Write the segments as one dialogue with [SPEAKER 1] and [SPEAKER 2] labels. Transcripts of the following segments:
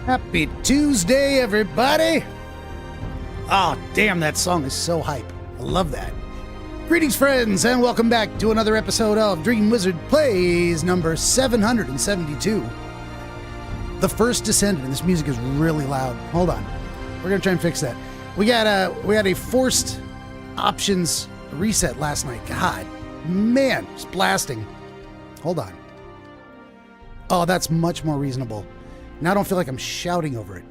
[SPEAKER 1] Happy Tuesday, everybody! Oh, damn, that song is so hype. I love that. Greetings, friends, and welcome back to another episode of DreamWizard Plays number 772. The First Descendant. This music is really loud. Hold on. We're going to try and fix that. We had a forced options reset last night. God, man, it's blasting. Hold on. Oh, that's much more reasonable. Now I don't feel like I'm shouting over it.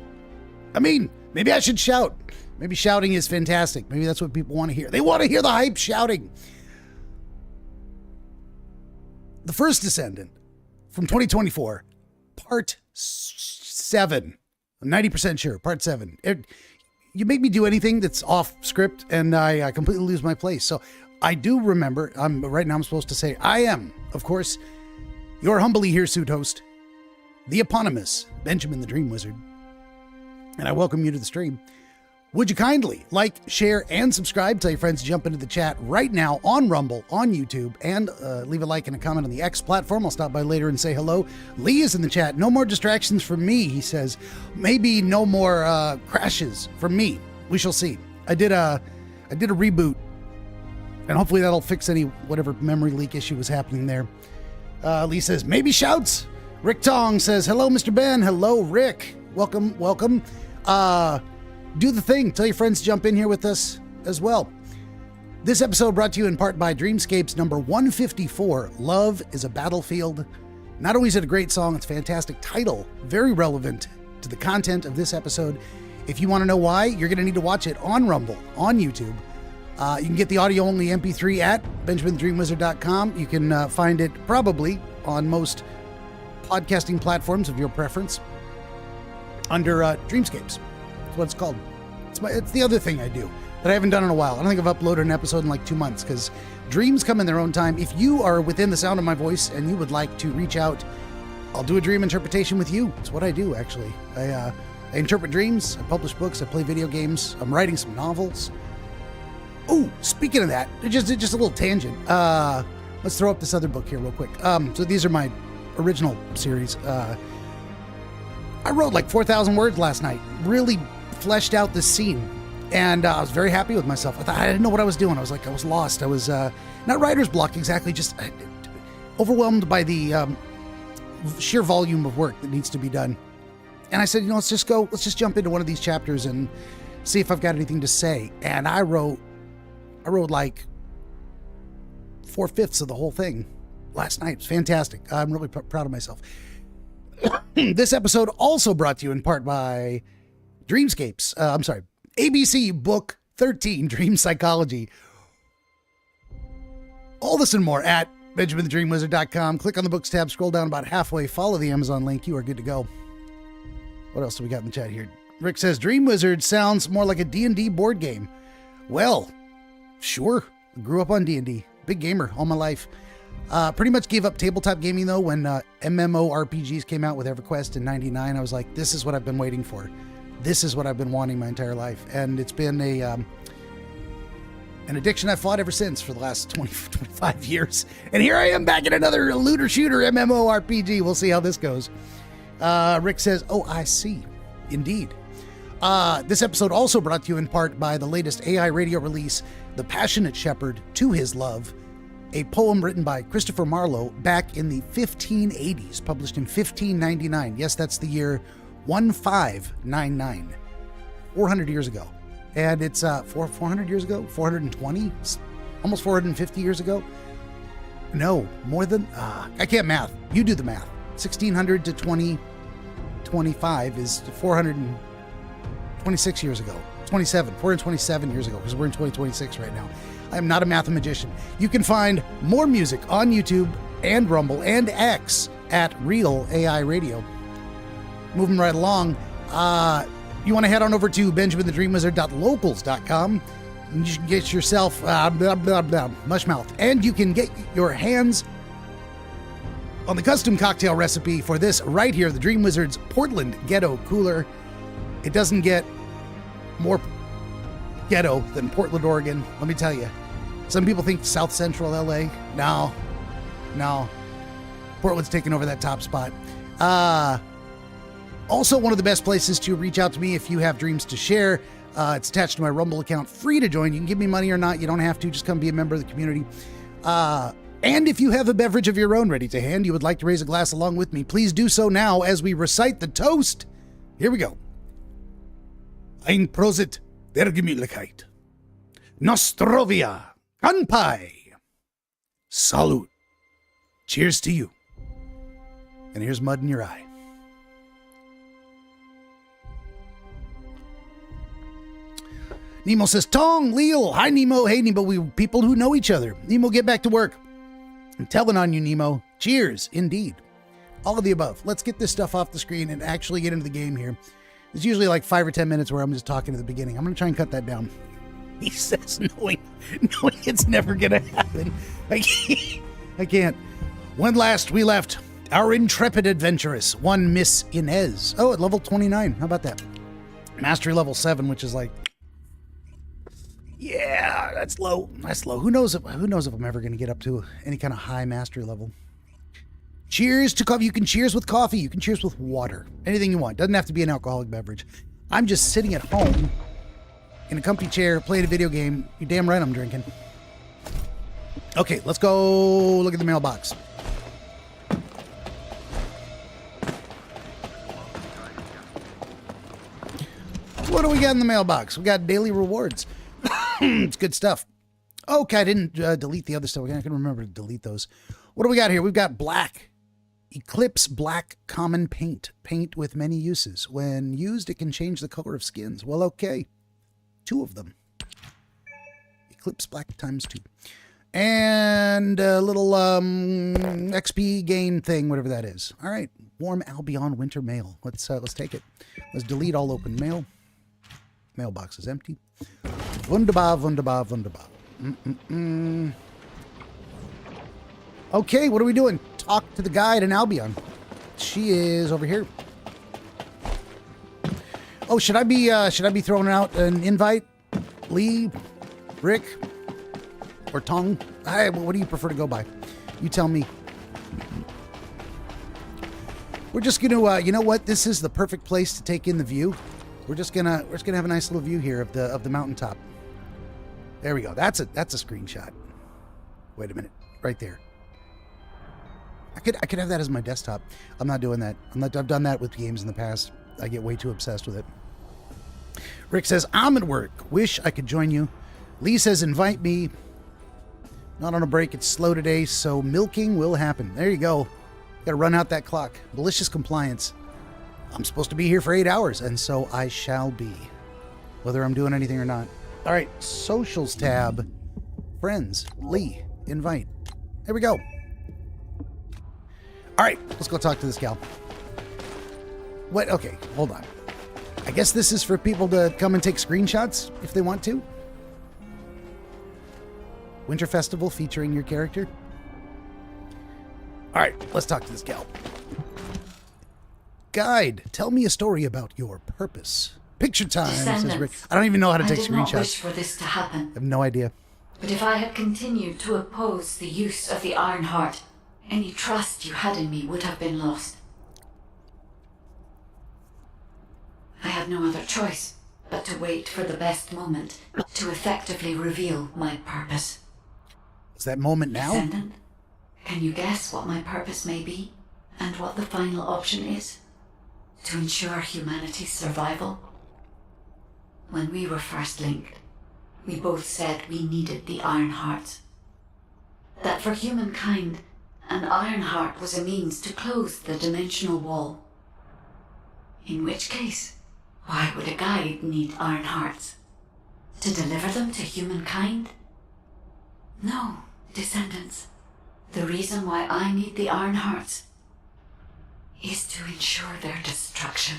[SPEAKER 1] I mean, maybe I should shout. Maybe shouting is fantastic. Maybe that's what people want to hear. They want to hear the hype shouting. The First Descendant from 2024, Part 7. I'm 90% sure, Part 7. You make me do anything that's off script, and I completely lose my place. So I do remember, right now I'm supposed to say, I am, of course, your humbly hirsute host, the eponymous Benjamin the Dream Wizard, and I welcome you to the stream. Would you kindly like, share, and subscribe? Tell your friends to jump into the chat right now on Rumble, on YouTube, and leave a like and a comment on the X platform. I'll stop by later and say hello. Lee is in the chat. No more distractions from me, he says. Maybe no more crashes from me. We shall see. I did a reboot, and hopefully that'll fix any whatever memory leak issue was happening there. Lee says, maybe shouts. Rick Tong says, hello, Mr. Ben. Hello, Rick. Welcome, welcome. Do the thing. Tell your friends to jump in here with us as well. This episode brought to you in part by Dreamscapes number 154, Love is a Battlefield. Not only is it a great song, it's a fantastic title, very relevant to the content of this episode. If you want to know why, you're going to need to watch it on Rumble, on YouTube. You can get the audio-only MP3 at BenjaminTheDreamWizard.com. You can find it probably on most podcasting platforms of your preference under Dreamscapes. That's what it's called. It's the other thing I do that I haven't done in a while. I don't think I've uploaded an episode in like 2 months because dreams come in their own time. If you are within the sound of my voice and you would like to reach out, I'll do a dream interpretation with you. It's what I do, actually. I interpret dreams, I publish books, I play video games, I'm writing some novels. Oh, speaking of that, just a little tangent. Let's throw up this other book here real quick. So these are my original series. I wrote like 4,000 words last night. Really fleshed out this scene, and I was very happy with myself. I didn't know what I was doing. I was lost. I was not writer's block exactly, just overwhelmed by the sheer volume of work that needs to be done. And I said, let's just jump into one of these chapters and see if I've got anything to say. And I wrote like 4/5 of the whole thing last night. It was fantastic. I'm really proud of myself. This episode also brought to you in part by Dreamscapes. ABC Book 13, Dream Psychology. All this and more at BenjaminTheDreamWizard.com. Click on the books tab, scroll down about halfway, follow the Amazon link. You are good to go. What else do we got in the chat here? Rick says, DreamWizard sounds more like a D&D board game. Well, sure. I grew up on D&D. Big gamer all my life. Pretty much gave up tabletop gaming, though, when MMORPGs came out with EverQuest in 99. I was like, this is what I've been waiting for. This is what I've been wanting my entire life. And it's been an addiction I've fought ever since for the last 25 years. And here I am back in another looter shooter MMORPG. We'll see how this goes. Rick says, oh, I see. Indeed. This episode also brought to you in part by the latest AI radio release, The Passionate Shepherd to His Love, a poem written by Christopher Marlowe back in the 1580s, published in 1599. Yes, that's the year 1599, 400 years ago. And it's 400 years ago, 420, almost 450 years ago. No, more than, I can't math. You do the math. 1600 to 2025 is 426 years ago. 427 years ago, because we're in 2026 right now. I am not a mathematician. You can find more music on YouTube and Rumble and X at Real AI Radio. Moving right along, you want to head on over to BenjaminTheDreamWizard.locals.com, and you can get yourself mushmouth, and you can get your hands on the custom cocktail recipe for this right here, the Dream Wizard's Portland Ghetto Cooler. It doesn't get more ghetto than Portland, Oregon. Let me tell you. Some people think South Central LA. No. Portland's taking over that top spot. Also, one of the best places to reach out to me if you have dreams to share. It's attached to my Rumble account, free to join. You can give me money or not. You don't have to. Just come be a member of the community. And if you have a beverage of your own ready to hand, you would like to raise a glass along with me, please do so now as we recite the toast. Here we go. Ein Prosit der Gemütlichkeit. Nostrovia. Kanpai. Salute. Cheers to you. And here's mud in your eye. Nemo says, Tong, Leo. Hi, Nemo. Hey, Nemo. We people who know each other. Nemo, get back to work. I'm telling on you, Nemo. Cheers, indeed. All of the above. Let's get this stuff off the screen and actually get into the game here. There's usually like 5 or 10 minutes where I'm just talking at the beginning. I'm going to try and cut that down. He says, knowing it's never going to happen. I can't. When last we left our intrepid adventuress, one Miss Inez. Oh, at level 29. How about that? Mastery level 7, which is like, yeah, that's low. That's low. Who knows if I'm ever going to get up to any kind of high mastery level. Cheers to coffee. You can cheers with coffee. You can cheers with water. Anything you want. Doesn't have to be an alcoholic beverage. I'm just sitting at home in a comfy chair playing a video game. You're damn right I'm drinking. Okay, let's go look at the mailbox. What do we got in the mailbox? We got daily rewards. It's good stuff. Okay, I didn't delete the other stuff. I can remember to delete those. What do we got here? We've got black. Eclipse Black Common Paint. Paint with many uses. When used, it can change the color of skins. Well, okay. 2 of them. Eclipse Black times 2. And a little XP gain thing, whatever that is. All right. Warm Albion Winter Mail. Let's take it. Let's delete all open mail. Mailbox is empty. Wunderbar, wunderbar, wunderbar. Okay, what are we doing? Talk to the guide in Albion. She is over here. Oh, should I be throwing out an invite? Lee, Rick, or Tong? What do you prefer to go by? You tell me. We're just gonna, you know what? This is the perfect place to take in the view. We're just gonna have a nice little view here of the mountaintop. There we go. That's a screenshot. Wait a minute, right there. I could have that as my desktop. I'm not doing that. I've done that with games in the past. I get way too obsessed with it. Rick says, I'm at work. Wish I could join you. Lee says, invite me. Not on a break. It's slow today, so milking will happen. There you go. Got to run out that clock. Malicious compliance. I'm supposed to be here for 8 hours, and so I shall be, whether I'm doing anything or not. All right, socials tab. Friends. Lee. Invite. There we go. All right, let's go talk to this gal. What? Okay, hold on. I guess this is for people to come and take screenshots if they want to. Winter Festival featuring your character. All right, let's talk to this gal. Guide, tell me a story about your purpose. Picture time, says Rick. I don't even know how to take screenshots. I did not wish
[SPEAKER 2] for this to happen.
[SPEAKER 1] I have no idea.
[SPEAKER 2] But if I had continued to oppose the use of the Iron Heart, any trust you had in me would have been lost. I had no other choice but to wait for the best moment to effectively reveal my purpose.
[SPEAKER 1] Is that moment now?
[SPEAKER 2] Descendant, can you guess what my purpose may be and what the final option is to ensure humanity's survival? When we were first linked, we both said we needed the Iron Hearts. That for humankind, an Iron Heart was a means to close the dimensional wall. In which case, why would a guide need Iron Hearts? To deliver them to humankind? No, descendants. The reason why I need the Iron Hearts is to ensure their destruction.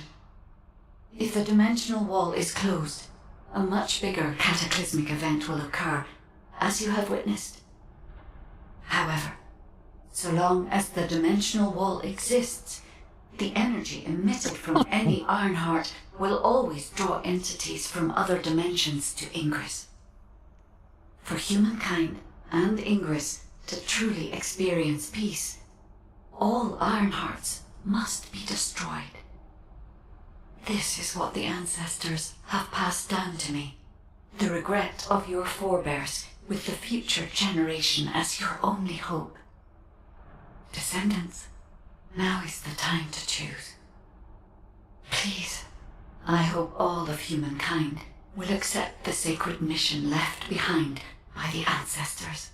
[SPEAKER 2] If the dimensional wall is closed, a much bigger cataclysmic event will occur, as you have witnessed. However, so long as the dimensional wall exists, the energy emitted from any Ironheart will always draw entities from other dimensions to Ingress. For humankind and Ingress to truly experience peace, all Ironhearts must be destroyed. This is what the ancestors have passed down to me. The regret of your forebears, with the future generation as your only hope. Descendants, now is the time to choose. Please, I hope all of humankind will accept the sacred mission left behind by the ancestors.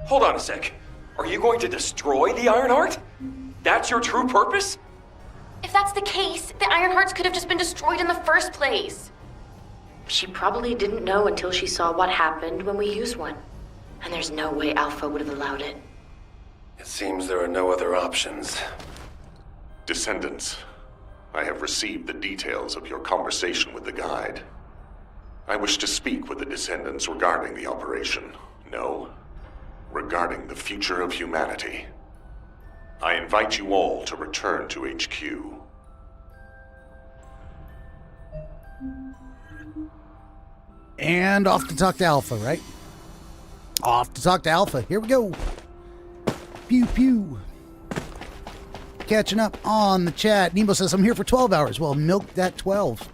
[SPEAKER 3] Hold on a sec. Are you going to destroy the Ironheart? That's your true purpose?
[SPEAKER 4] If that's the case, the Ironhearts could have just been destroyed in the first place.
[SPEAKER 5] She probably didn't know until she saw what happened when we used one. And there's no way Alpha would have allowed it.
[SPEAKER 6] It seems there are no other options.
[SPEAKER 7] Descendants, I have received the details of your conversation with the guide. I wish to speak with the Descendants regarding the operation. No, regarding the future of humanity. I invite you all to return to HQ.
[SPEAKER 1] And off to talk to Alpha, right? Off to talk to Alpha. Here we go. Pew, pew. Catching up on the chat. Nemo says, I'm here for 12 hours. Well, milk that 12.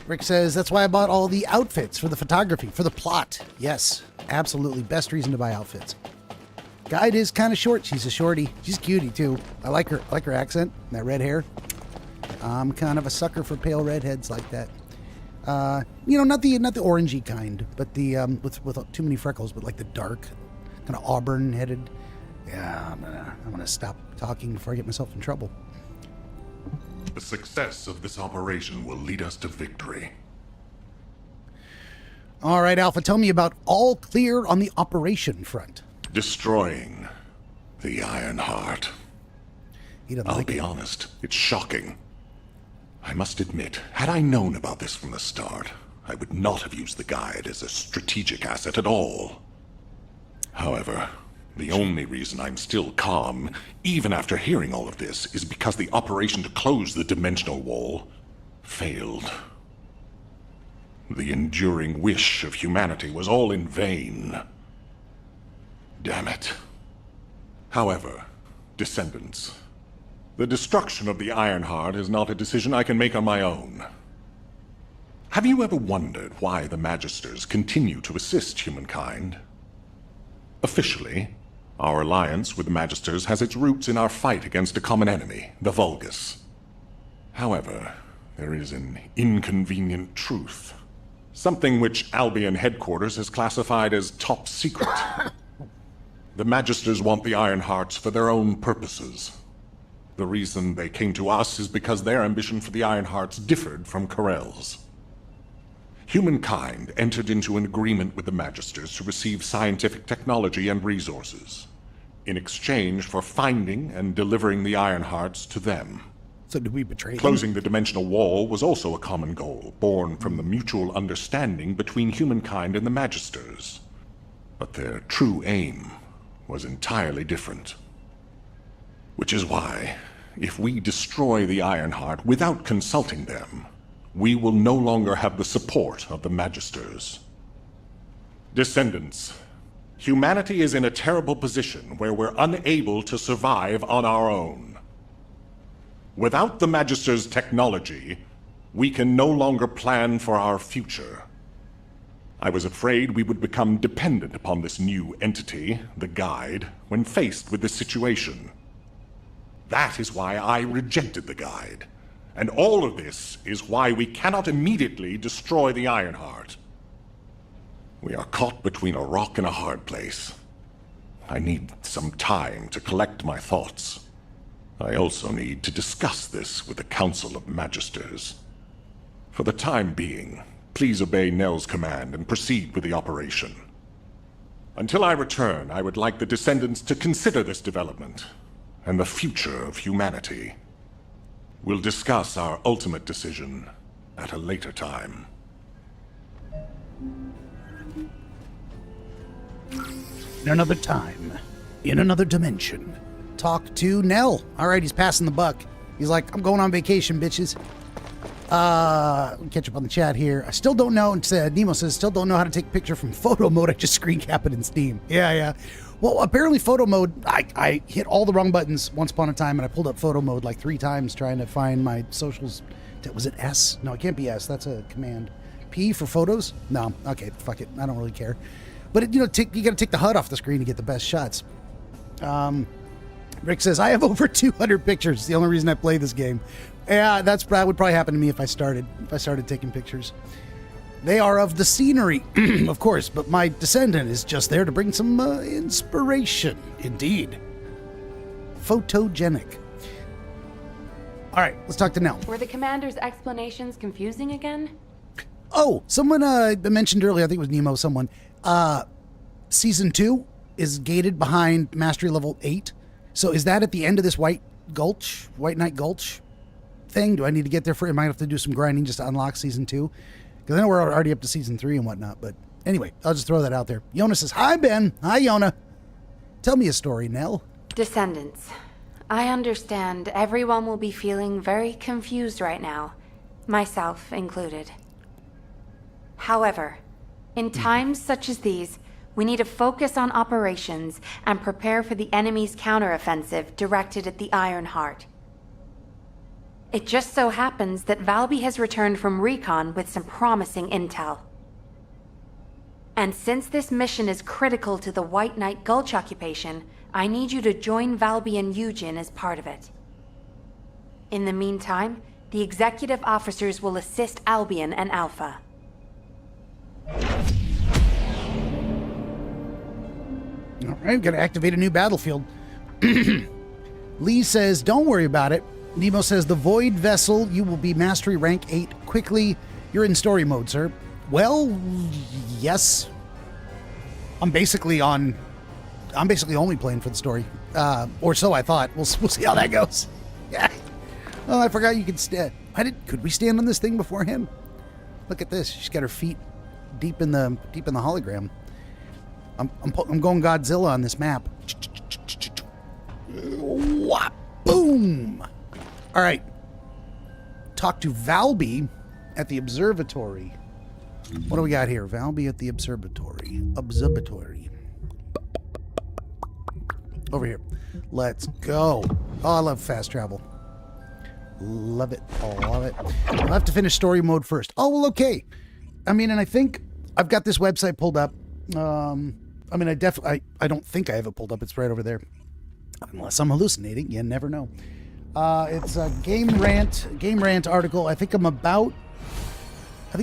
[SPEAKER 1] Rick says, that's why I bought all the outfits for the photography, for the plot. Yes, absolutely. Best reason to buy outfits. Guide is kind of short. She's a shorty. She's a cutie, too. I like her accent, and that red hair. I'm kind of a sucker for pale redheads like that. Not the orangey kind, but the with too many freckles, but like the dark, kind of auburn headed. Yeah, I'm gonna stop talking before I get myself in trouble.
[SPEAKER 7] The success of this operation will lead us to victory.
[SPEAKER 1] All right, Alpha, tell me about all clear on the operation front.
[SPEAKER 7] Destroying the Ironheart. I'll be honest, it's shocking. I must admit, had I known about this from the start, I would not have used the guide as a strategic asset at all. However, the only reason I'm still calm, even after hearing all of this, is because the operation to close the dimensional wall failed. The enduring wish of humanity was all in vain. Damn it. However, Descendants, the destruction of the Ironheart is not a decision I can make on my own. Have you ever wondered why the Magisters continue to assist humankind? Officially, our alliance with the Magisters has its roots in our fight against a common enemy, the Vulgus. However, there is an inconvenient truth. Something which Albion headquarters has classified as top secret. The Magisters want the Ironhearts for their own purposes. The reason they came to us is because their ambition for the Ironhearts differed from Corell's. Humankind entered into an agreement with the Magisters to receive scientific technology and resources, in exchange for finding and delivering the Ironhearts to them.
[SPEAKER 1] So did we betray them?
[SPEAKER 7] Closing the dimensional wall was also a common goal, born from the mutual understanding between humankind and the Magisters. But their true aim was entirely different. Which is why, if we destroy the Ironheart without consulting them, we will no longer have the support of the Magisters. Descendants, humanity is in a terrible position where we're unable to survive on our own. Without the Magisters' technology, we can no longer plan for our future. I was afraid we would become dependent upon this new entity, the Guide, when faced with this situation. That is why I rejected the Guide. And all of this is why we cannot immediately destroy the Ironheart. We are caught between a rock and a hard place. I need some time to collect my thoughts. I also need to discuss this with the Council of Magisters. For the time being, please obey Nell's command and proceed with the operation. Until I return, I would like the Descendants to consider this development and the future of humanity. We'll discuss our ultimate decision at a later time.
[SPEAKER 1] In another time, in another dimension. Talk to Nell. All right, he's passing the buck. He's like, I'm going on vacation, bitches. Catch up on the chat here. I still don't know. Nemo says, still don't know how to take a picture from photo mode. I just screen cap it in Steam. Yeah. Well, apparently photo mode, I hit all the wrong buttons once upon a time, and I pulled up photo mode like 3 times trying to find my socials. Was it S? No, it can't be S. That's a command. P for photos? No. Okay, fuck it. I don't really care. But, you got to take the HUD off the screen to get the best shots. Rick says, I have over 200 pictures. It's the only reason I play this game. Yeah, that would probably happen to me if I started taking pictures. They are of the scenery, of course, but my Descendant is just there to bring some inspiration. Indeed. Photogenic. All right, let's talk to Nell.
[SPEAKER 8] Were the commander's explanations confusing again?
[SPEAKER 1] Oh, someone mentioned earlier, I think it was Nemo, someone. Season 2 is gated behind Mastery Level 8. So is that at the end of this White Knight Gulch thing? Do I need to get there for it? I might have to do some grinding just to unlock Season 2. Because I know we're already up to Season 3 and whatnot. But anyway, I'll just throw that out there. Yona says, hi, Ben. Hi, Yona. Tell me a story, Nell.
[SPEAKER 8] Descendants. I understand everyone will be feeling very confused right now, myself included. However, in times such as these, we need to focus on operations and prepare for the enemy's counteroffensive directed at the Iron Heart. It just so happens that Valby has returned from recon with some promising intel. And since this mission is critical to the White Knight Gulch occupation, I need you to join Valby and Eugen as part of it. In the meantime, the executive officers will assist Albion and Alpha.
[SPEAKER 1] All right, got to activate a new battlefield. Lee says, don't worry about it. Nemo says, the Void Vessel, you will be Mastery Rank 8 quickly. You're in story mode, sir. Well, yes. I'm basically only playing for the story. Or so I thought. We'll see how that goes. Yeah. Oh, I forgot you could stand. Could we stand on this thing beforehand? Look at this. She's got her feet deep in the hologram. I'm going Godzilla on this map. Boom! All right. Talk to Valby at the observatory. What do we got here? Valby at the observatory. Over here. Let's go. Oh, I love fast travel. Love it. Love it. I'll have to finish story mode first. Oh, well, okay. I mean, and I think I've got this website pulled up. I mean, I don't think I have it pulled up. It's right over there. Unless I'm hallucinating. You never know. It's a Game Rant article. I think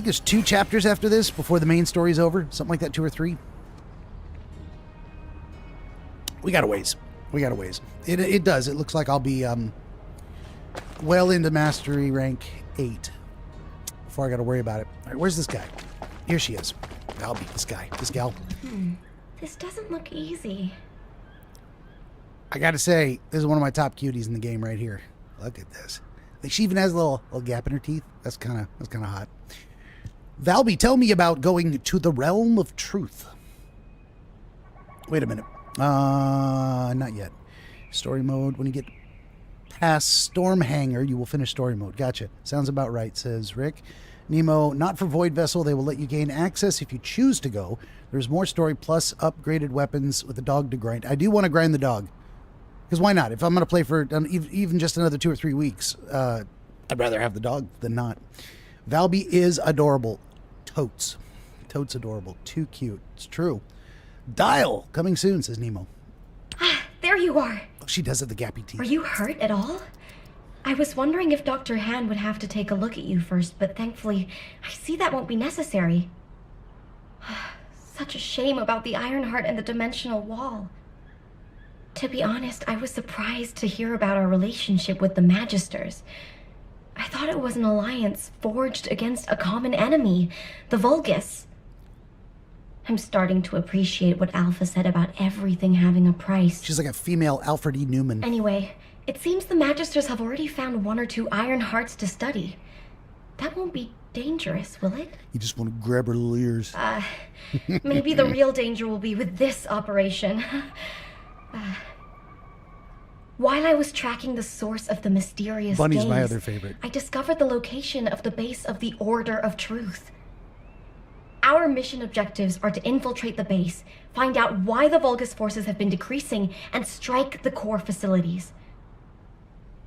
[SPEAKER 1] there's 2 chapters after this before the main story's over. Something like that, 2 or 3. We got a ways. It does. It looks like I'll be well into Mastery Rank 8 before I got to worry about it. All right, where's this guy? Here she is. Valby, this gal.
[SPEAKER 4] This doesn't look easy.
[SPEAKER 1] I gotta say, this is one of my top cuties in the game right here. Look at this. She even has a little gap in her teeth. That's kind of hot. Valby, tell me about going to the realm of truth. Wait a minute. Not yet. Story mode. When you get past Stormhanger, you will finish story mode. Gotcha. Sounds about right, says Rick. Nemo, not for Void Vessel. They will let you gain access if you choose to go. There's more story plus upgraded weapons with a dog to grind. I do want to grind the dog. Because why not? If I'm going to play for even just another 2 or 3 weeks, I'd rather have the dog than not. Valby is adorable. Totes adorable. Too cute. It's true. Dial, coming soon, says Nemo.
[SPEAKER 4] There you are.
[SPEAKER 1] Oh, she does have the gappy teeth.
[SPEAKER 4] Are you hurt at all? I was wondering if Dr. Han would have to take a look at you first, but thankfully, I see that won't be necessary. Such a shame about the Ironheart and the dimensional wall. To be honest, I was surprised to hear about our relationship with the Magisters. I thought it was an alliance forged against a common enemy, the Vulgus. I'm starting to appreciate what Alpha said about everything having a price.
[SPEAKER 1] She's like a female Alfred E. Newman.
[SPEAKER 4] Anyway, it seems the Magisters have already found 1 or 2 iron hearts to study. That won't be dangerous, will it?
[SPEAKER 1] You just want to grab her little ears.
[SPEAKER 4] Maybe the real danger will be with this operation. While I was tracking the source of the mysterious
[SPEAKER 1] Bunny's
[SPEAKER 4] gaze,
[SPEAKER 1] my other favorite.
[SPEAKER 4] I discovered the location of the base of the Order of Truth. Our mission objectives are to infiltrate the base, find out why the Vulgus forces have been decreasing, and strike the core facilities.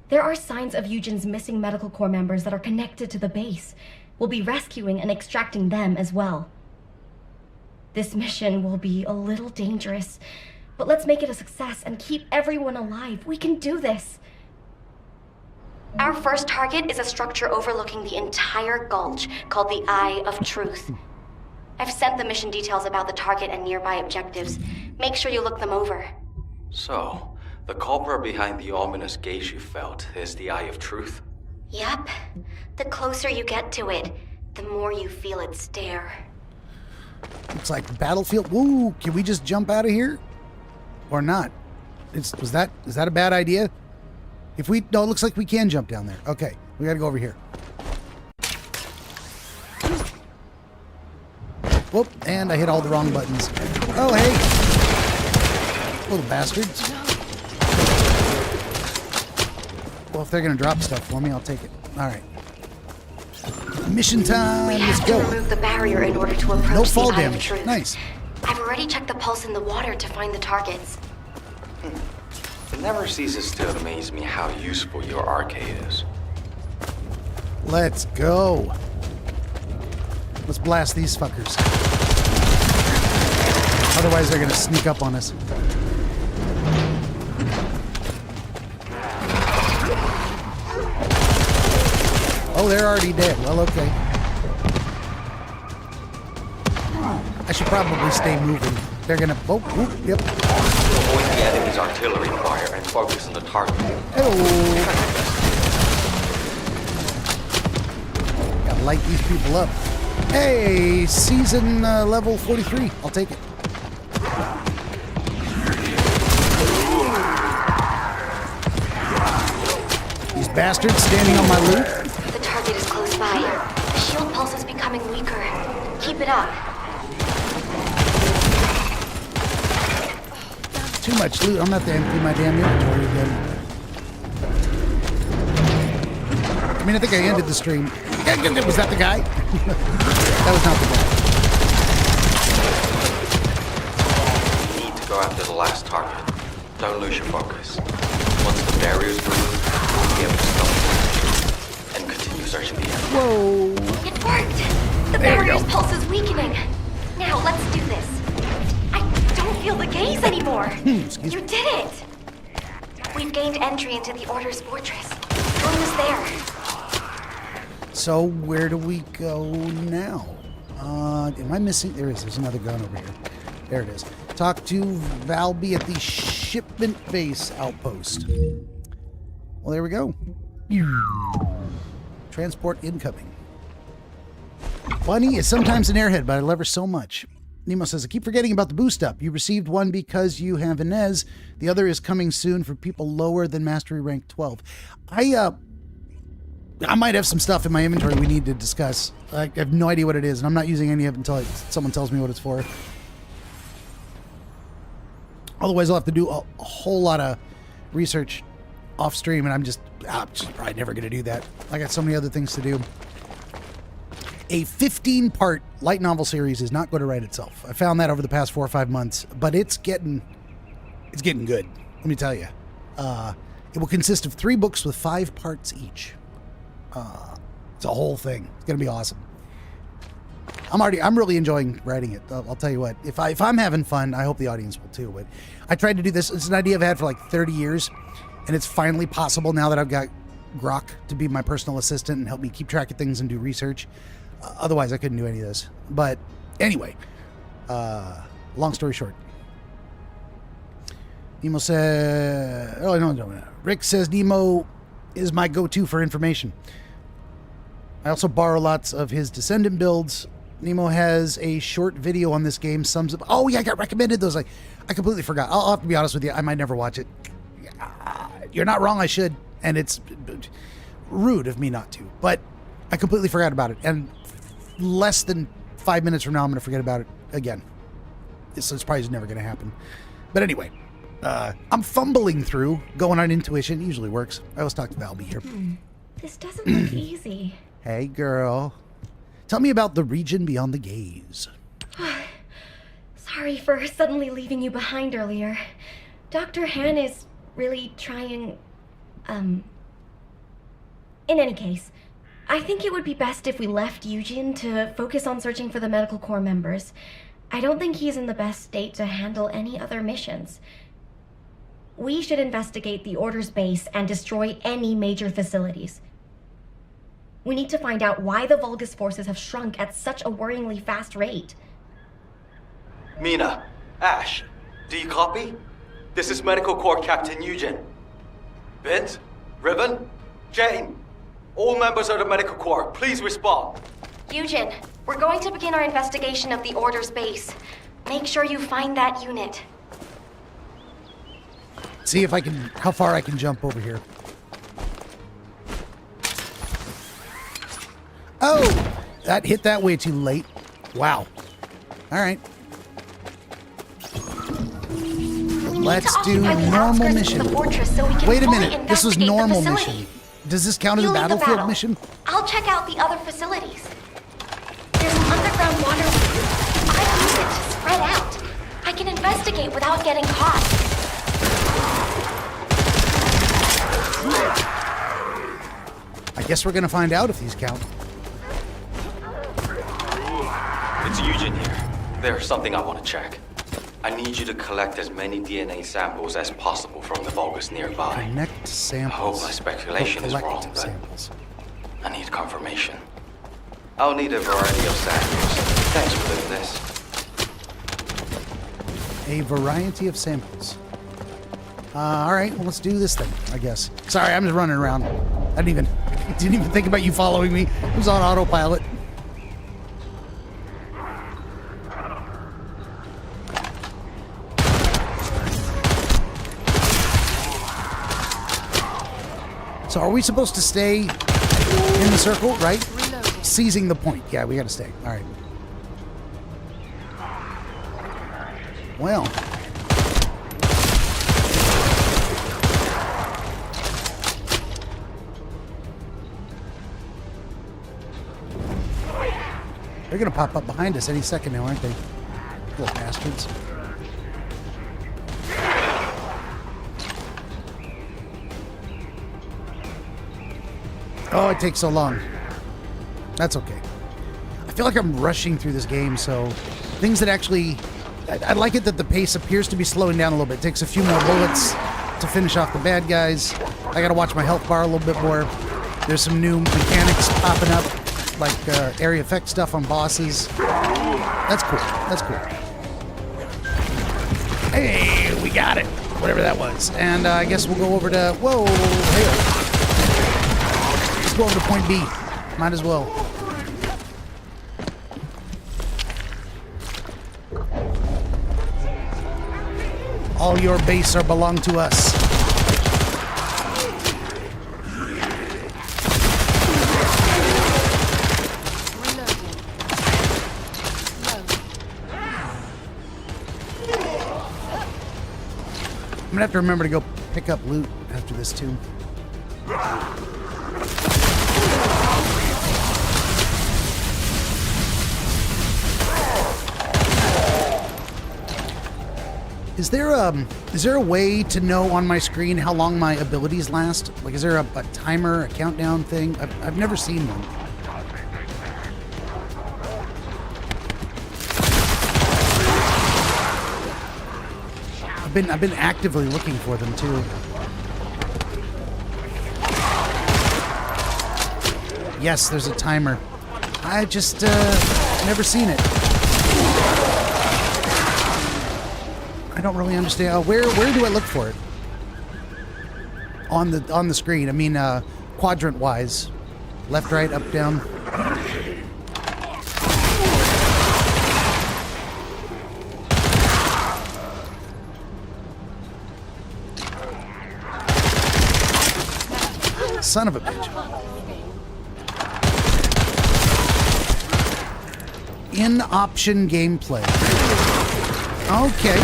[SPEAKER 4] There are signs of Eugen's missing medical corps members that are connected to the base. We'll be rescuing and extracting them as well. This mission will be a little dangerous, but let's make it a success and keep everyone alive. We can do this. Our first target is a structure overlooking the entire gulch called the Eye of Truth. I've sent the mission details about the target and nearby objectives. Make sure you look them over.
[SPEAKER 3] So, the culprit behind the ominous gaze you felt is the Eye of Truth?
[SPEAKER 4] Yep. The closer you get to it, the more you feel it stare.
[SPEAKER 1] Looks like Battlefield. Woo! Can we just jump out of here? Or not? Is that a bad idea? No, it looks like we can jump down there. Okay, we gotta go over here. Whoop, and I hit all the wrong buttons. Oh, hey! Little bastards. Well, if they're gonna drop stuff for me, I'll take it. Alright. Mission time!
[SPEAKER 4] We
[SPEAKER 1] Let's
[SPEAKER 4] have
[SPEAKER 1] go!
[SPEAKER 4] to remove the barrier in order to approach
[SPEAKER 1] No fall
[SPEAKER 4] the Eye of
[SPEAKER 1] damage.
[SPEAKER 4] Truth.
[SPEAKER 1] Nice.
[SPEAKER 4] I've already checked the pulse in the water to find the targets.
[SPEAKER 3] It never ceases to amaze me how useful your arcade is.
[SPEAKER 1] Let's go. Let's blast these fuckers. Otherwise, they're gonna sneak up on us. Oh, they're already dead. Well, okay. I should probably stay moving. They're gonna... Oh, whoop, yep.
[SPEAKER 3] Avoid the enemy's artillery fire and focus on the target.
[SPEAKER 1] Hello. Gotta light these people up. Hey, season level 43. I'll take it. These bastards standing on my loot.
[SPEAKER 4] The target is close by. The shield pulse is becoming weaker. Keep it up.
[SPEAKER 1] Too much loot. I'm gonna have to empty my damn inventory again. I mean, I think I ended the stream. Was that the guy? That was not the guy.
[SPEAKER 3] You need to go after the last target. Don't lose your focus. Once the barrier's removed, we'll be able to stop it and continue searching the area.
[SPEAKER 1] Whoa!
[SPEAKER 4] It worked! The
[SPEAKER 1] There you
[SPEAKER 4] barrier's
[SPEAKER 1] go.
[SPEAKER 4] pulse is weakening. Now, let's do this. I don't feel the gaze anymore.
[SPEAKER 1] Excuse
[SPEAKER 4] You
[SPEAKER 1] me.
[SPEAKER 4] did it! We've gained entry into the Order's fortress. Join us there.
[SPEAKER 1] So where do we go now? Am I missing? There's another gun over here. There it is. Talk to Valby at the shipment base outpost. Well, there we go. Transport incoming. Bunny is sometimes an airhead, but I love her so much. Nemo says, I keep forgetting about the boost up. You received one because you have Inez. The other is coming soon for people lower than Mastery Rank 12. I might have some stuff in my inventory we need to discuss. I have no idea what it is, and I'm not using any of it until someone tells me what it's for. Otherwise, I'll have to do a whole lot of research off stream, and I'm just probably never going to do that. I got so many other things to do. A 15-part light novel series is not going to write itself. I found that over the past 4 or 5 months, but it's getting good. Let me tell you. It will consist of 3 books with 5 parts each. It's a whole thing. It's gonna be awesome. I'm really enjoying writing it. I'll tell you what. If I'm having fun, I hope the audience will too. But I tried to do this. It's an idea I've had for like 30 years, and it's finally possible now that I've got Grok to be my personal assistant and help me keep track of things and do research. Otherwise, I couldn't do any of this. But anyway, long story short. Nemo says, oh, no. Rick says Nemo is my go-to for information. I also borrow lots of his Descendant builds. Nemo has a short video on this game, sums up. Oh, yeah, I got recommended those. I completely forgot. I'll have to be honest with you. I might never watch it. You're not wrong. I should. And it's rude of me not to. But I completely forgot about it. And less than 5 minutes from now, I'm going to forget about it again. So it's probably never going to happen. But anyway, I'm fumbling through, going on intuition. Usually works. I always talk to Valby here.
[SPEAKER 4] This doesn't look easy.
[SPEAKER 1] Hey, girl. Tell me about the region beyond the gaze.
[SPEAKER 4] Sorry for suddenly leaving you behind earlier. Dr. Han is really trying, In any case, I think it would be best if we left Eugene to focus on searching for the Medical Corps members. I don't think he's in the best state to handle any other missions. We should investigate the Order's base and destroy any major facilities. We need to find out why the Vulgus forces have shrunk at such a worryingly fast rate.
[SPEAKER 3] Mina, Ash, do you copy? This is Medical Corps Captain Eugene. Vince, Ribbon, Jane, all members of the Medical Corps, please respond.
[SPEAKER 4] Eugene, we're going to begin our investigation of the Order's base. Make sure you find that unit.
[SPEAKER 1] See if I can, how far I can jump over here. Oh, that hit that way too late. Wow. All right. Let's do normal mission. Wait a minute. This was normal mission. Does this count as a battlefield mission?
[SPEAKER 4] I'll check out the other facilities. There's an underground water loop. I use it to spread out. I can investigate without getting caught.
[SPEAKER 1] I guess we're gonna find out if these count.
[SPEAKER 3] It's Eugene here. There's something I want to check. I need you to collect as many DNA samples as possible from the Vulgus nearby.
[SPEAKER 1] Connect samples.
[SPEAKER 3] I hope my speculation is wrong, but
[SPEAKER 1] samples.
[SPEAKER 3] I need confirmation. I'll need a variety of samples. Thanks for doing this.
[SPEAKER 1] A variety of samples. All right, well, let's do this thing, I guess. Sorry, I'm just running around. I didn't even think about you following me. It was on autopilot. So are we supposed to stay in the circle, right? Reloading. Seizing the point. Yeah, we gotta stay. All right. Well. They're gonna pop up behind us any second now, aren't they? Little bastards. Oh, it takes so long. That's okay. I feel like I'm rushing through this game, so things that actually... I like it that the pace appears to be slowing down a little bit. It takes a few more bullets to finish off the bad guys. I gotta watch my health bar a little bit more. There's some new mechanics popping up, like area effect stuff on bosses. That's cool. That's cool. Hey, we got it. Whatever that was. And I guess we'll go over to... Whoa, hey. Let's go over to point B. Might as well. All your base are belong to us. I'm gonna have to remember to go pick up loot after this too. Is there a way to know on my screen how long my abilities last? Like, is there a timer, a countdown thing? I've never seen one. I've been actively looking for them too. Yes, there's a timer. I just never seen it. I don't really understand. Where do I look for it? On the screen. I mean, quadrant wise, left, right, up, down. Son of a bitch. In option gameplay. Okay.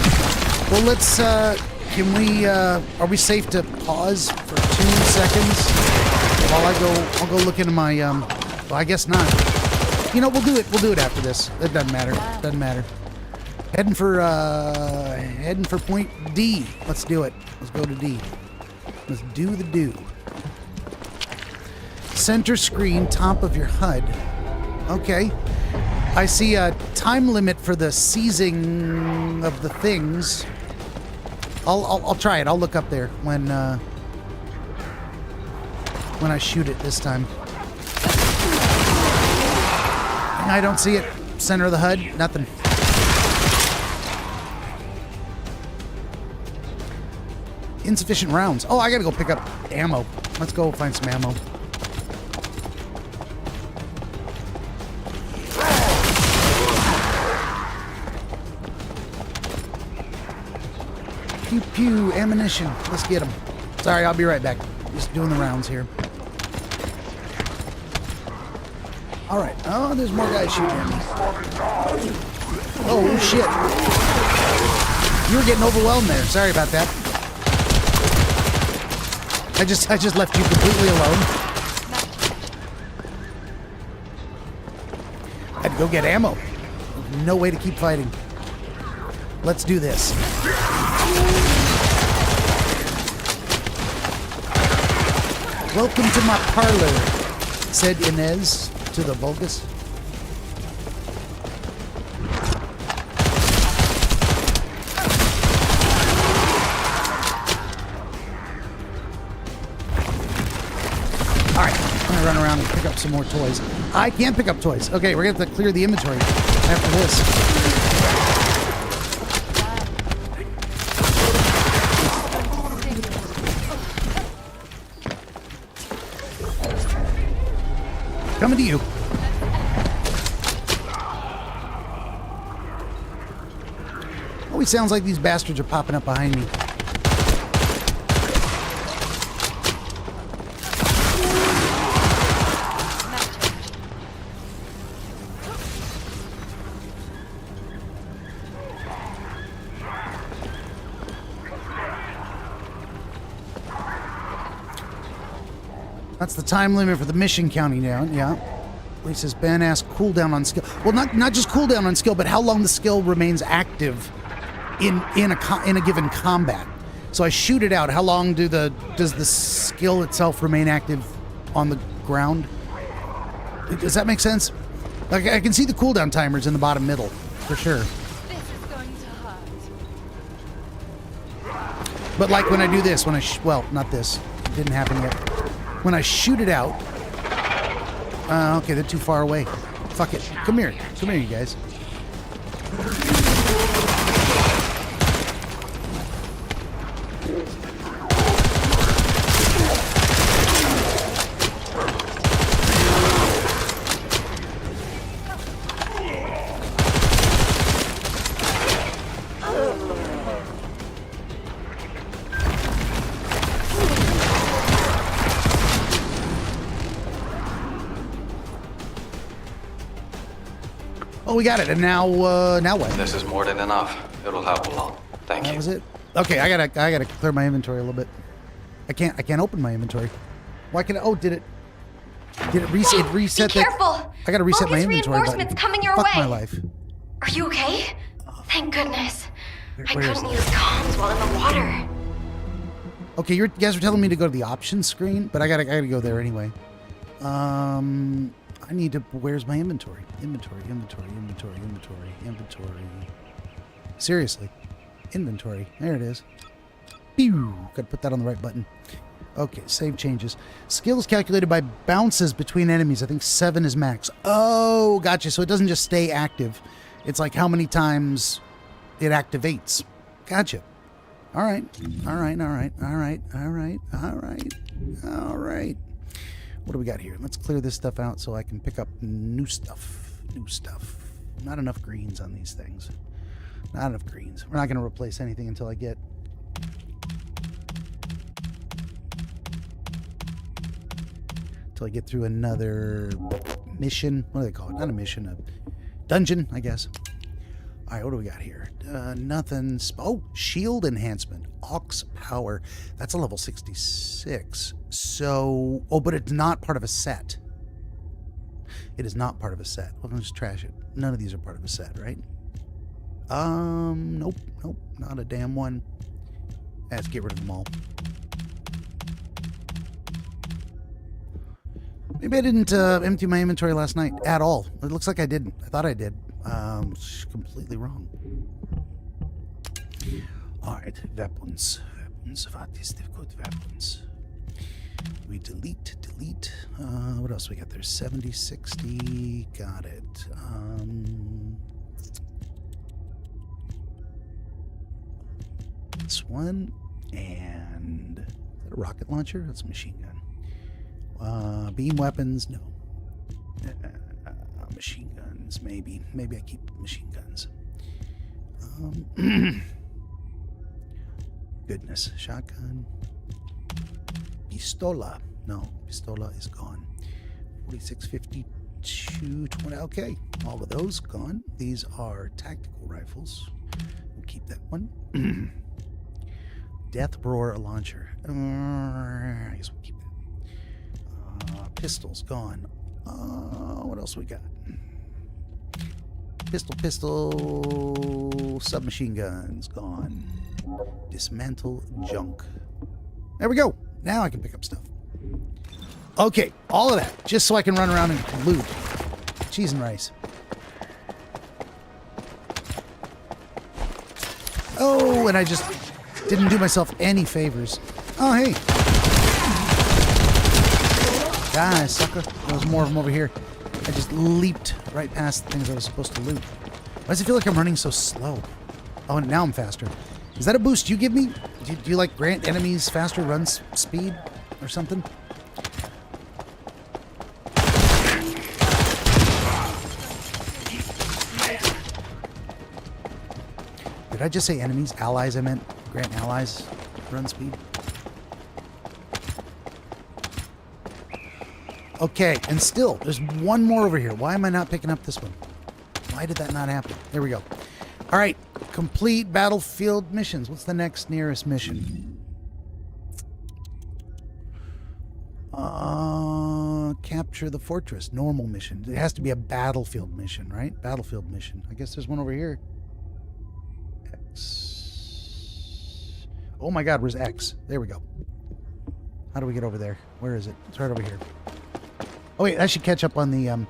[SPEAKER 1] Well, let's Can we, are we safe to pause for 2 seconds while I'll go look into my, well, I guess not. You know, we'll do it after this. It doesn't matter. Doesn't matter. Heading for point D. Let's do it. Let's go to D. Let's do the do. Center screen, top of your HUD. Okay. I see a time limit for the seizing of the things. I'll try it. I'll look up there when I shoot it this time. I don't see it. Center of the HUD, nothing. Insufficient rounds. Oh, I gotta go pick up ammo. Let's go find some ammo. Pew pew, ammunition. Let's get them. Sorry, I'll be right back. Just doing the rounds here. All right. Oh, there's more guys shooting at me. Oh shit! You were getting overwhelmed there. Sorry about that. I just left you completely alone. I had to go get ammo. No way to keep fighting. Let's do this. Welcome to my parlor, said Inez to the Vulgus. Alright, I'm gonna run around and pick up some more toys. I can't pick up toys. Okay, we're gonna have to clear the inventory after this. Coming to you. Always sounds like these bastards are popping up behind me. That's the time limit for the mission counting down, yeah. Lee says, Ben asked cooldown on skill. Well, not just cooldown on skill, but how long the skill remains active in a given combat. So I shoot it out. How long does the skill itself remain active on the ground? Does that make sense? Like, I can see the cooldown timers in the bottom middle, for sure.
[SPEAKER 9] This is going to hurt.
[SPEAKER 1] But like when I do this, well, not this. It didn't happen yet. When I shoot it out... okay, they're too far away. Fuck it. Come here. Come here, you guys. Oh, we got it. And now what?
[SPEAKER 3] This is more than enough. It'll help a lot. Thank you.
[SPEAKER 1] That was it. Okay, I gotta clear my inventory a little bit. I can't open my inventory. Why can I? Oh, did it reset? It reset.
[SPEAKER 4] Be careful.
[SPEAKER 1] I gotta reset my
[SPEAKER 4] Focus
[SPEAKER 1] inventory.
[SPEAKER 4] Reinforcements coming your
[SPEAKER 1] Fuck
[SPEAKER 4] way.
[SPEAKER 1] my life.
[SPEAKER 4] Are you okay? Thank goodness. I
[SPEAKER 1] Where is
[SPEAKER 4] couldn't
[SPEAKER 1] it?
[SPEAKER 4] use comms while in the water.
[SPEAKER 1] Okay, you guys were telling me to go to the options screen, but I gotta go there anyway. I need to. Where's my inventory? Inventory. Seriously, inventory. There it is. Pew! Gotta put that on the right button. Okay, save changes. Skills calculated by bounces between enemies. I think 7 is max. Oh, gotcha. So it doesn't just stay active. It's like how many times it activates. Gotcha. All right. What do we got here? Let's clear this stuff out so I can pick up new stuff. Not enough greens on these things. Not enough greens. We're not going to replace anything until I get... through another mission. What do they call it? Not a mission, a dungeon, I guess. All right, what do we got here? Nothing. Oh, shield enhancement. Aux power. That's a level 66. So, oh, but it's not part of a set. It is not part of a set. Well, let's just trash it. None of these are part of a set, right? Nope, not a damn one. Let's get rid of them all. Maybe I didn't empty my inventory last night at all. It looks like I didn't. I thought I did. Completely wrong. Alright, weapons. What is the good weapons? We delete. What else we got there? 70, 60. Got it. This one. And is that a rocket launcher? That's a machine gun. Beam weapons? No. Machine guns, maybe. Maybe I keep machine guns. Goodness. Shotgun. Pistola. No, pistola is gone. 46, 52, 20. Okay, all of those gone. These are tactical rifles. We'll keep that one. Death Roar launcher. I guess we'll keep that. Pistols gone. What else we got? Pistol. Submachine guns gone. Dismantle junk. There we go. Now I can pick up stuff. Okay, all of that, just so I can run around and loot. Cheese and rice. Oh, and I just didn't do myself any favors. Oh, hey. Die, sucker. There's more of them over here. I just leaped right past the things I was supposed to loot. Why does it feel like I'm running so slow? Oh, and now I'm faster. Is that a boost you give me? Do you like grant enemies faster run speed or something? Did I just say enemies? Allies, I meant. Grant allies run speed. Okay, and still, there's one more over here. Why am I not picking up this one? Why did that not happen? There we go. All right, complete battlefield missions. What's the next nearest mission? Capture the fortress. Normal mission. It has to be a battlefield mission, right? Battlefield mission. I guess there's one over here. X. Oh my God, where's X? There we go. How do we get over there? Where is it? It's right over here. Oh wait, I should catch up on the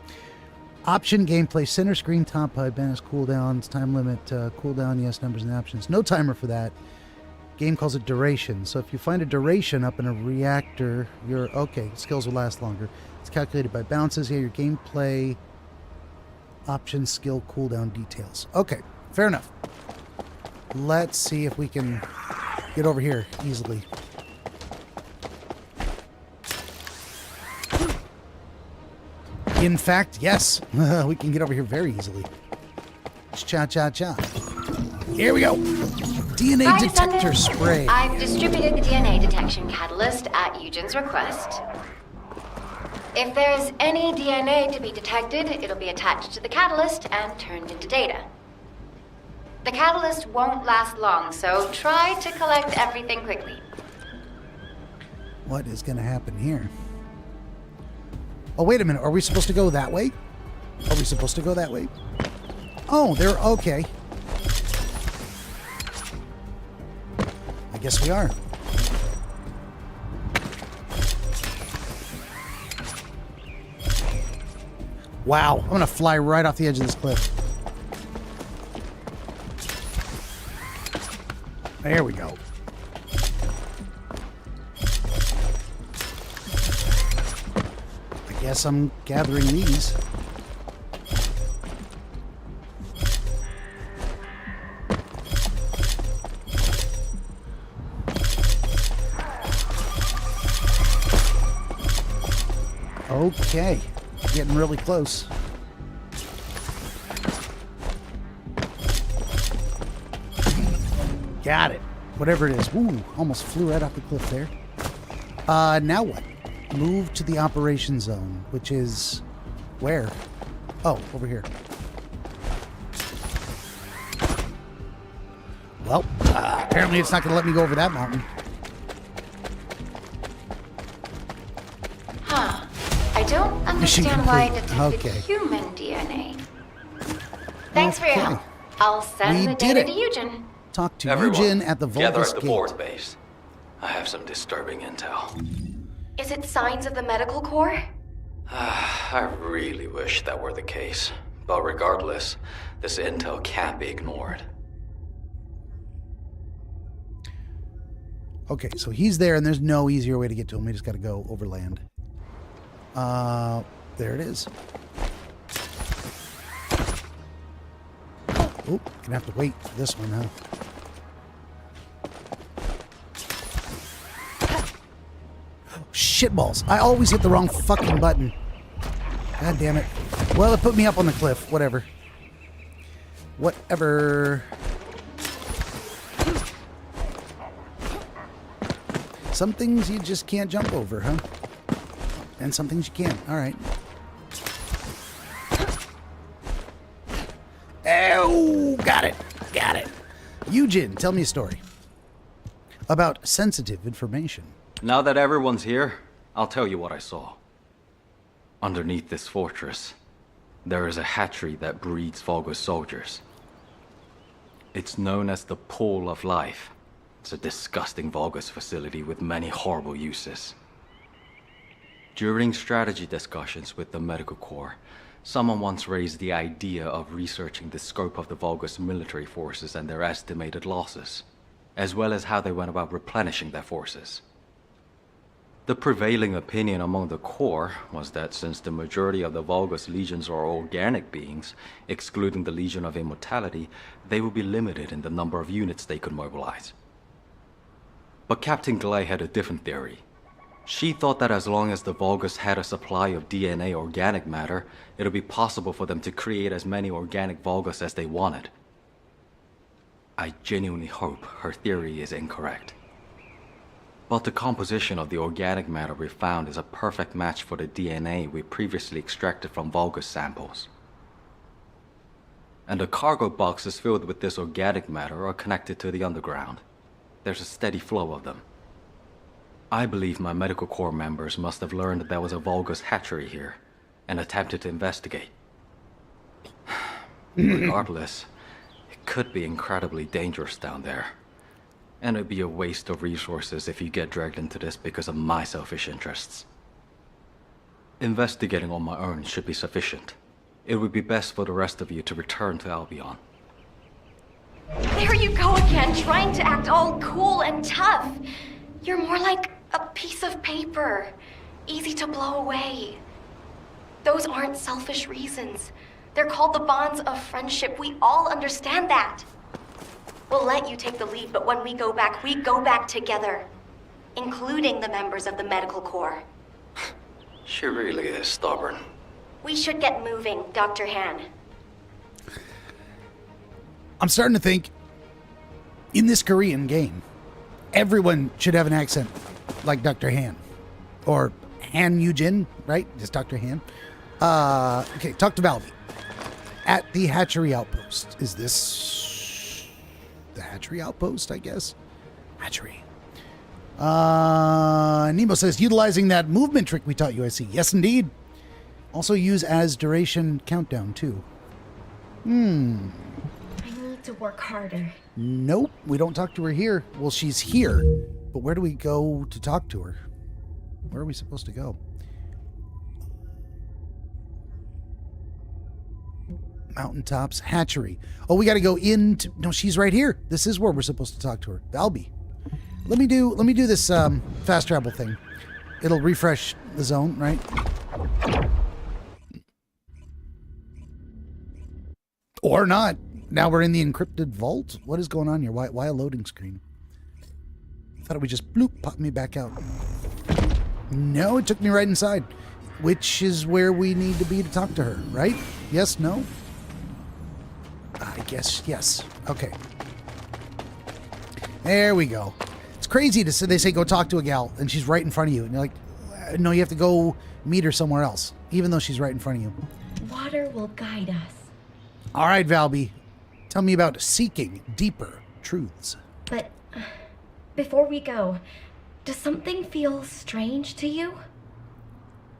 [SPEAKER 1] option gameplay. Center screen, top HUD, banish cooldowns, time limit, cooldown, yes, numbers and options. No timer for that. Game calls it duration. So if you find a duration up in a reactor, your skills will last longer. It's calculated by bounces. Here, your gameplay option, skill, cooldown details. Okay, fair enough. Let's see if we can get over here easily. In fact, yes, we can get over here very easily. Cha-cha-cha. Here we go. DNA detector spray.
[SPEAKER 10] I've distributed the DNA detection catalyst at Eugen's request. If there's any DNA to be detected, it'll be attached to the catalyst and turned into data. The catalyst won't last long, so try to collect everything quickly.
[SPEAKER 1] What is going to happen here? Oh, wait a minute. Are we supposed to go that way? Are we supposed to go that way? Oh, they're okay. I guess we are. Wow. I'm going to fly right off the edge of this cliff. There we go. I guess I'm gathering these. Okay, getting really close. Got it. Whatever it is. Ooh, almost flew right off the cliff there. Now what? Move to the operation zone, which is where? Oh, over here. Well, apparently it's not going to let me go over that mountain.
[SPEAKER 5] Huh. I don't understand why it detected human DNA. Thanks for your help. I'll send the data to Eugen.
[SPEAKER 1] Talk to
[SPEAKER 3] Everyone,
[SPEAKER 1] Eugen at the
[SPEAKER 3] gather
[SPEAKER 1] Vulgus
[SPEAKER 3] at the
[SPEAKER 1] Gate.
[SPEAKER 3] board base. I have some disturbing intel.
[SPEAKER 5] Is it signs of the medical corps?
[SPEAKER 3] I really wish that were the case. But regardless, this intel can't be ignored.
[SPEAKER 1] Okay, so he's there, and there's no easier way to get to him. We just got to go over land. There it is. Oh, gonna have to wait for this one, huh? Shitballs. I always hit the wrong fucking button. God damn it. Well, it put me up on the cliff. Whatever. Whatever. Some things you just can't jump over, huh? And some things you can. All right. Oh, got it. Got it. Eugen, tell me a story about sensitive information.
[SPEAKER 11] Now that everyone's here, I'll tell you what I saw. Underneath this fortress, there is a hatchery that breeds Vulgus soldiers. It's known as the Pool of Life. It's a disgusting Vulgus facility with many horrible uses. During strategy discussions with the Medical Corps, someone once raised the idea of researching the scope of the Vulgus military forces and their estimated losses, as well as how they went about replenishing their forces. The prevailing opinion among the Corps was that since the majority of the Vulgus legions are organic beings, excluding the Legion of Immortality, they would be limited in the number of units they could mobilize. But Captain Glay had a different theory. She thought that as long as the Vulgus had a supply of DNA organic matter, it would be possible for them to create as many organic Vulgus as they wanted. I genuinely hope her theory is incorrect. But the composition of the organic matter we found is a perfect match for the DNA we previously extracted from Vulgus samples. And the cargo boxes filled with this organic matter are connected to the underground. There's a steady flow of them. I believe my Medical Corps members must have learned that there was a Vulgus hatchery here, and attempted to investigate. Regardless, it could be incredibly dangerous down there. And it'd be a waste of resources if you get dragged into this because of my selfish interests. Investigating on my own should be sufficient. It would be best for the rest of you to return to Albion.
[SPEAKER 5] There you go again, trying to act all cool and tough. You're more like a piece of paper, easy to blow away. Those aren't selfish reasons. They're called the bonds of friendship. We all understand that. We'll let you take the lead, but when we go back together, including the members of the Medical Corps.
[SPEAKER 3] She really is stubborn.
[SPEAKER 5] We should get moving, Dr. Han.
[SPEAKER 1] I'm starting to think, in this Korean game, everyone should have an accent like Dr. Han. Or Han Eugen, right? Just Dr. Han. Okay, talk to Valvi. At the hatchery outpost. Is this the hatchery outpost, I guess? Hatchery. Nemo says, utilizing that movement trick we taught you, I see. Yes, indeed. Also use as duration countdown, too.
[SPEAKER 4] I need to work harder.
[SPEAKER 1] Nope, we don't talk to her here. Well, she's here, but where do we go to talk to her? Where are we supposed to go? Mountaintops, hatchery. Oh, we got to go into... No, she's right here. This is where we're supposed to talk to her. Valby. Let me do this fast travel thing. It'll refresh the zone, right? Or not. Now we're in the encrypted vault. What is going on here? Why a loading screen? I thought it would just bloop, pop me back out. No, it took me right inside. Which is where we need to be to talk to her, right? Yes, no? I guess yes. Okay. There we go. It's crazy to say, they say go talk to a gal and she's right in front of you. And you're like, no, you have to go meet her somewhere else, even though she's right in front of you.
[SPEAKER 4] Water will guide us.
[SPEAKER 1] All right, Valby. Tell me about seeking deeper truths.
[SPEAKER 4] But before we go, does something feel strange to you?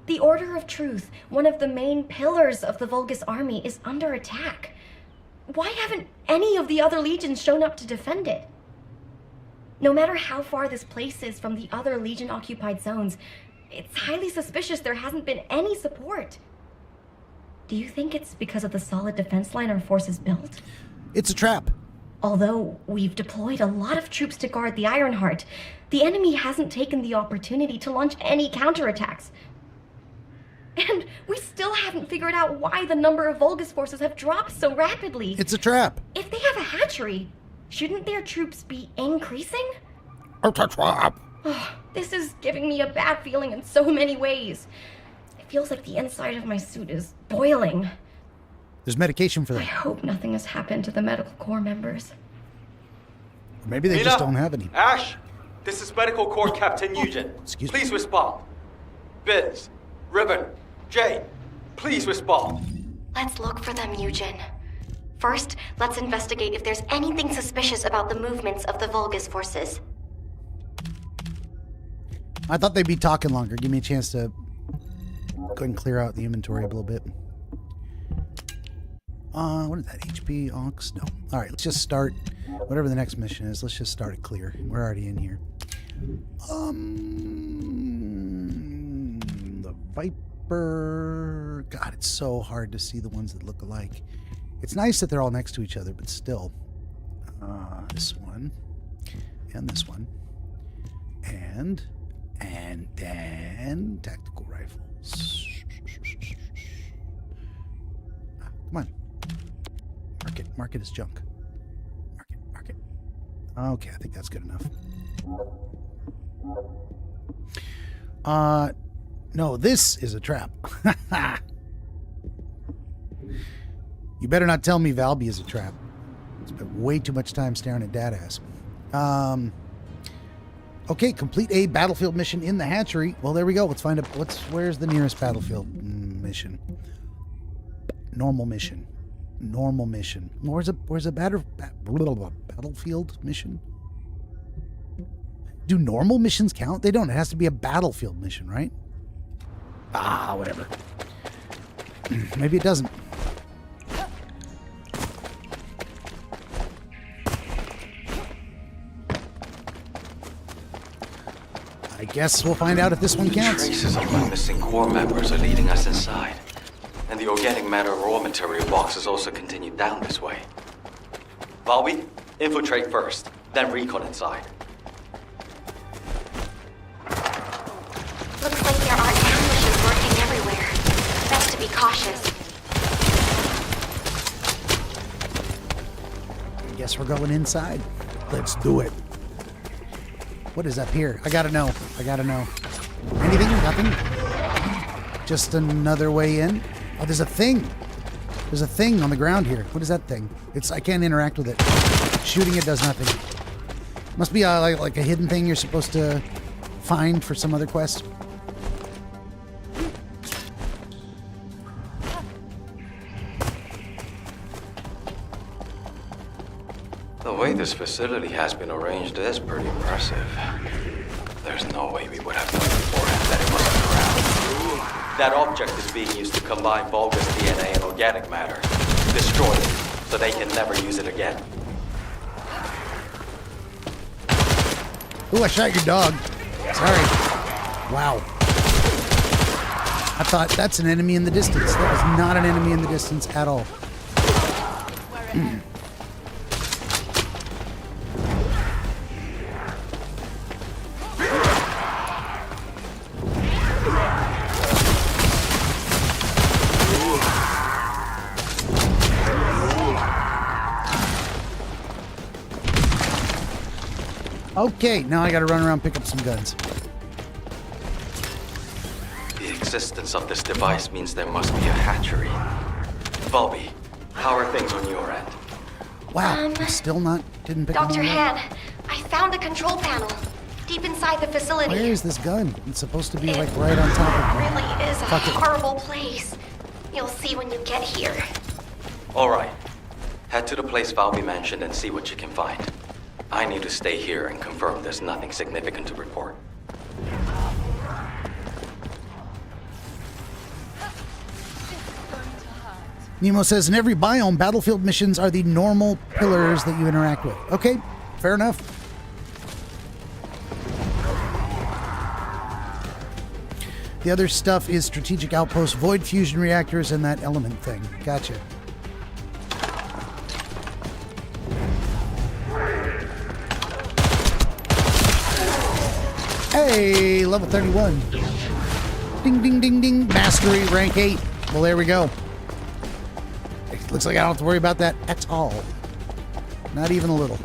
[SPEAKER 4] The Order of Truth, one of the main pillars of the Vulgus army, is under attack. Why haven't any of the other legions shown up to defend it? No matter how far this place is from the other Legion-occupied zones, it's highly suspicious there hasn't been any support. Do you think it's because of the solid defense line our forces built?
[SPEAKER 1] It's a trap.
[SPEAKER 4] Although we've deployed a lot of troops to guard the Ironheart, the enemy hasn't taken the opportunity to launch any counterattacks. And we still haven't figured out why the number of Vulgus forces have dropped so rapidly.
[SPEAKER 1] It's a trap.
[SPEAKER 4] If they have a hatchery, shouldn't their troops be increasing?
[SPEAKER 1] It's a trap.
[SPEAKER 4] Oh, this is giving me a bad feeling in so many ways. It feels like the inside of my suit is boiling.
[SPEAKER 1] There's medication for that.
[SPEAKER 4] I hope nothing has happened to the medical corps members.
[SPEAKER 1] Or maybe they just don't have any.
[SPEAKER 12] Ash, this is Medical Corps Captain Eugen.
[SPEAKER 1] Excuse me.
[SPEAKER 12] Please respond. Biz, Ribbon, Jay, please respond.
[SPEAKER 5] Let's look for them, Eugen. First, let's investigate if there's anything suspicious about the movements of the Vulgus forces.
[SPEAKER 1] I thought they'd be talking longer. Give me a chance to go ahead and clear out the inventory a little bit. What is that? HP, Aux? No. All right, let's just start whatever the next mission is. Let's just start it clear. We're already in here. The Viper. God, it's so hard to see the ones that look alike. It's nice that they're all next to each other, but still. This one. And this one. And then tactical rifles. Come on. Mark it as junk. Mark it. Okay, I think that's good enough. No, this is a trap. You better not tell me Valby is a trap. Spent way too much time staring at dad ass. Okay, complete a battlefield mission in the hatchery. Well, there we go. Let's find out where's the nearest battlefield mission. Normal mission. Where's a battlefield mission? Do normal missions count? They don't. It has to be a battlefield mission, right? Whatever. Maybe it doesn't. I guess we'll find out if this one counts.
[SPEAKER 3] Traces of my missing corps members are leading us inside. And the organic matter raw material boxes also continue down this way. Valby, infiltrate first, then recon inside.
[SPEAKER 5] Looks like there are ambushes lurking everywhere. Best to be cautious.
[SPEAKER 1] I guess we're going inside. Let's do it. What is up here? I gotta know. Anything? Nothing? Just another way in? Oh, there's a thing. There's a thing on the ground here. What is that thing? I can't interact with it. Shooting it does nothing. Must be like a hidden thing you're supposed to find for some other quest.
[SPEAKER 3] The way this facility has been arranged is pretty impressive. There's no way we would have known beforehand that it wasn't around. That object is being used to combine Vulgus DNA and organic matter. Destroy it, so they can never use it again.
[SPEAKER 1] Ooh, I shot your dog. Sorry. Wow. I thought that's an enemy in the distance. That was not an enemy in the distance at all. Okay, now I gotta run around and pick up some guns.
[SPEAKER 3] The existence of this device means there must be a hatchery. Valby, how are things on your end?
[SPEAKER 1] Wow, still didn't pick up
[SPEAKER 5] Dr. Han, I found the control panel. Deep inside the facility.
[SPEAKER 1] Where is this gun? It's supposed to be like right on top of me.
[SPEAKER 5] It really is a horrible place. You'll see when you get here.
[SPEAKER 3] Alright. Head to the place Valby mentioned and see what you can find. I need to stay here and confirm there's nothing significant to report.
[SPEAKER 1] Nemo says, in every biome, battlefield missions are the normal pillars that you interact with. Okay, fair enough. The other stuff is strategic outposts, void fusion reactors, and that element thing. Gotcha. Hey, level 31. Ding, ding, ding, ding. Mastery, rank 8. Well, there we go. It looks like I don't have to worry about that at all. Not even a little.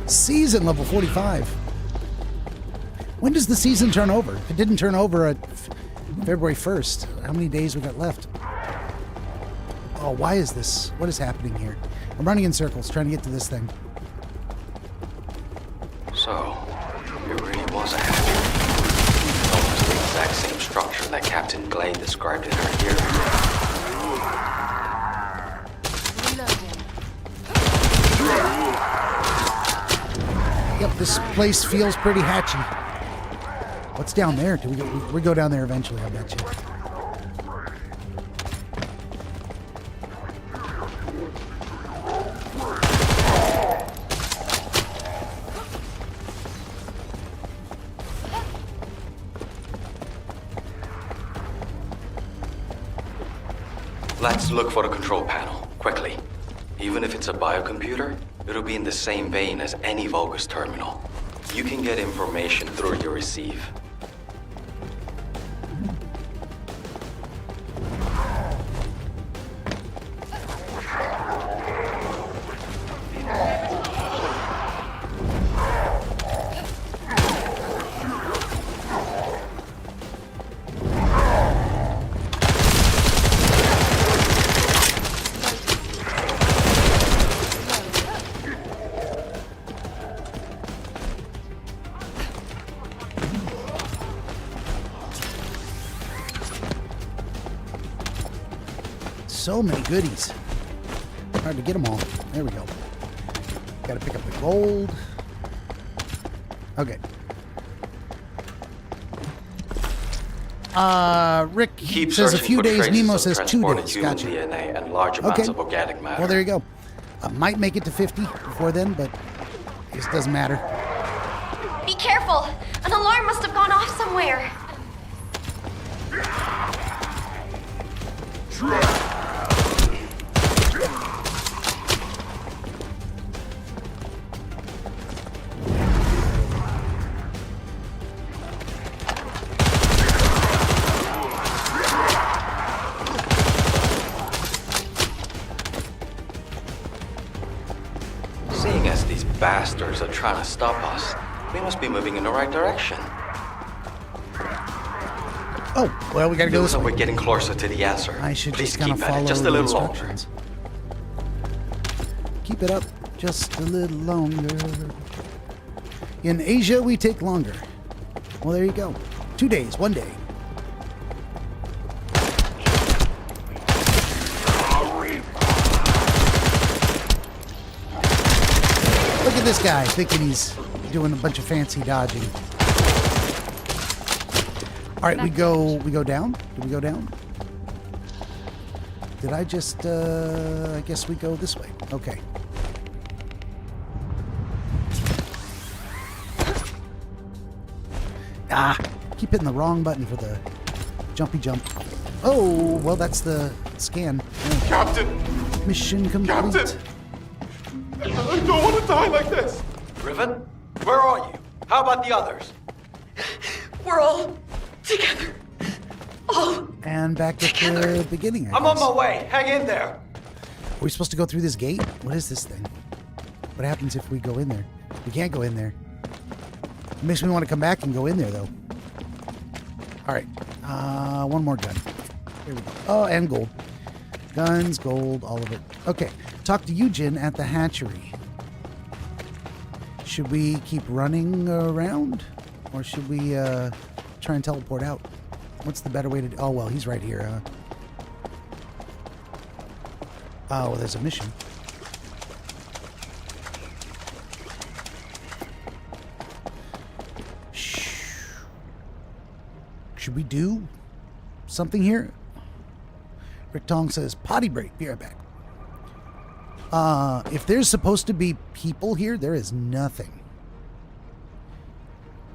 [SPEAKER 1] Season level 45. When does the season turn over? It didn't turn over at February 1st. How many days we got left? Oh, why is this? What is happening here? I'm running in circles trying to get to this thing.
[SPEAKER 3] So, it really was a hatchery. Almost the exact same structure that Captain Glade described in her hearing.
[SPEAKER 1] Yep, this place feels pretty hatchy. What's down there? We go down there eventually, I bet you.
[SPEAKER 3] Let's look for the control panel, quickly. Even if it's a biocomputer, it'll be in the same vein as any Vulgus terminal. You can get information through your receive.
[SPEAKER 1] So many goodies. Hard to get them all. There we go. Got to pick up the gold. Okay. Rick
[SPEAKER 3] Keep
[SPEAKER 1] says a
[SPEAKER 3] searching
[SPEAKER 1] few
[SPEAKER 3] for
[SPEAKER 1] days.
[SPEAKER 3] traces
[SPEAKER 1] Nemo
[SPEAKER 3] of
[SPEAKER 1] says 2
[SPEAKER 3] transported
[SPEAKER 1] days.
[SPEAKER 3] human
[SPEAKER 1] Gotcha.
[SPEAKER 3] DNA and large amounts of organic matter.
[SPEAKER 1] Well, there you go. I might make it to 50 before then, but it doesn't matter.
[SPEAKER 5] Be careful! An alarm must have gone off somewhere.
[SPEAKER 3] Seeing as these bastards are trying to stop us, we must be moving in the right direction.
[SPEAKER 1] Oh, well, we gotta go this way.
[SPEAKER 3] We're getting closer to the answer.
[SPEAKER 1] I should
[SPEAKER 3] Please
[SPEAKER 1] just kind of
[SPEAKER 3] keep at
[SPEAKER 1] follow
[SPEAKER 3] it just a
[SPEAKER 1] the
[SPEAKER 3] little longer.
[SPEAKER 1] instructions. Keep it up just a little longer. In Asia, we take longer. Well, there you go. 2 days, 1 day. Look at this guy thinking he's doing a bunch of fancy dodging. All right, we go down. Did we go down? Did I just? I guess we go this way. Okay. Ah, keep hitting the wrong button for the jumpy jump. Oh, well, that's the scan. Yeah.
[SPEAKER 7] Captain!
[SPEAKER 1] Mission complete.
[SPEAKER 7] Captain! I don't want to die like this!
[SPEAKER 12] Riven? Where are you? How about the others?
[SPEAKER 9] We're all together. All
[SPEAKER 1] And back at the beginning, I
[SPEAKER 12] I'm on
[SPEAKER 1] guess.
[SPEAKER 12] my way. Hang in there.
[SPEAKER 1] Are we supposed to go through this gate? What is this thing? What happens if we go in there? We can't go in there. It makes me want to come back and go in there, though. All right. One more gun. Here we go. Oh, and gold. Guns, gold, all of it. Okay. Talk to Eugen at the hatchery. Should we keep running around? Or should we try and teleport out? What's the better way to do? Oh, well, he's right here, huh? Oh, well, there's a mission. Should we do something here? Rick Tong says, potty break. Be right back. If there's supposed to be people here, there is nothing.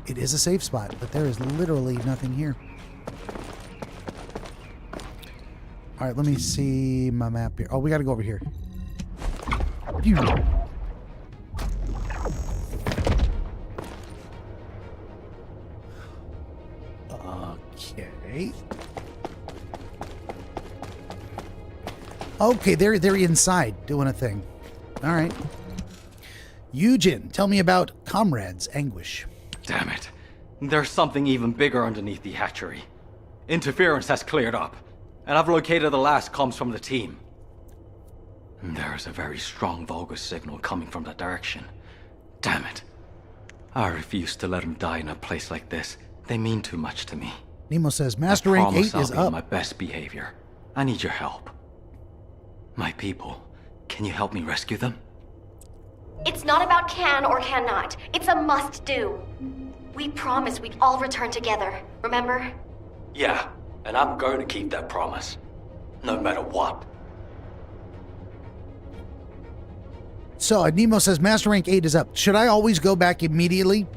[SPEAKER 1] It is a safe spot, but there is literally nothing here. All right, let me see my map here. Oh, we got to go over here. Pew. Okay. Okay, they're inside doing a thing. All right. Eugen, tell me about Comrade's Anguish.
[SPEAKER 11] Damn it. There's something even bigger underneath the hatchery. Interference has cleared up, and I've located the last comms from the team. There is a very strong Vulgus signal coming from that direction. Damn it. I refuse to let him die in a place like this. They mean too much to me.
[SPEAKER 1] Nemo says, Master Rank 8 is
[SPEAKER 11] I'll be on
[SPEAKER 1] up.
[SPEAKER 11] my best behavior. I need your help. My people, can you help me rescue them?
[SPEAKER 5] It's not about can or cannot. It's a must-do. We promised we'd all return together, remember?
[SPEAKER 3] Yeah, and I'm going to keep that promise. No matter what.
[SPEAKER 1] So, Nemo says, Master Rank 8 is up. Should I always go back immediately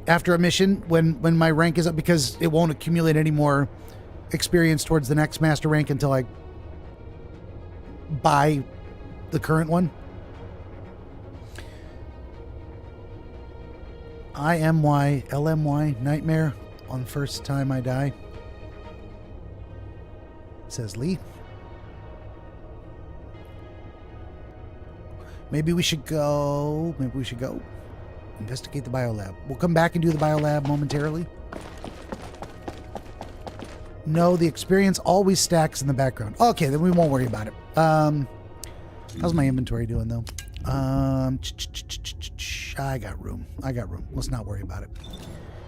[SPEAKER 1] after a mission when my rank is up? Because it won't accumulate any more experience towards the next Master Rank until I buy the current one. IMY, LMY, Nightmare on first time I die. Says Lee. Maybe we should go. Investigate the biolab. We'll come back and do the biolab momentarily. No, the experience always stacks in the background. Okay, then we won't worry about it. How's my inventory doing, though? I got room. Let's not worry about it.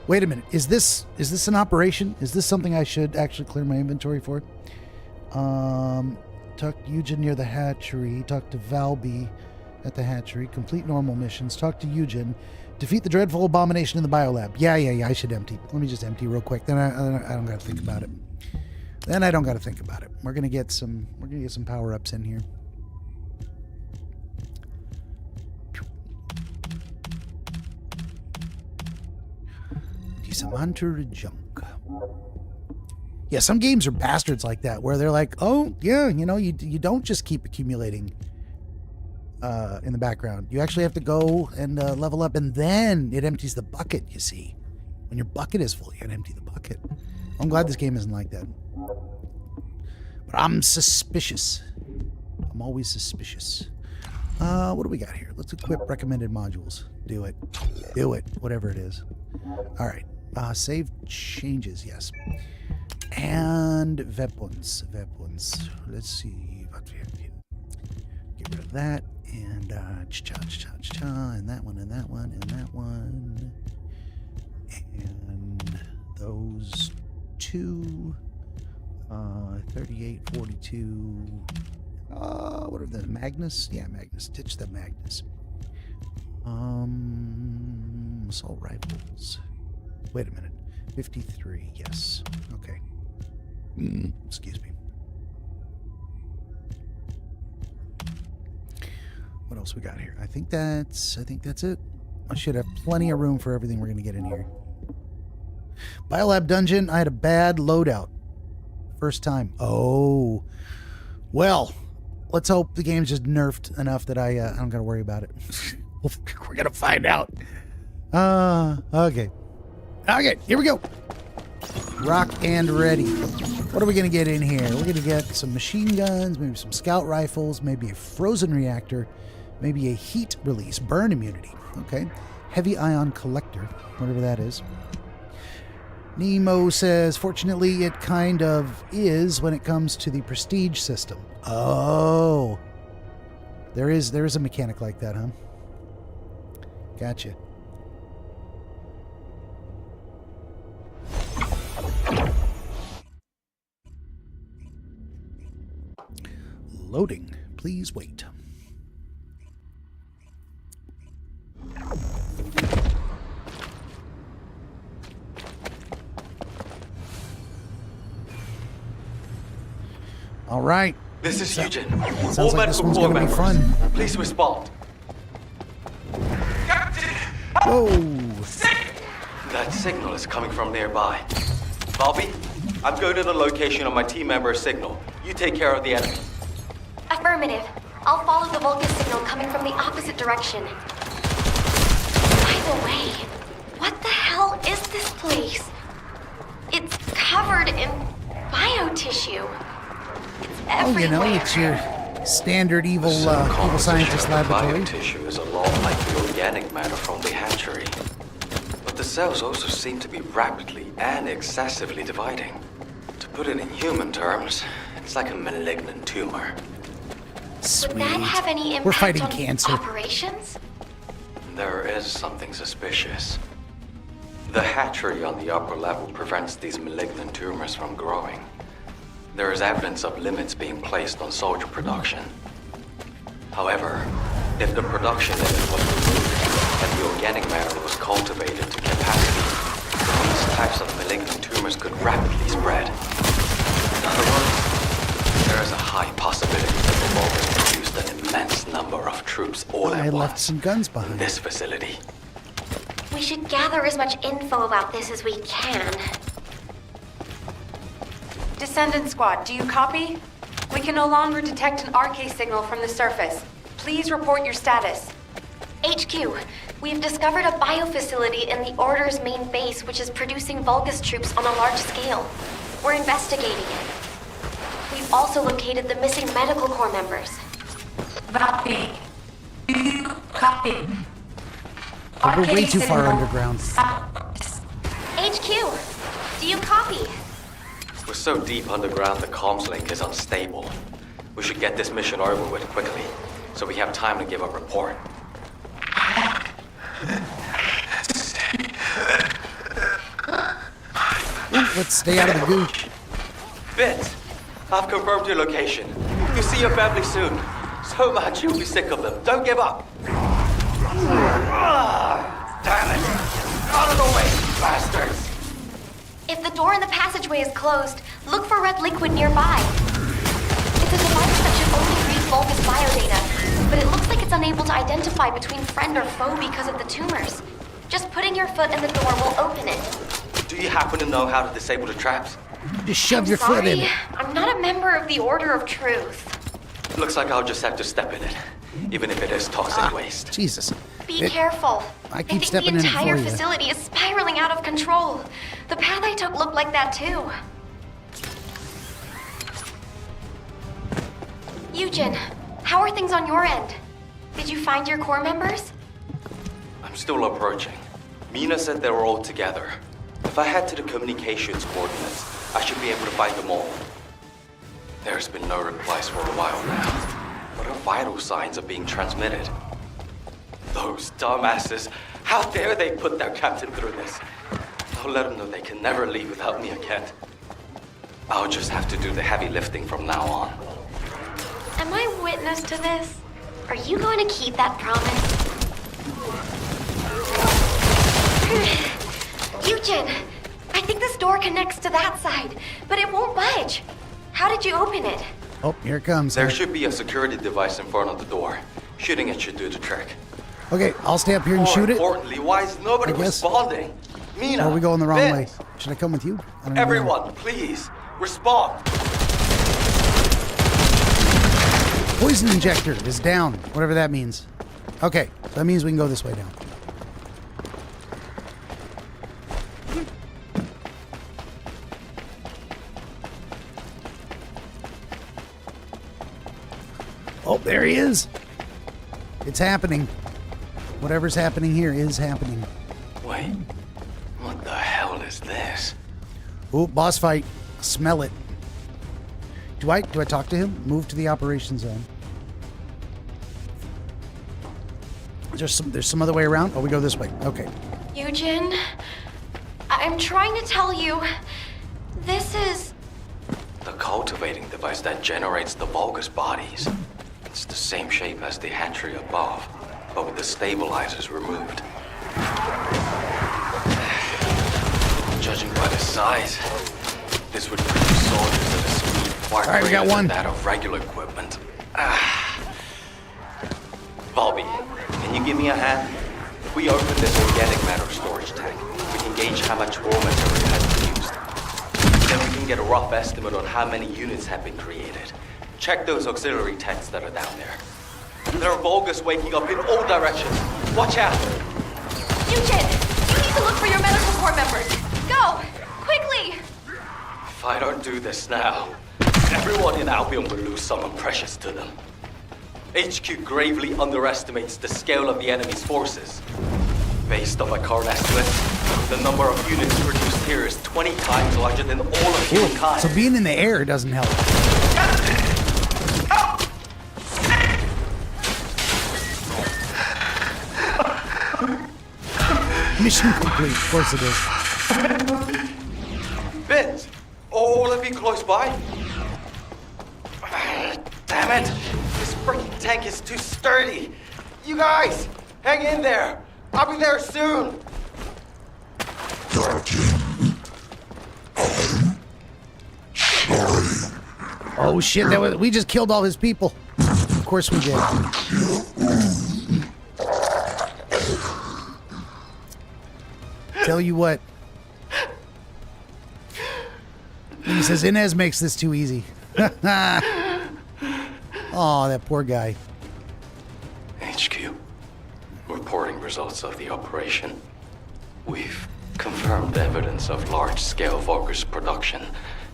[SPEAKER 1] Wait a minute. Is this an operation? Is this something I should actually clear my inventory for? Talk to Eugen near the hatchery. Talk to Valby at the hatchery. Complete normal missions. Talk to Eugen. Defeat the dreadful abomination in the biolab. Yeah. I should empty. Let me just empty real quick. Then I don't got to think about it. We're gonna get some power ups in here. Do some hunter junk. Yeah, some games are bastards like that, where they're like, oh yeah, you don't just keep accumulating in the background. You actually have to go and level up, and then it empties the bucket, you see. When your bucket is full, you gotta empty the bucket. I'm glad this game isn't like that. But I'm suspicious. I'm always suspicious. What do we got here? Let's equip recommended modules. Do it. Whatever it is. All right. Save changes, yes. And weapons. Let's see what we have here. Get rid of that. And and that one, and that one, and that one. And those two. 38, 42. What are the Magnus? Yeah, Magnus. Ditch the Magnus. Assault rifles. Wait a minute. 53. Yes. Okay. Excuse me. What else we got here? I think that's it. I should have plenty of room for everything we're going to get in here. Biolab dungeon. I had a bad loadout. First time. Oh. Well, let's hope the game's just nerfed enough that I don't got to worry about it. We're going to find out. Okay. Okay, here we go. Rock and ready. What are we going to get in here? We're going to get some machine guns, maybe some scout rifles, maybe a frozen reactor, maybe a heat release, burn immunity. Okay. Heavy ion collector, whatever that is. Nemo says, fortunately, it kind of is when it comes to the prestige system. Oh. There is a mechanic like that, huh? Gotcha. Loading. Please wait. All right.
[SPEAKER 3] This is Eugen.
[SPEAKER 1] Sounds
[SPEAKER 3] All
[SPEAKER 1] like this
[SPEAKER 3] medical
[SPEAKER 1] one's
[SPEAKER 3] corps
[SPEAKER 1] gonna be
[SPEAKER 3] members,
[SPEAKER 1] fun.
[SPEAKER 3] please respond.
[SPEAKER 1] Whoa!
[SPEAKER 3] That signal is coming from nearby. Bobby, I'm going to the location of my team member's signal. You take care of the enemy.
[SPEAKER 5] Affirmative. I'll follow the Vulcan signal coming from the opposite direction. By the way, what the hell is this place? It's covered in biotissue. It's everywhere.
[SPEAKER 1] Oh, you know, it's your standard evil scientist laboratory.
[SPEAKER 3] Biotissue is a lot like the organic matter from the hatchery. But the cells also seem to be rapidly and excessively dividing. To put it in human terms, it's like a malignant tumor.
[SPEAKER 1] Sweet.
[SPEAKER 5] Would that have any impact
[SPEAKER 1] We're fighting
[SPEAKER 5] on
[SPEAKER 1] cancer.
[SPEAKER 5] operations?
[SPEAKER 3] There is something suspicious. The hatchery on the upper level prevents these malignant tumors from growing. There is evidence of limits being placed on soldier production. However, if the production limit was removed and the organic matter was cultivated to capacity, these types of malignant tumors could rapidly spread. In other words, there is a high possibility that the Vulcans produced an immense number of troops all
[SPEAKER 1] I
[SPEAKER 3] at
[SPEAKER 1] left
[SPEAKER 3] once
[SPEAKER 1] some guns
[SPEAKER 3] in
[SPEAKER 1] behind.
[SPEAKER 3] this facility.
[SPEAKER 5] We should gather as much info about this as we can.
[SPEAKER 8] Descendant Squad, do you copy? We can no longer detect an RK signal from the surface. Please report your status.
[SPEAKER 5] HQ, we've discovered a biofacility in the Order's main base which is producing Vulgus troops on a large scale. We're investigating it. We've also located the missing medical corps members.
[SPEAKER 8] Copy. Do you copy?
[SPEAKER 1] We're way too far underground.
[SPEAKER 5] HQ, do you copy?
[SPEAKER 3] We're so deep underground the comms link is unstable. We should get this mission over with quickly, so we have time to give a report.
[SPEAKER 1] Ooh, let's stay out of the goo.
[SPEAKER 3] Vince, I've confirmed your location. You'll see your family soon. So much you'll be sick of them. Don't give up. Damn it! Out of the way, bastards!
[SPEAKER 5] If the door in the passageway is closed, look for red liquid nearby. It's a device that should only read Vulgus biodata, but it looks like it's unable to identify between friend or foe because of the tumors. Just putting your foot in the door will open it.
[SPEAKER 3] Do you happen to know how to disable the traps?
[SPEAKER 1] Just shove your foot in it.
[SPEAKER 5] I'm not a member of the Order of Truth.
[SPEAKER 3] Looks like I'll just have to step in it, even if it is toxic waste.
[SPEAKER 1] Jesus.
[SPEAKER 5] Be careful.
[SPEAKER 1] I keep
[SPEAKER 5] think
[SPEAKER 1] stepping
[SPEAKER 5] the
[SPEAKER 1] in it for
[SPEAKER 5] entire
[SPEAKER 1] you.
[SPEAKER 5] facility is spiraling out of control. The path I took looked like that too. Eugen, how are things on your end? Did you find your corps members?
[SPEAKER 3] I'm still approaching. Mina said they were all together. If I head to the communications coordinates, I should be able to find them all. There's been no replies for a while now, but our vital signs are being transmitted. Those dumbasses! How dare they put their captain through this? I'll let them know they can never leave without me again. I'll just have to do the heavy lifting from now on.
[SPEAKER 5] Am I witness to this? Are you going to keep that promise? Eugen, I think this door connects to that side, but it won't budge. How did you open it?
[SPEAKER 1] Oh, here it comes.
[SPEAKER 3] There should be a security device in front of the door. Shooting it should do the trick.
[SPEAKER 1] Okay, I'll stay up here and shoot it.
[SPEAKER 3] More importantly, why is nobody responding? Mina,
[SPEAKER 1] Or are we going the wrong way?
[SPEAKER 3] Vince,
[SPEAKER 1] Should I come with you? I don't know.
[SPEAKER 3] everyone, please, respond.
[SPEAKER 1] Poison injector is down, whatever that means. Okay, that means we can go this way down. Oh, there he is. It's happening. Whatever's happening here is happening.
[SPEAKER 3] Wait, what the hell is this?
[SPEAKER 1] Ooh, boss fight. Smell it. Do I talk to him? Move to the operation zone. There's some other way around? Oh, we go this way. Okay.
[SPEAKER 5] Eugen, I'm trying to tell you, this is...
[SPEAKER 3] The cultivating device that generates the Vulgus bodies. It's the same shape as the hatchery above, but with the stabilizers removed. Judging by the size, this would produce soldiers at a speed far greater than that of regular equipment. Bobby, can you give me a hand? If we open this organic matter storage tank, we can gauge how much raw material has been used. Then we can get a rough estimate on how many units have been created. Check those auxiliary tanks that are down there. There are Vulgus waking up in all directions. Watch out!
[SPEAKER 5] Eugen, you need to look for your medical corps members. Go! Quickly!
[SPEAKER 3] If I don't do this now, everyone in Albion will lose someone precious to them. HQ gravely underestimates the scale of the enemy's forces. Based on my current estimates, the number of units produced here is 20 times larger than all of humankind.
[SPEAKER 1] So being in the air doesn't help. Mission complete, of course it is.
[SPEAKER 3] Vince, all of you close by? Damn it! This freaking tank is too sturdy. You guys, hang in there. I'll be there soon.
[SPEAKER 1] Oh shit! We just killed all his people. Of course we did. Tell you what. He says Inez makes this too easy. Oh, that poor guy.
[SPEAKER 3] HQ, reporting results of the operation. We've confirmed evidence of large-scale Vulgus production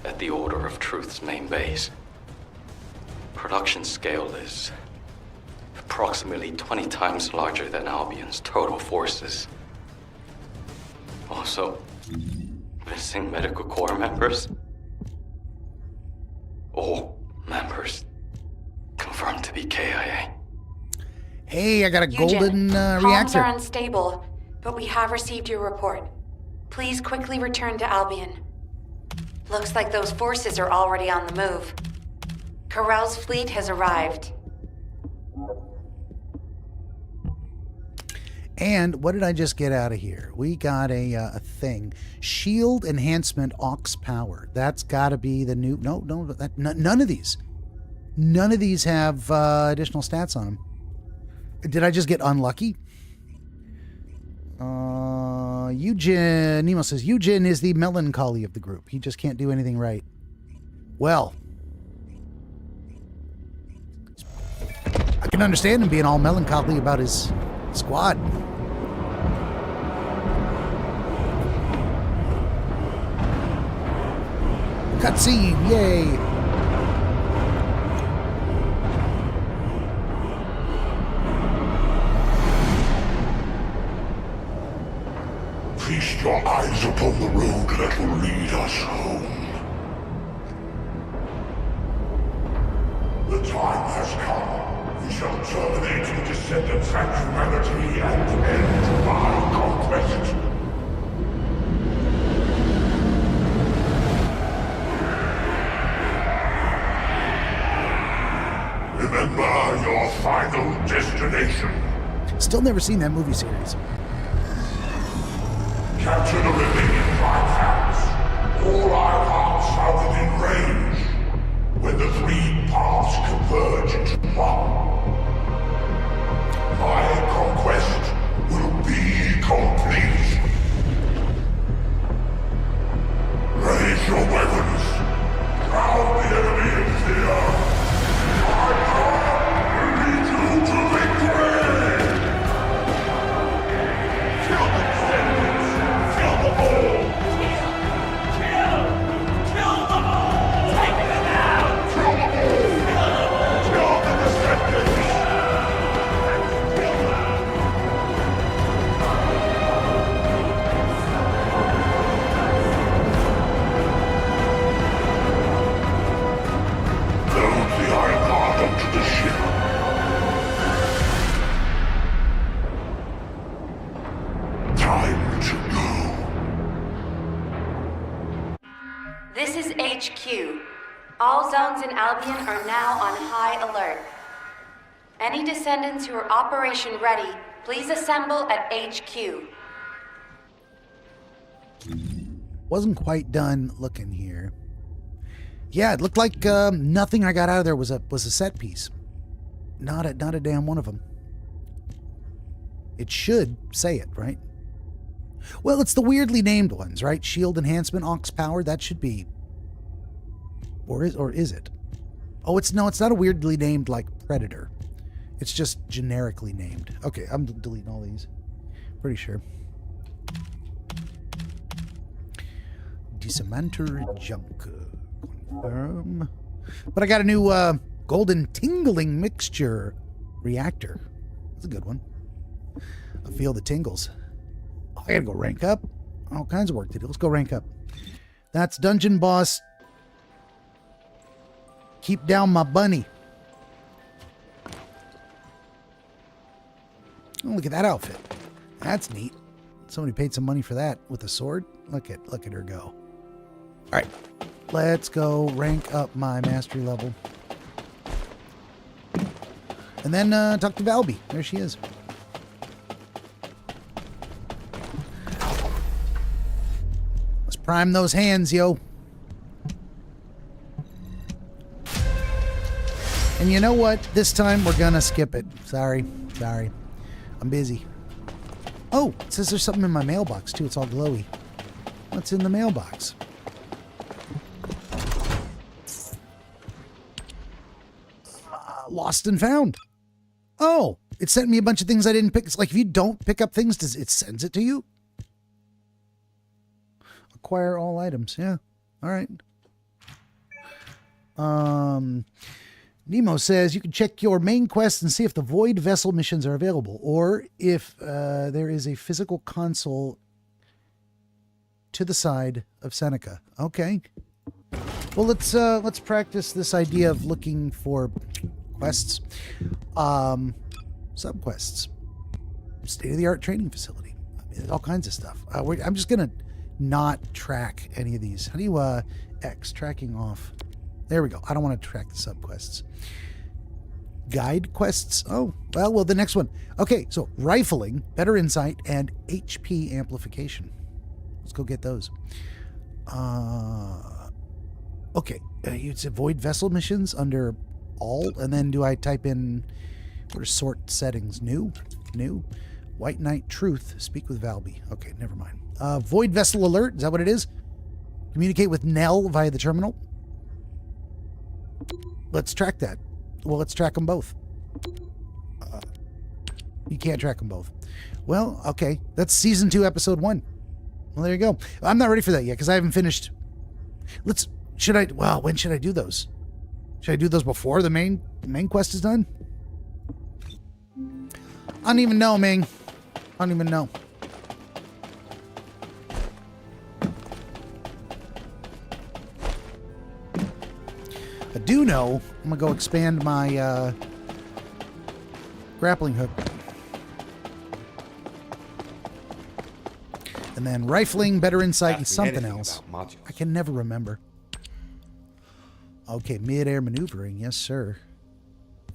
[SPEAKER 3] at the Order of Truth's main base. Production scale is approximately 20 times larger than Albion's total forces. Also, missing medical corps members. All members confirmed to be KIA.
[SPEAKER 1] Hey, I got a golden
[SPEAKER 8] Comms
[SPEAKER 1] reactor.
[SPEAKER 8] are unstable, but we have received your report. Please quickly return to Albion. Looks like those forces are already on the move. Corell's fleet has arrived.
[SPEAKER 1] And what did I just get out of here? We got a thing. Shield enhancement aux power. That's got to be the new... No, none of these. None of these have additional stats on them. Did I just get unlucky? Eugen... Nemo says, Eugen is the melancholy of the group. He just can't do anything right. Well... I can understand him being all melancholy about his squad. Cutscene, yay!
[SPEAKER 7] Feast your eyes upon the road that will lead us home. The time has come. We shall terminate the descendants and humanity and end my conquest. Remember your final destination.
[SPEAKER 1] Still never seen that movie series.
[SPEAKER 7] Capture the remaining 5 hands. All our hearts are within range. When the 3 paths converge into one, my conquest will be complete. Raise your weapons. Round the enemy in fear. My power will lead you to victory! Kill the descendants! Kill them all! Kill them all! Take them out! Kill them all! Kill the descendants! Load the Iron Heart onto the ship. Time to go.
[SPEAKER 8] This is HQ. All zones in Albion are now on high alert. Any descendants who are operation ready, please assemble at HQ.
[SPEAKER 1] Wasn't quite done looking here. Yeah, it looked like nothing I got out of there was a set piece. Not a damn one of them. It should say it, right? Well, it's the weirdly named ones, right? Shield enhancement, aux power, that should be. Or is it? Oh, it's not a weirdly named like Predator. It's just generically named. Okay, I'm deleting all these. Pretty sure. Dismanter junk. Confirm. But I got a new golden tingling mixture reactor. That's a good one. I feel the tingles. Oh, I gotta go rank up. All kinds of work to do. Let's go rank up. That's Dungeon Boss. Keep down my bunny. Oh, look at that outfit. That's neat. Somebody paid some money for that with a sword. Look at her go. All right, let's go rank up my mastery level. And then talk to Valby. There she is. Let's prime those hands, yo. And you know what? This time we're gonna skip it. Sorry. I'm busy. Oh, it says there's something in my mailbox too. It's all glowy. What's in the mailbox? Lost and found. Oh, it sent me a bunch of things I didn't pick. It's like if you don't pick up things, it sends it to you? Acquire all items. Yeah. All right. Nemo says you can check your main quest and see if the Void Vessel missions are available, or if there is a physical console to the side of Seneca. Okay. Well, let's practice this idea of looking for quests, subquests, state-of-the-art training facility. I mean, all kinds of stuff. I'm just gonna not track any of these. How do you X tracking off? There we go. I don't want to track the subquests. Guide quests. Oh, well, the next one. Okay, so rifling, better insight, and HP amplification. Let's go get those. Okay, it's avoid vessel missions under all, and then do I type in, what are sort settings? New? White Knight Truth. Speak with Valby. Okay, never mind. Void vessel alert. Is that what it is? Communicate with Nell via the terminal. Let's track that. Well, let's track them both. You can't track them both. Well, okay. That's season 2, episode 1. Well, there you go. I'm not ready for that yet because I haven't finished. When should I do those? Should I do those before the main quest is done? I don't even know, Ming. I don't even know. I do know I'm gonna go expand my grappling hook. And then rifling, better insight, and something else. I can never remember. Okay, mid-air maneuvering. Yes, sir.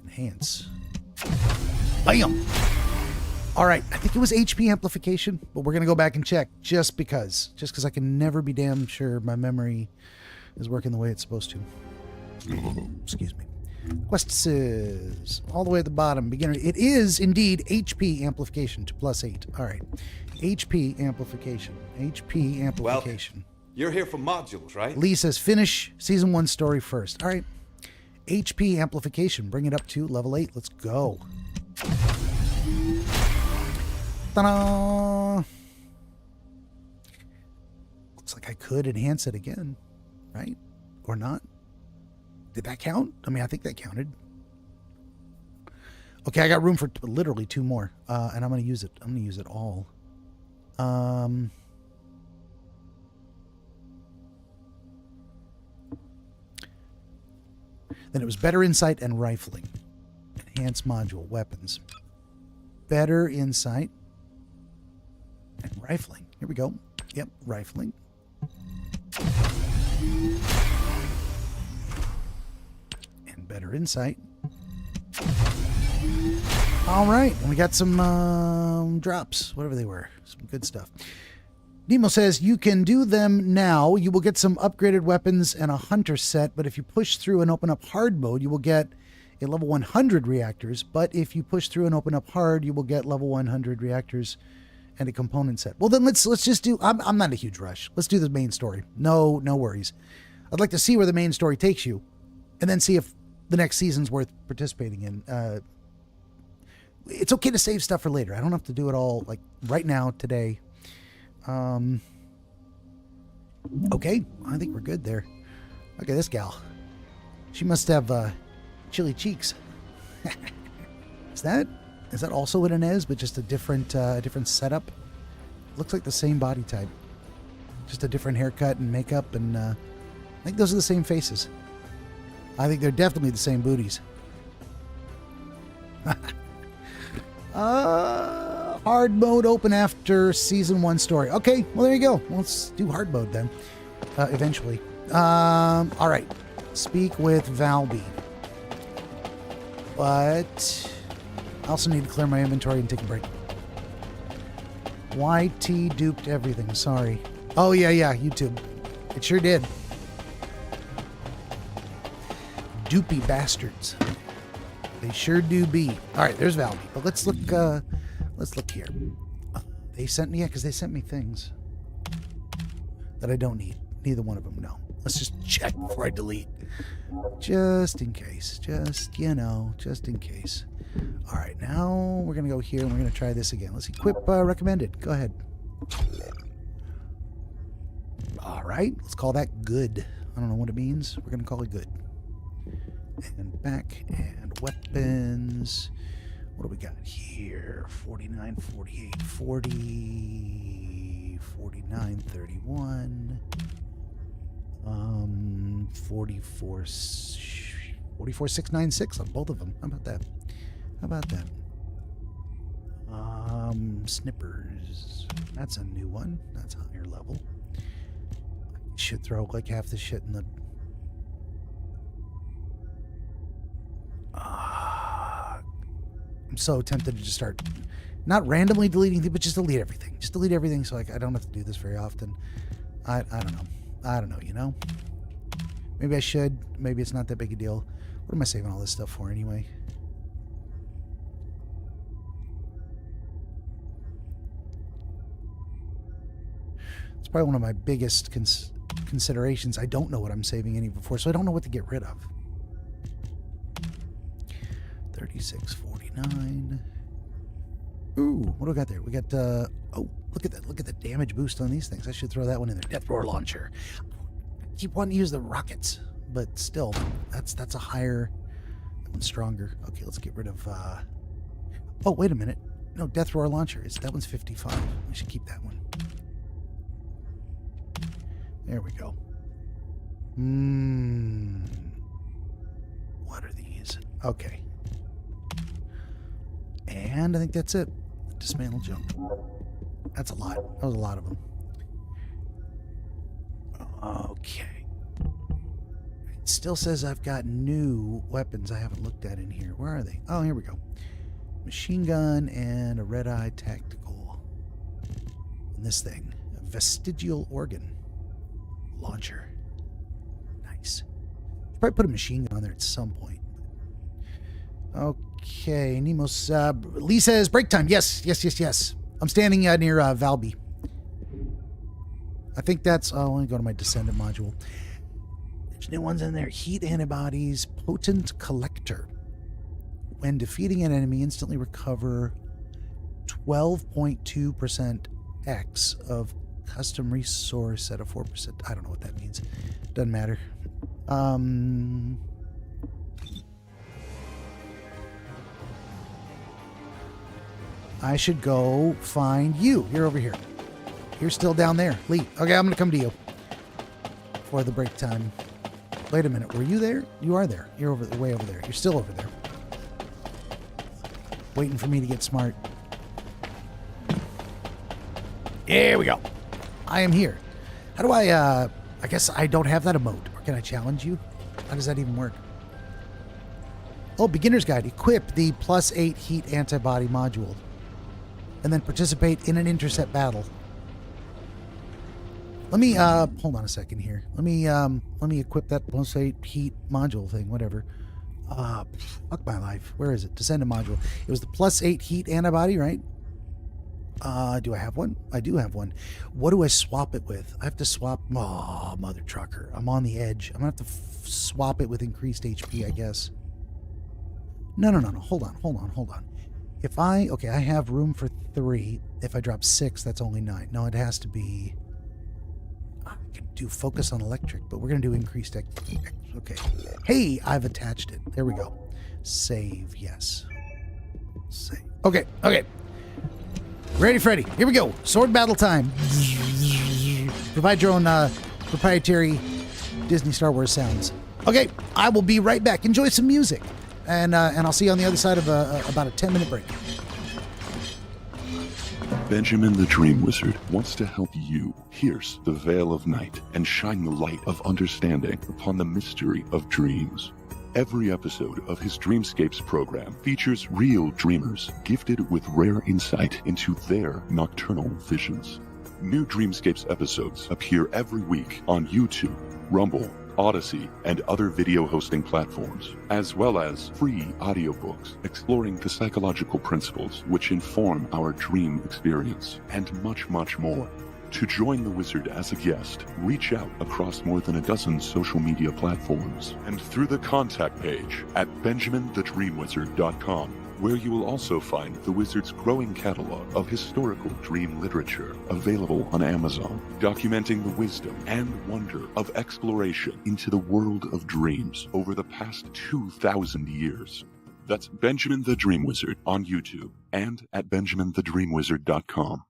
[SPEAKER 1] Enhance. Bam! All right, I think it was HP amplification, but we're going to go back and check just because I can never be damn sure my memory is working the way it's supposed to. Excuse me. Quest says all the way at the bottom, beginner. It is indeed HP amplification to +8. All right. HP amplification. HP amplification.
[SPEAKER 13] Well, you're here for modules, right?
[SPEAKER 1] Lee says finish season 1 story first. All right. HP amplification. Bring it up to level 8. Let's go. Ta-da! Looks like I could enhance it again, right? Or not? Did that count? I mean, I think that counted. Okay, I got room for literally 2 more, and I'm going to use it. I'm going to use it all. Then it was better insight and rifling. Enhanced module, weapons. Better insight and rifling. Here we go. Yep, rifling. And better insight. All right, and we got some drops, whatever they were. Some good stuff. Nemo says, you can do them now. You will get some upgraded weapons and a hunter set, but if you push through and open up hard mode, you will get a level 100 reactors. But if you push through and open up hard, you will get level 100 reactors and a component set. Well, then let's just do... I'm not in a huge rush. Let's do the main story. No worries. I'd like to see where the main story takes you, and then see if the next season's worth participating in. It's okay to save stuff for later. I don't have to do it all like right now, today. Okay, I think we're good there. Look at this gal. She must have chilly cheeks. Is that also an Inez, but just a different setup? Looks like the same body type, just a different haircut and makeup, and I think those are the same faces. I think they're definitely the same booties. Hard mode open after season 1 story. Okay, well there you go. Well, let's do hard mode then. Eventually. All right. Speak with Valby. But I also need to clear my inventory and take a break. YT duped everything. Sorry. Oh yeah, YouTube. It sure did. Doopy bastards. They sure do be. All right, there's Valby. But let's look here. They sent me, because they sent me things that I don't need. Neither one of them, no. Let's just check before I delete. Just in case. Just in case. All right, now we're going to go here and we're going to try this again. Let's equip recommended. Go ahead. All right, let's call that good. I don't know what it means. We're going to call it good. And back and weapons. What do we got here? 49, 48, 40, 49, 31, 44, 696 on both of them. How about that? Snippers. That's a new one. That's higher level. I should throw like half the shit in the... I'm so tempted to just start not randomly deleting things, but just delete everything. Just delete everything so like I don't have to do this very often. I don't know, you know? Maybe I should. Maybe it's not that big a deal. What am I saving all this stuff for anyway? It's probably one of my biggest considerations. I don't know what I'm saving any before, so I don't know what to get rid of. 3649. Ooh, what do we got there? We got oh, look at that. Look at the damage boost on these things. I should throw that one in there. Death Roar Launcher. I keep wanting to use the rockets, but still, that's a higher, that one's stronger. Okay, let's get rid of oh, wait a minute. No, Death Roar Launcher. That one's 55. We should keep that one. There we go. What are these? Okay. And I think that's it. Dismantle junk. That's a lot. That was a lot of them. Okay. It still says I've got new weapons I haven't looked at in here. Where are they? Oh, here we go. Machine gun and a red-eye tactical. And this thing. A vestigial organ. Launcher. Nice. Probably put a machine gun on there at some point. Okay, Nemo's, Lee says break time. Yes. I'm standing near Valby. I think that's, oh, let me go to my Descendant module. There's new ones in there. Heat antibodies, potent collector. When defeating an enemy, instantly recover 12.2% X of custom resource at a 4%. I don't know what that means. Doesn't matter. I should go find you. You're over here. You're still down there. Lee. Okay, I'm going to come to you for the break time. Wait a minute. Were you there? You are there. You're over way over there. You're still over there. Waiting for me to get smart. There we go. I am here. How do I guess I don't have that emote. Or can I challenge you? How does that even work? Oh, beginner's guide. Equip the +8 heat antibody module. And then participate in an intercept battle. Let me, hold on a second here. Let me equip that +8 heat module thing, whatever. Fuck my life. Where is it? Descendant module. It was the +8 heat antibody, right? Do I have one? I do have one. What do I swap it with? I have to swap, oh, mother trucker. I'm on the edge. I'm gonna have to swap it with increased HP, I guess. No. Hold on. If I have room for 3. If I drop 6, that's only 9. No, it has to be, I can do focus on electric, but we're gonna do increased, okay. Hey, I've attached it. There we go. Save, yes. Save. Okay. Ready, Freddy. Here we go. Sword battle time. Provide your own proprietary Disney Star Wars sounds. Okay, I will be right back. Enjoy some music. And I'll see you on the other side of about a 10-minute break.
[SPEAKER 7] Benjamin the DreamWizard wants to help you pierce the veil of night and shine the light of understanding upon the mystery of dreams. Every episode of his Dreamscapes program features real dreamers gifted with rare insight into their nocturnal visions. New Dreamscapes episodes appear every week on YouTube, Rumble, Odyssey, and other video hosting platforms, as well as free audiobooks exploring the psychological principles which inform our dream experience, and much, much more. To join the Wizard as a guest, reach out across more than a dozen social media platforms and through the contact page at benjaminthedreamwizard.com, where you will also find the Wizard's growing catalog of historical dream literature available on Amazon, documenting the wisdom and wonder of exploration into the world of dreams over the past 2,000 years. That's Benjamin the DreamWizard on YouTube and at benjaminthedreamwizard.com.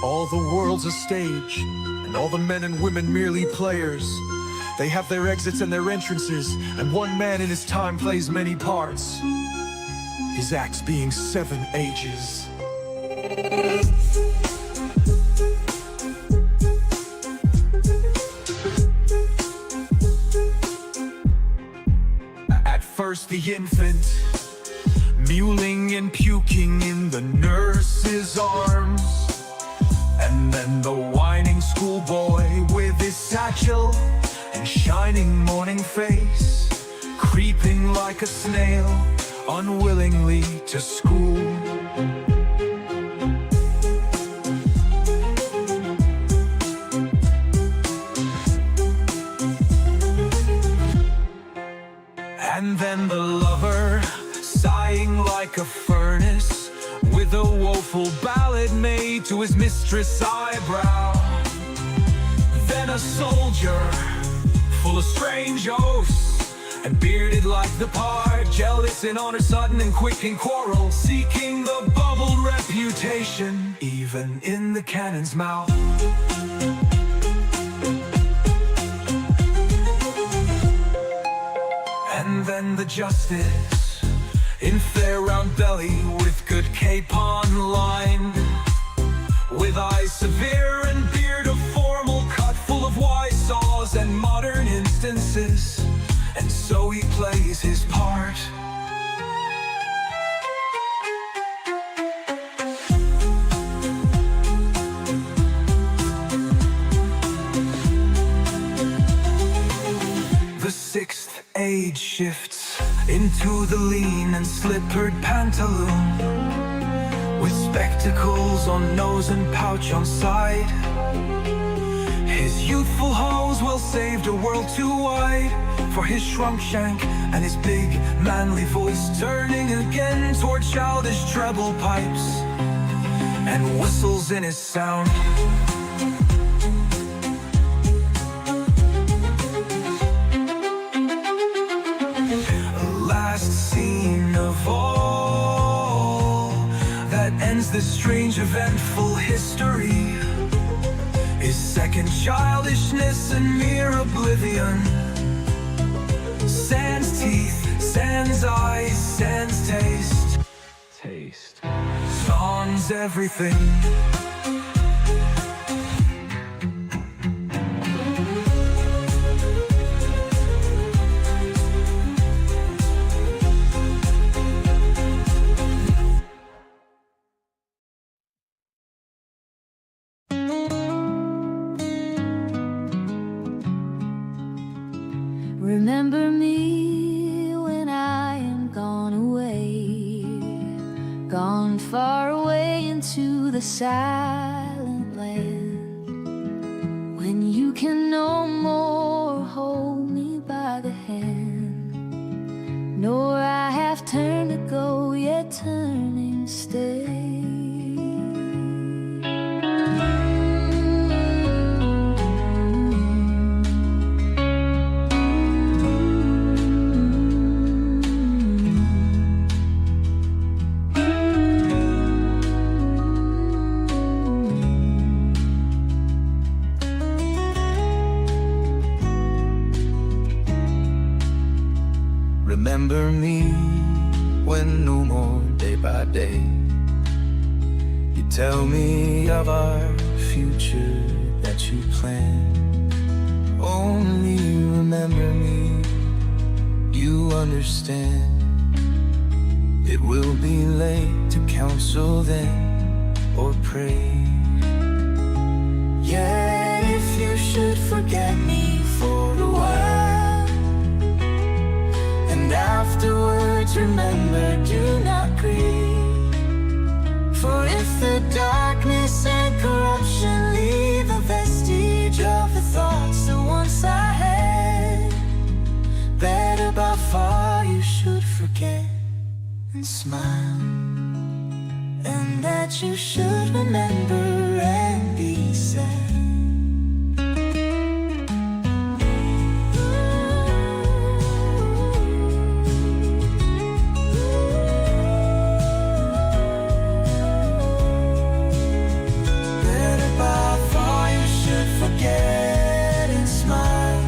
[SPEAKER 14] All the world's a stage, and all the men and women merely players. They have their exits and their entrances, and one man in his time plays many parts. His acts being 7 ages. At first the infant, mewling and puking in the nurse's arms. And then the whining schoolboy with his satchel and shining morning face, creeping like a snail, unwillingly to school. And then the lover, sighing like a furnace, with a woeful ballad made to his mistress' eyebrow. Then a soldier, full of strange oaths, and bearded like the part, jealous in honor sudden and quick in quarrel, seeking the bubbled reputation, even in the cannon's mouth. And then the justice, in fair round belly, with good capon lined, with eyes severe and beard of formal cut, full of wise saws and modern instances, and so he plays his part. The 6th age shifts into the lean and slippered pantaloon, with spectacles on nose and pouch on side. His youthful hose well saved a world too wide for his shrunk shank and his big manly voice, turning again toward childish treble pipes and whistles in his sound. Scene of all that ends this strange eventful history is second childishness and mere oblivion. sans teeth, sans eyes, sans taste. Sans everything.
[SPEAKER 15] Remember me when I am gone away, gone far away into the silent land, when you can no more hold me by the hand, nor I have turned to go, yet turning stay.
[SPEAKER 14] Remember me when no more day by day. You tell me of our future that you planned. Only remember me, you understand. It will be late to counsel then or pray. Yet if you should forget me for a while, and afterwards remember, do not grieve. For if the darkness and corruption leave a vestige of the thoughts that once I had, better by far you should forget and smile, and that you should remember and be sad. Forget and smile,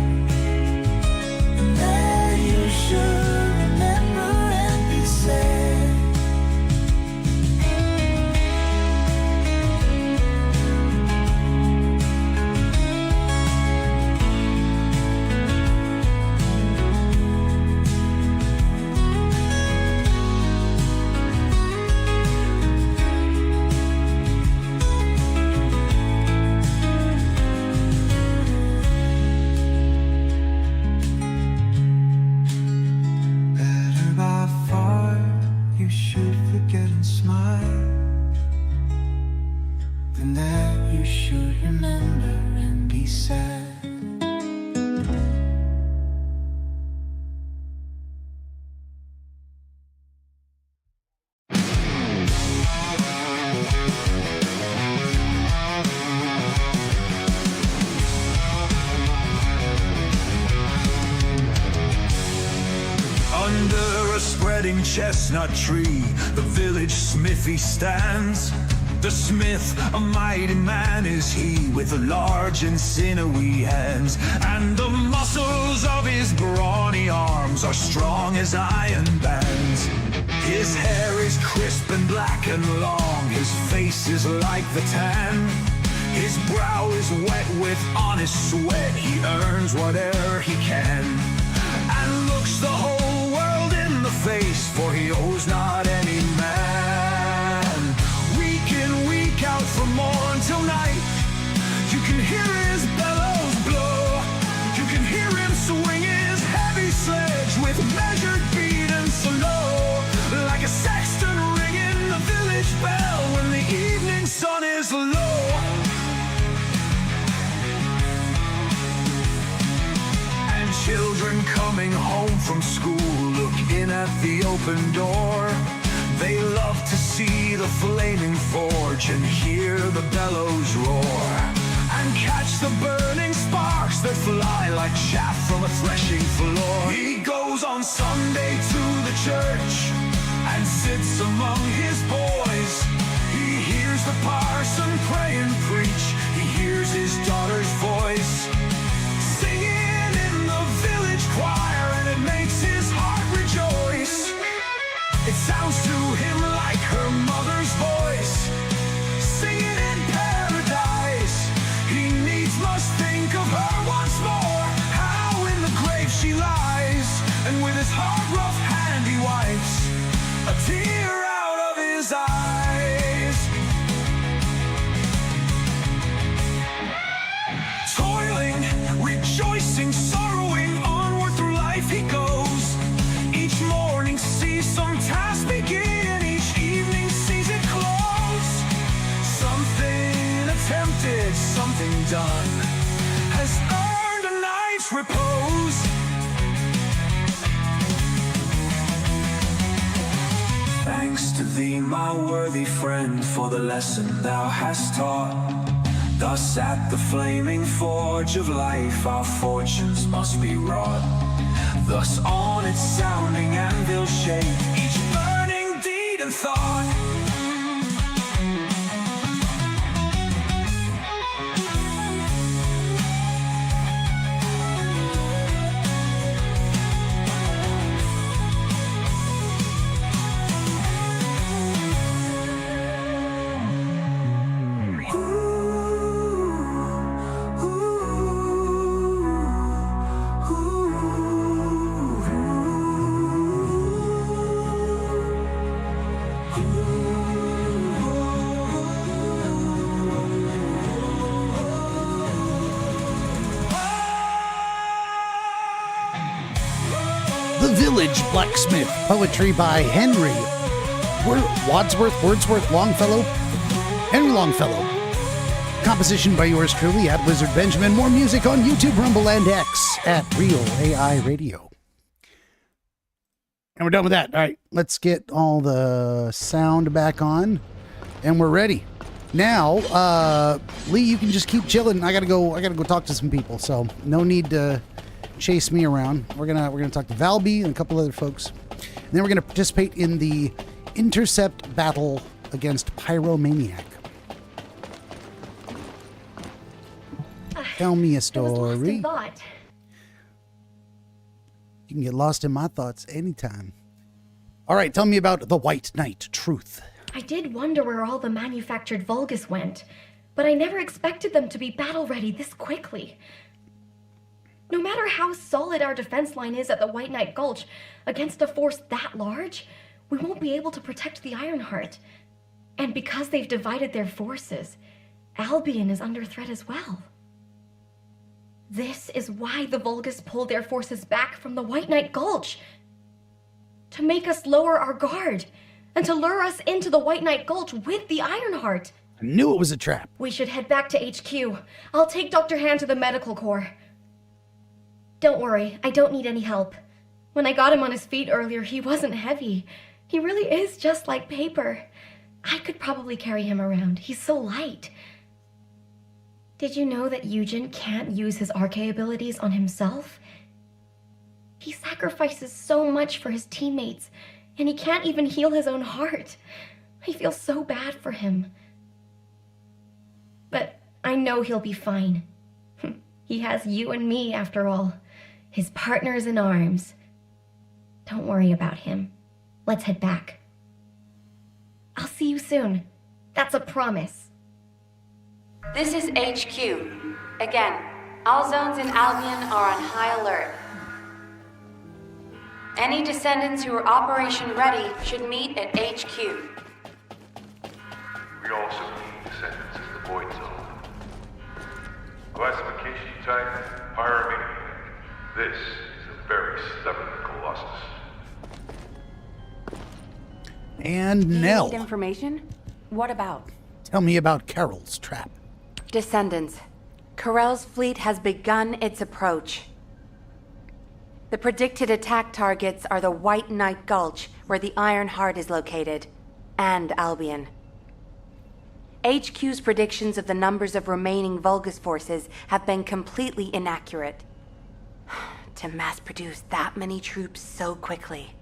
[SPEAKER 14] and that you should remember and be sad. Under a spreading chestnut tree, the village smithy stands. The smith, a mighty man is he, with large and sinewy hands, and the muscles of his brawny arms are strong as iron bands. His hair is crisp and black and long, his face is like the tan. His brow is wet with honest sweat, he earns whate'er he can, and looks the whole world in the face, for he owes not any man. Week in, week out, from morn till night, you can hear his bellows blow. You can hear him swing his heavy sledge with measured beat and slow, like a sexton ringing the village bell when the evening sun is low. And children coming home from school look in at the open door. They love to see the flaming forge and hear the bellows roar, and catch the burning sparks that fly like chaff from a threshing floor. He goes on Sunday to the church and sits among his boys. He hears the parson pray and preach. He hears his daughter's voice singing in the village choir, and it makes his Facing sorrowing onward through life he goes. Each morning sees some task begin, each evening sees it close. Something attempted, something done, has earned a night's repose. Thanks to thee, my worthy friend, for the lesson thou hast taught. Thus at the flaming forge of life our fortunes must be wrought. Thus on its sounding anvil shake each burning deed and thought.
[SPEAKER 1] The Village Blacksmith, poetry by Henry Wordsworth Longfellow, Henry Longfellow. Composition by yours truly at Wizard Benjamin. More music on YouTube, Rumble, and X at Real AI Radio. And we're done with that. All right, let's get all the sound back on, and we're ready. Now, Lee, you can just keep chilling. I gotta go talk to some people, so no need to chase me around. We're gonna talk to Valby and a couple other folks, and then we're gonna participate in the intercept battle against Pyromaniac. Tell me a story. You can get lost in my thoughts anytime. All right, tell me about the White Knight Truth.
[SPEAKER 4] I did wonder where all the manufactured Vulgus went, but I never expected them to be battle-ready this quickly. No matter how solid our defense line is at the White Knight Gulch, against a force that large, we won't be able to protect the Ironheart. And because they've divided their forces, Albion is under threat as well. This is why the Vulgus pulled their forces back from the White Knight Gulch. To make us lower our guard, and to lure us into the White Knight Gulch with the Ironheart.
[SPEAKER 1] I knew it was a trap.
[SPEAKER 4] We should head back to HQ. I'll take Dr. Han to the medical corps. Don't worry, I don't need any help. When I got him on his feet earlier, he wasn't heavy. He really is just like paper. I could probably carry him around. He's so light. Did you know that Eugen can't use his Arche abilities on himself? He sacrifices so much for his teammates, and he can't even heal his own heart. I feel so bad for him. But I know he'll be fine. He has you and me, after all. His partners in arms. Don't worry about him. Let's head back. I'll see you soon. That's a promise.
[SPEAKER 8] This is HQ. Again, all zones in Albion are on high alert. Any descendants who are operation ready should meet at HQ.
[SPEAKER 16] We also need descendants as the Void Zone. Classification type, Pyromaniac. This is a very stubborn colossus.
[SPEAKER 1] And Nell.
[SPEAKER 8] Need information? What about?
[SPEAKER 1] Tell me about Carol's trap.
[SPEAKER 8] Descendants. Carell's fleet has begun its approach. The predicted attack targets are the White Knight Gulch, where the Ironheart is located, and Albion. HQ's predictions of the numbers of remaining Vulgus forces have been completely inaccurate. To mass-produce that many troops so quickly.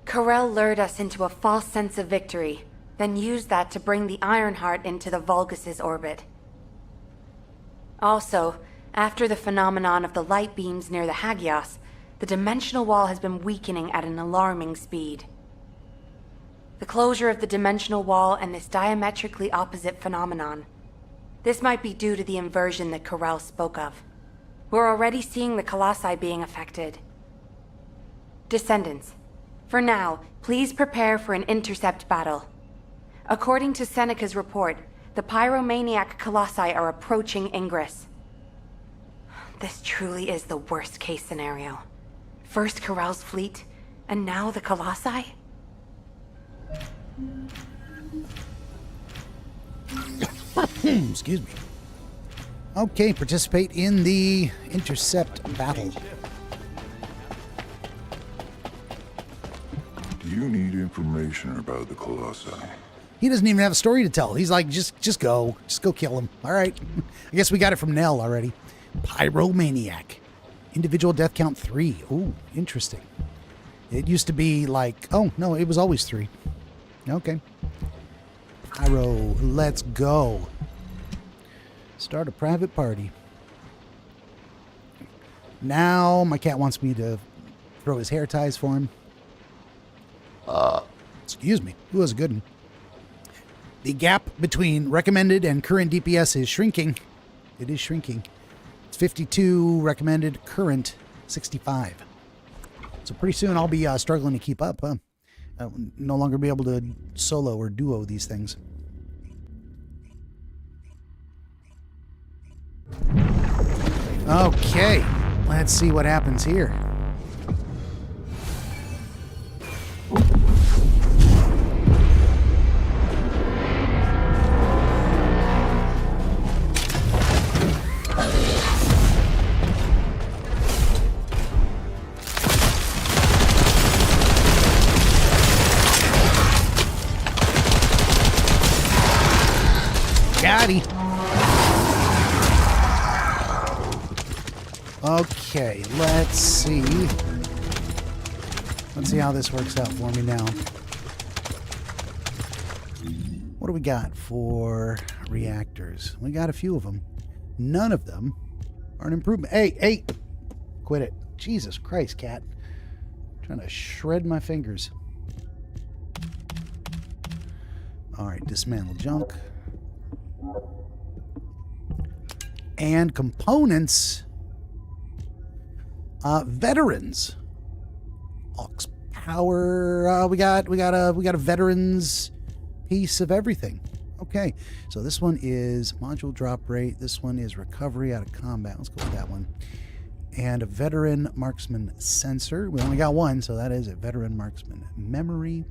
[SPEAKER 8] Carell lured us into a false sense of victory, then used that to bring the Ironheart into the Vulgus' orbit. Also, after the phenomenon of the light beams near the Hagios, the dimensional wall has been weakening at an alarming speed. The closure of the dimensional wall and this diametrically opposite phenomenon. This might be due to the inversion that Carell spoke of. We're already seeing the Colossi being affected. Descendants, for now, please prepare for an intercept battle. According to Seneca's report, the Pyromaniac Colossi are approaching Ingress. This truly is the worst case scenario. First Corel's fleet, and now the Colossi?
[SPEAKER 1] Excuse me. Okay, participate in the intercept battle.
[SPEAKER 7] Do you need information about the Colossi?
[SPEAKER 1] He doesn't even have a story to tell. He's like, just go kill him. All right. I guess we got it from Nell already. Pyromaniac. Individual death count 3. Ooh, interesting. It used to be like, oh, no, it was always 3. Okay. Pyro, let's go. Start a private party. Now my cat wants me to throw his hair ties for him. Excuse me. Who was a good one? The gap between recommended and current DPS is shrinking. It is shrinking. It's 52 recommended, current 65. So pretty soon I'll be struggling to keep up. I'll no longer be able to solo or duo these things. Okay, let's see what happens here. Got him. Okay, let's see. Let's see how this works out for me now. What do we got for reactors? We got a few of them. None of them are an improvement. Hey! Quit it. Jesus Christ, cat. I'm trying to shred my fingers. Alright, dismantle junk. And components. Veterans. Aux power. We got a veterans piece of everything. Okay, so this one is module drop rate. This one is recovery out of combat. Let's go with that one. And a veteran marksman sensor. We only got one, so that is a veteran marksman memory.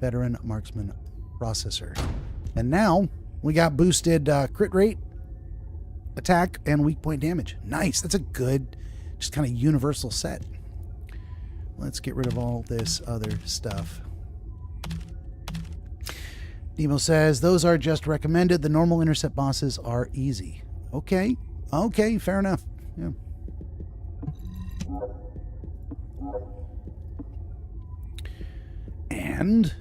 [SPEAKER 1] Veteran marksman processor. And now we got boosted crit rate, attack, and weak point damage. Nice. That's a good, just kind of universal set. Let's get rid of all this other stuff. Nemo says, those are just recommended. The normal intercept bosses are easy. Okay. Okay, fair enough. Yeah. And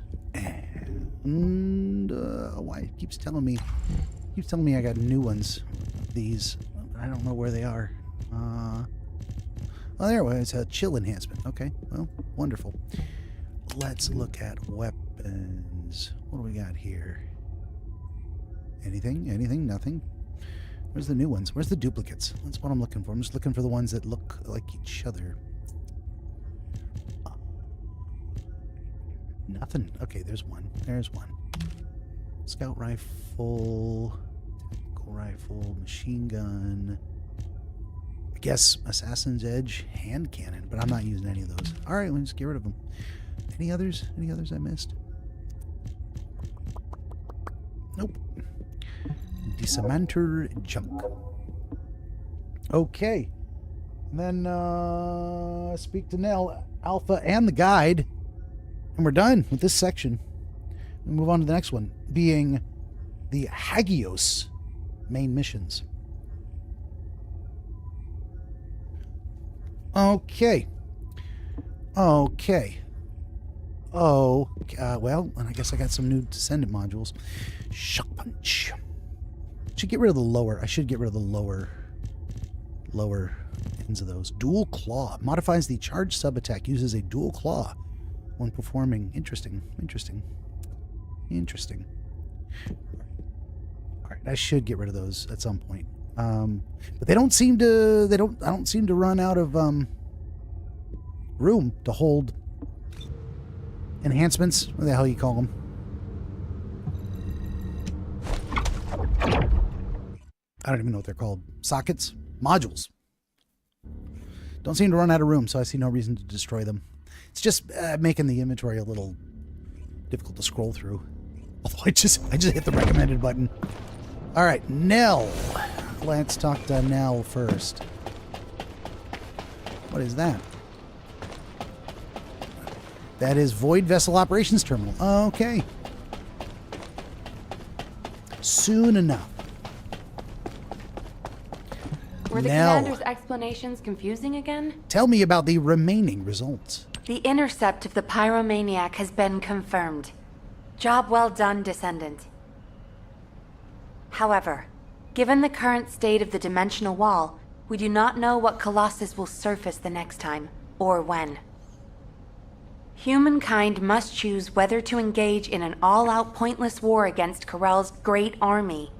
[SPEAKER 1] why it keeps telling me I got new ones. These, I don't know where they are. Oh, there it was. It's a chill enhancement. Okay, well, wonderful. Let's look at weapons. What do we got here? Anything? Anything? Nothing? Where's the new ones? Where's the duplicates? That's what I'm looking for. I'm just looking for the ones that look like each other. Nothing. Okay, there's one. There's one. Scout rifle, tactical rifle, machine gun. I guess Assassin's Edge, hand cannon, but I'm not using any of those. All right, let's get rid of them. Any others? Any others I missed? Nope. Dismantle junk. Okay. And then speak to Nell, Alpha, and the guide. And we're done with this section. We move on to the next one, being the Hagios main missions. Okay. Okay. Oh, well, and I guess I got some new Descendant modules. Shock Punch. Should get rid of the lower. I should get rid of the lower ends of those. Dual Claw. Modifies the charge sub-attack. Uses a dual claw when performing. Interesting. Interesting. Interesting. All right, I should get rid of those at some point. But they don't seem to. I don't seem to run out of room to hold enhancements. What the hell you call them? I don't even know what they're called. Sockets. Modules. Don't seem to run out of room, so I see no reason to destroy them. It's just making the inventory a little difficult to scroll through. Although I just hit the recommended button. All right, Nell. Let's talk to Nell first. What is that? That is Void Vessel Operations Terminal. Okay. Soon enough.
[SPEAKER 8] Were the
[SPEAKER 1] Nell,
[SPEAKER 8] commander's explanations confusing again?
[SPEAKER 1] tell me about the remaining results.
[SPEAKER 8] The intercept of the pyromaniac has been confirmed. Job well done, Descendant. However, given the current state of the dimensional wall, we do not know what Colossus will surface the next time, or when. Humankind must choose whether to engage in an all-out pointless war against Corell's great army,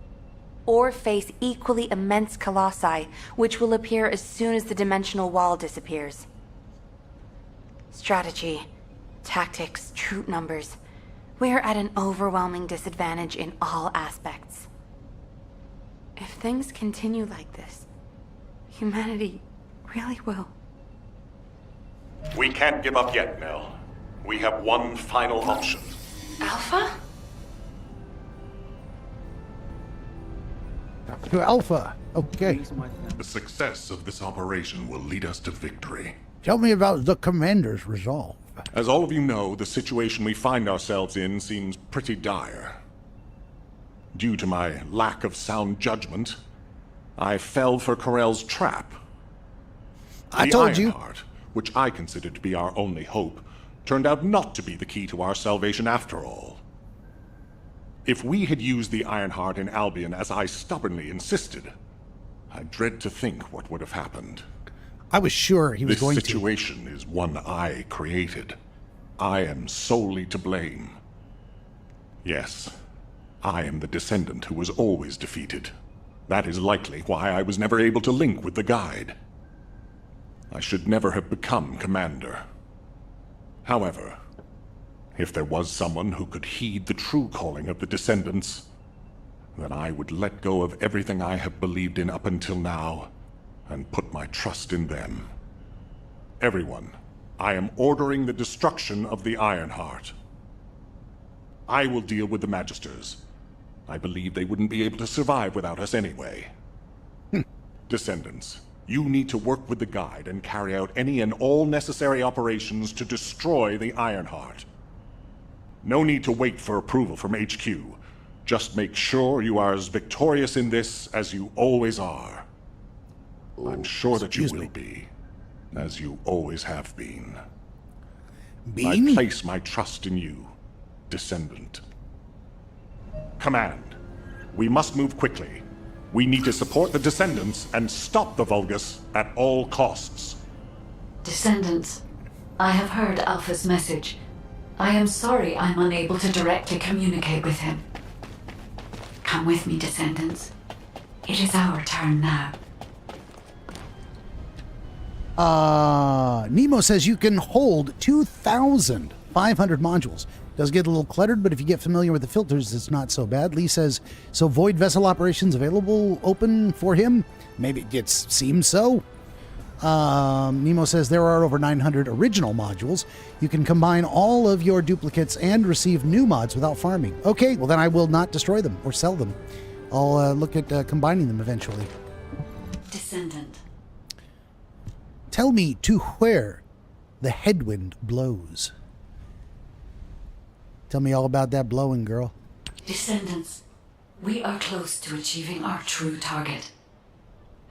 [SPEAKER 8] or face equally immense colossi, which will appear as soon as the dimensional wall disappears. Strategy, tactics, troop numbers. We are at an overwhelming disadvantage in all aspects. If things continue like this, humanity really will.
[SPEAKER 7] We can't give up yet, Nell. We have one final option.
[SPEAKER 5] Alpha?
[SPEAKER 1] To Alpha. Okay.
[SPEAKER 7] The success of this operation will lead us to victory.
[SPEAKER 1] Tell me about the commander's resolve.
[SPEAKER 7] As all of you know, the situation we find ourselves in seems pretty dire. Due to my lack of sound judgment, I fell for Corell's trap.
[SPEAKER 1] I told you.
[SPEAKER 7] The Ironheart, which I considered to be our only hope, turned out not to be the key to our salvation after all. If we had used the Ironheart in Albion as I stubbornly insisted, I dread to think what would have happened.
[SPEAKER 1] I was sure he was going to.
[SPEAKER 7] This situation is one I created. I am solely to blame. Yes, I am the Descendant who was always defeated. That is likely why I was never able to link with the Guide. I should never have become Commander. However, if there was someone who could heed the true calling of the Descendants, then I would let go of everything I have believed in up until now, and put my trust in them. Everyone, I am ordering the destruction of the Ironheart. I will deal with the Magisters. I believe they wouldn't be able to survive without us anyway. Descendants, you need to work with the Guide and carry out any and all necessary operations to destroy the Ironheart. No need to wait for approval from HQ. Just make sure you are as victorious in this as you always are. I'm sure that you will be, as you always have been. I place my trust in you, Descendant. Command, we must move quickly. We need to support the Descendants and stop the Vulgus at all costs.
[SPEAKER 2] Descendants, I have heard Alpha's message. I am sorry I'm unable to directly communicate with him. Come with me, Descendants. It is our turn now.
[SPEAKER 1] Nemo says you can hold 2,500 modules. Does get a little cluttered, but if you get familiar with the filters, it's not so bad. Lee says, so Void Vessel Operations available, open for him? Maybe it seems so. Nemo says there are over 900 original modules. You can combine all of your duplicates and receive new mods without farming. Okay, well then I will not destroy them or sell them. I'll look at combining them eventually.
[SPEAKER 2] Descendant.
[SPEAKER 1] Tell me to where the headwind blows. Tell me all about that blowing, girl.
[SPEAKER 2] Descendants, we are close to achieving our true target.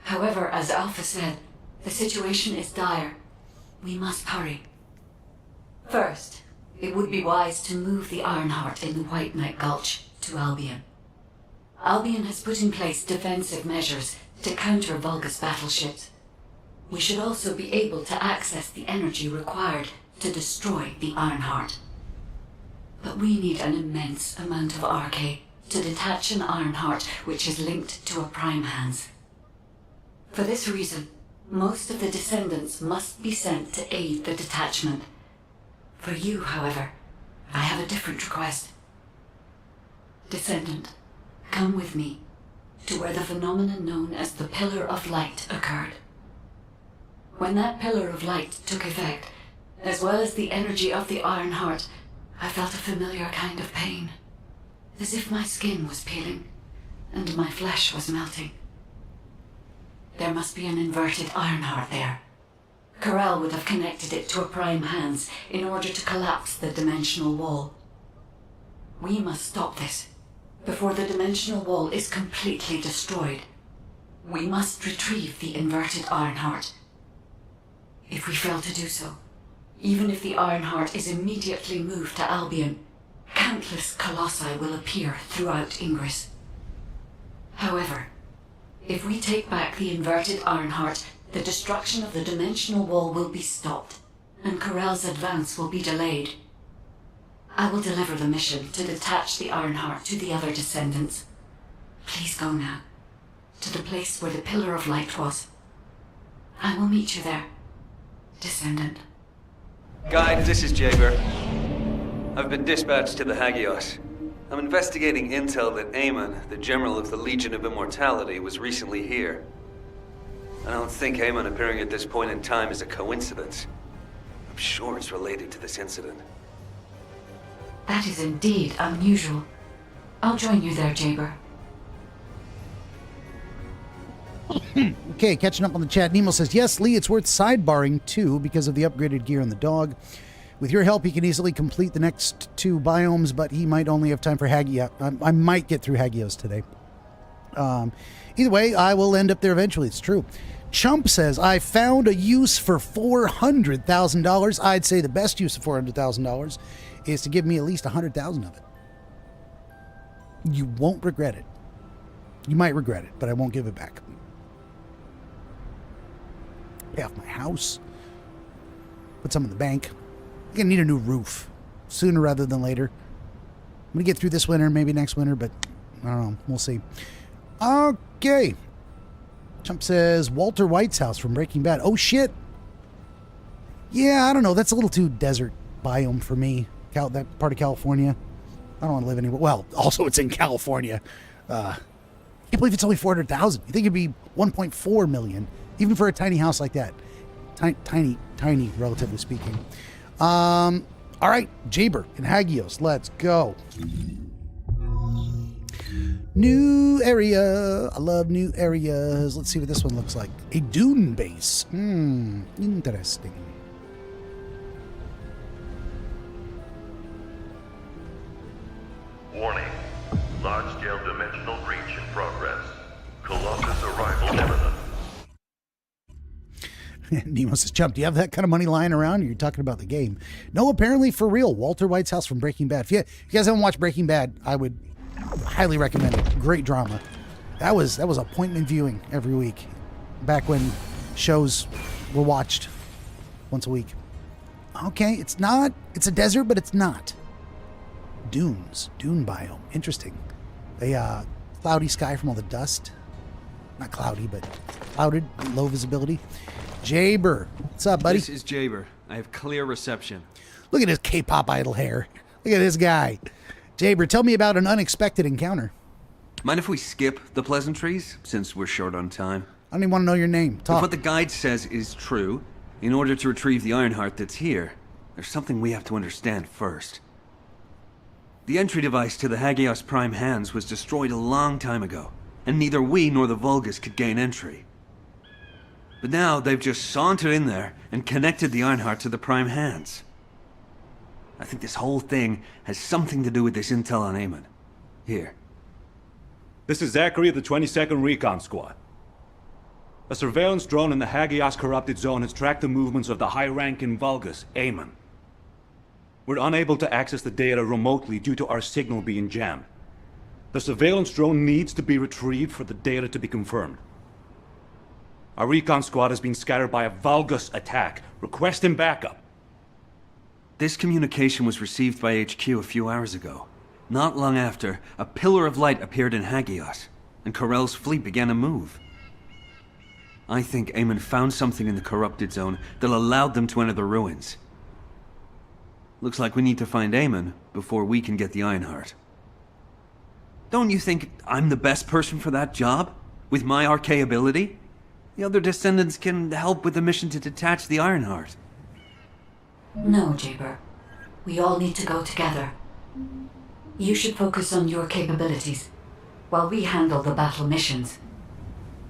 [SPEAKER 2] However, as Alpha said, the situation is dire. We must hurry. First, it would be wise to move the Ironheart in the White Knight Gulch to Albion. Albion has put in place defensive measures to counter Vulgus battleships. We should also be able to access the energy required to destroy the Ironheart. But we need an immense amount of Arche to detach an Ironheart which is linked to a Prime Hands. For this reason, most of the Descendants must be sent to aid the detachment. For you, however, I have a different request. Descendant, come with me. to where the phenomenon known as the Pillar of Light occurred. When that Pillar of Light took effect, as well as the energy of the Iron Heart, I felt a familiar kind of pain, as if my skin was peeling and my flesh was melting. There must be an inverted Iron Heart there. Corel would have connected it to a Prime Hands in order to collapse the dimensional wall. We must stop this before the dimensional wall is completely destroyed. We must retrieve the inverted Iron Heart. If we fail to do so, even if the Iron Heart is immediately moved to Albion, countless colossi will appear throughout Ingress. However, if we take back the inverted Iron Heart, the destruction of the dimensional wall will be stopped, and Corel's advance will be delayed. I will deliver the mission to detach the Iron Heart to the other descendants. Please go now, to the place where the Pillar of Light was. I will meet you there, Descendant.
[SPEAKER 12] Guide, this is Jaber. I've been dispatched to the Hagios. I'm investigating intel that Aemon, the General of the Legion of Immortality, was recently here. I don't think Aemon appearing at this point in time is a coincidence. I'm sure it's related to this incident.
[SPEAKER 2] That is indeed unusual. I'll join you there, Jaber.
[SPEAKER 1] Okay, catching up on the chat. Nemo says, yes, Lee, it's worth sidebarring too because of the upgraded gear on the dog. With your help, he can easily complete the next 2 biomes, but he might only have time for Hagia. I might get through Hagios today. Either way, I will end up there eventually. It's true. Chump says, I found a use for $400,000. I'd say the best use of $400,000 is to give me at least 100,000 of it. You won't regret it. You might regret it, but I won't give it back. Pay off my house. Put some in the bank. I'm going to need a new roof sooner rather than later. I'm going to get through this winter, maybe next winter, but I don't know. We'll see. Okay. Chump says, Walter White's house from Breaking Bad. Oh, shit. Yeah, I don't know. That's a little too desert biome for me. That part of California. I don't want to live anywhere. Well, also it's in California. I can't believe it's only 400,000. You think it'd be 1.4 million, even for a tiny house like that. Tiny, relatively speaking. All right, Jaber and Hagios, let's go. New area. I love new areas. Let's see what this one looks like. A dune base. Interesting.
[SPEAKER 16] Warning. Large-scale dimensional breach in progress. Colossus arrival imminent.
[SPEAKER 1] Nemo says, Chump, do you have that kind of money lying around? Or you're talking about the game? No, apparently for real. Walter White's house from Breaking Bad. If you guys haven't watched Breaking Bad, I would highly recommend it. Great drama. That was appointment viewing every week. Back when shows were watched once a week. Okay, it's a desert, but it's not. Dunes. Dune biome. Interesting. A cloudy sky from all the dust. Not cloudy, but clouded. Low visibility. Jaber. What's up, buddy?
[SPEAKER 17] This is Jaber. I have clear reception.
[SPEAKER 1] Look at his K-pop idol hair. Look at this guy. Jaber, tell me about an unexpected encounter.
[SPEAKER 12] Mind if we skip the pleasantries, since we're short on time?
[SPEAKER 1] I don't even want to know your name. Talk.
[SPEAKER 12] If what the guide says is true, in order to retrieve the Ironheart that's here, there's something we have to understand first. The entry device to the Hagios Prime Hands was destroyed a long time ago, and neither we nor the Vulgus could gain entry. But now they've just sauntered in there and connected the Ironheart to the Prime Hands. I think this whole thing has something to do with this intel on Aemon. Here.
[SPEAKER 18] This is Zachary of the 22nd Recon Squad. A surveillance drone in the Hagios corrupted zone has tracked the movements of the high-ranking Vulgus, Aemon. We're unable to access the data remotely due to our signal being jammed. The surveillance drone needs to be retrieved for the data to be confirmed. Our recon squad has been scattered by a Vulgus attack. Requesting backup.
[SPEAKER 12] This communication was received by HQ a few hours ago. Not long after, a pillar of light appeared in Hagios, and Corel's fleet began to move. I think Aemon found something in the corrupted zone that allowed them to enter the ruins. Looks like we need to find Aemon before we can get the Ironheart. Don't you think I'm the best person for that job? With my arcane ability? The other descendants can help with the mission to detach the Ironheart.
[SPEAKER 2] No, Jaber. We all need to go together. You should focus on your capabilities, while we handle the battle missions.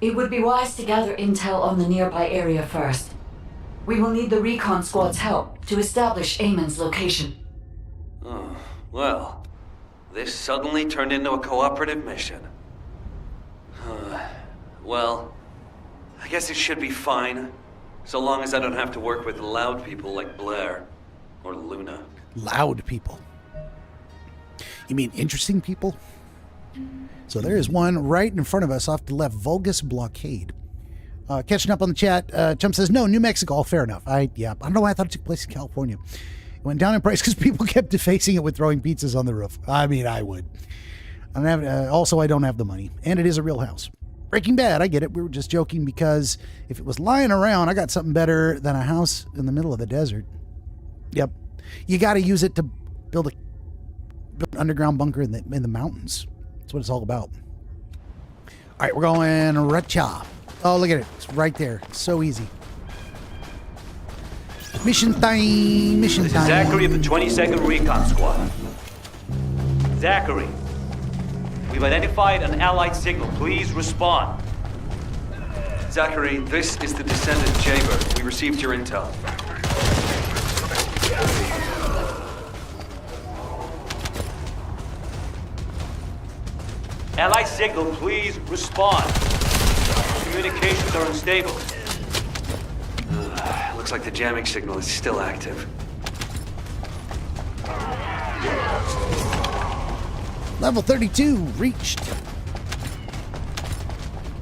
[SPEAKER 2] It would be wise to gather intel on the nearby area first. We will need the recon squad's help to establish Eamon's location.
[SPEAKER 12] Oh, well, this suddenly turned into a cooperative mission. Well, I guess it should be fine, so long as I don't have to work with loud people like Blair or Luna.
[SPEAKER 1] Loud people? You mean interesting people? So there is one right in front of us off the left, Vulgus Blockade. Catching up on the chat, Chump says, no, New Mexico. Oh, fair enough. I don't know why I thought it took place in California. It went down in price because people kept defacing it with throwing pizzas on the roof. I mean, I would. Also, I don't have the money, and it is a real house. Breaking Bad, I get it. We were just joking because if it was lying around, I got something better than a house in the middle of the desert. Yep. You got to use it to build an underground bunker in the mountains. That's what it's all about. All right, we're going Racha. Oh, look at it. It's right there. It's so easy. Mission time. Mission time.
[SPEAKER 18] Zachary of the 22nd Recon Squad. Zachary, we've identified an allied signal. Please respond.
[SPEAKER 12] Zachary, this is the Descendant Jaber. We received your intel.
[SPEAKER 18] Allied signal, please respond. Communications are unstable.
[SPEAKER 12] Looks like the jamming signal is still active.
[SPEAKER 1] Level 32 reached.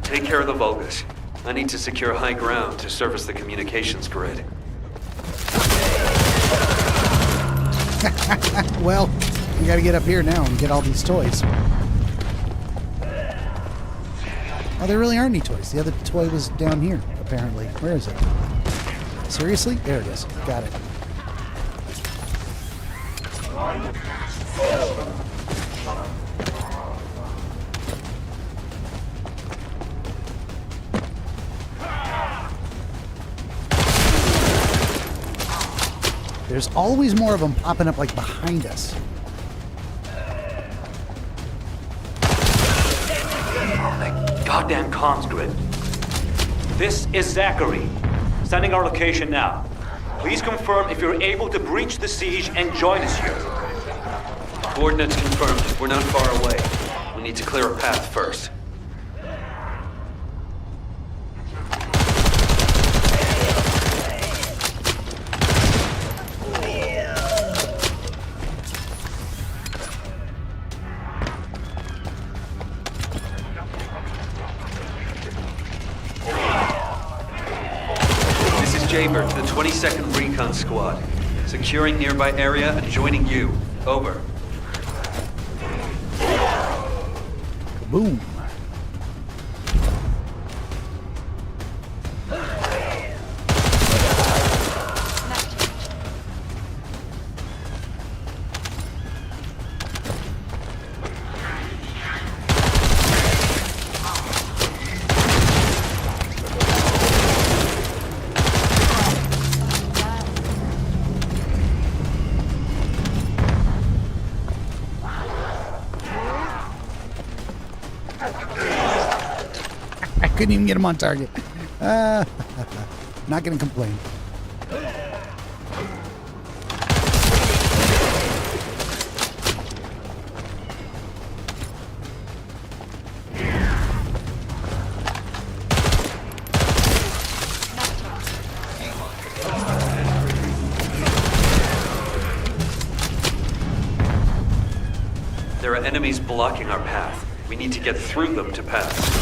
[SPEAKER 12] Take care of the Vulgus. I need to secure high ground to service the communications grid.
[SPEAKER 1] Well, we gotta get up here now and get all these toys. Oh, there really aren't any toys. The other toy was down here, apparently. Where is it? Seriously? There it is. Got it. There's always more of them popping up like behind us.
[SPEAKER 18] Goddamn comms grid. This is Zachary. Sending our location now. Please confirm if you're able to breach the siege and join us here.
[SPEAKER 12] Coordinates confirmed. We're not far away. We need to clear a path first. Jaber to the 22nd Recon Squad. Securing nearby area and joining you. Over.
[SPEAKER 1] Boom. Couldn't even get him on target. Not gonna complain.
[SPEAKER 12] There are enemies blocking our path. We need to get through them to pass.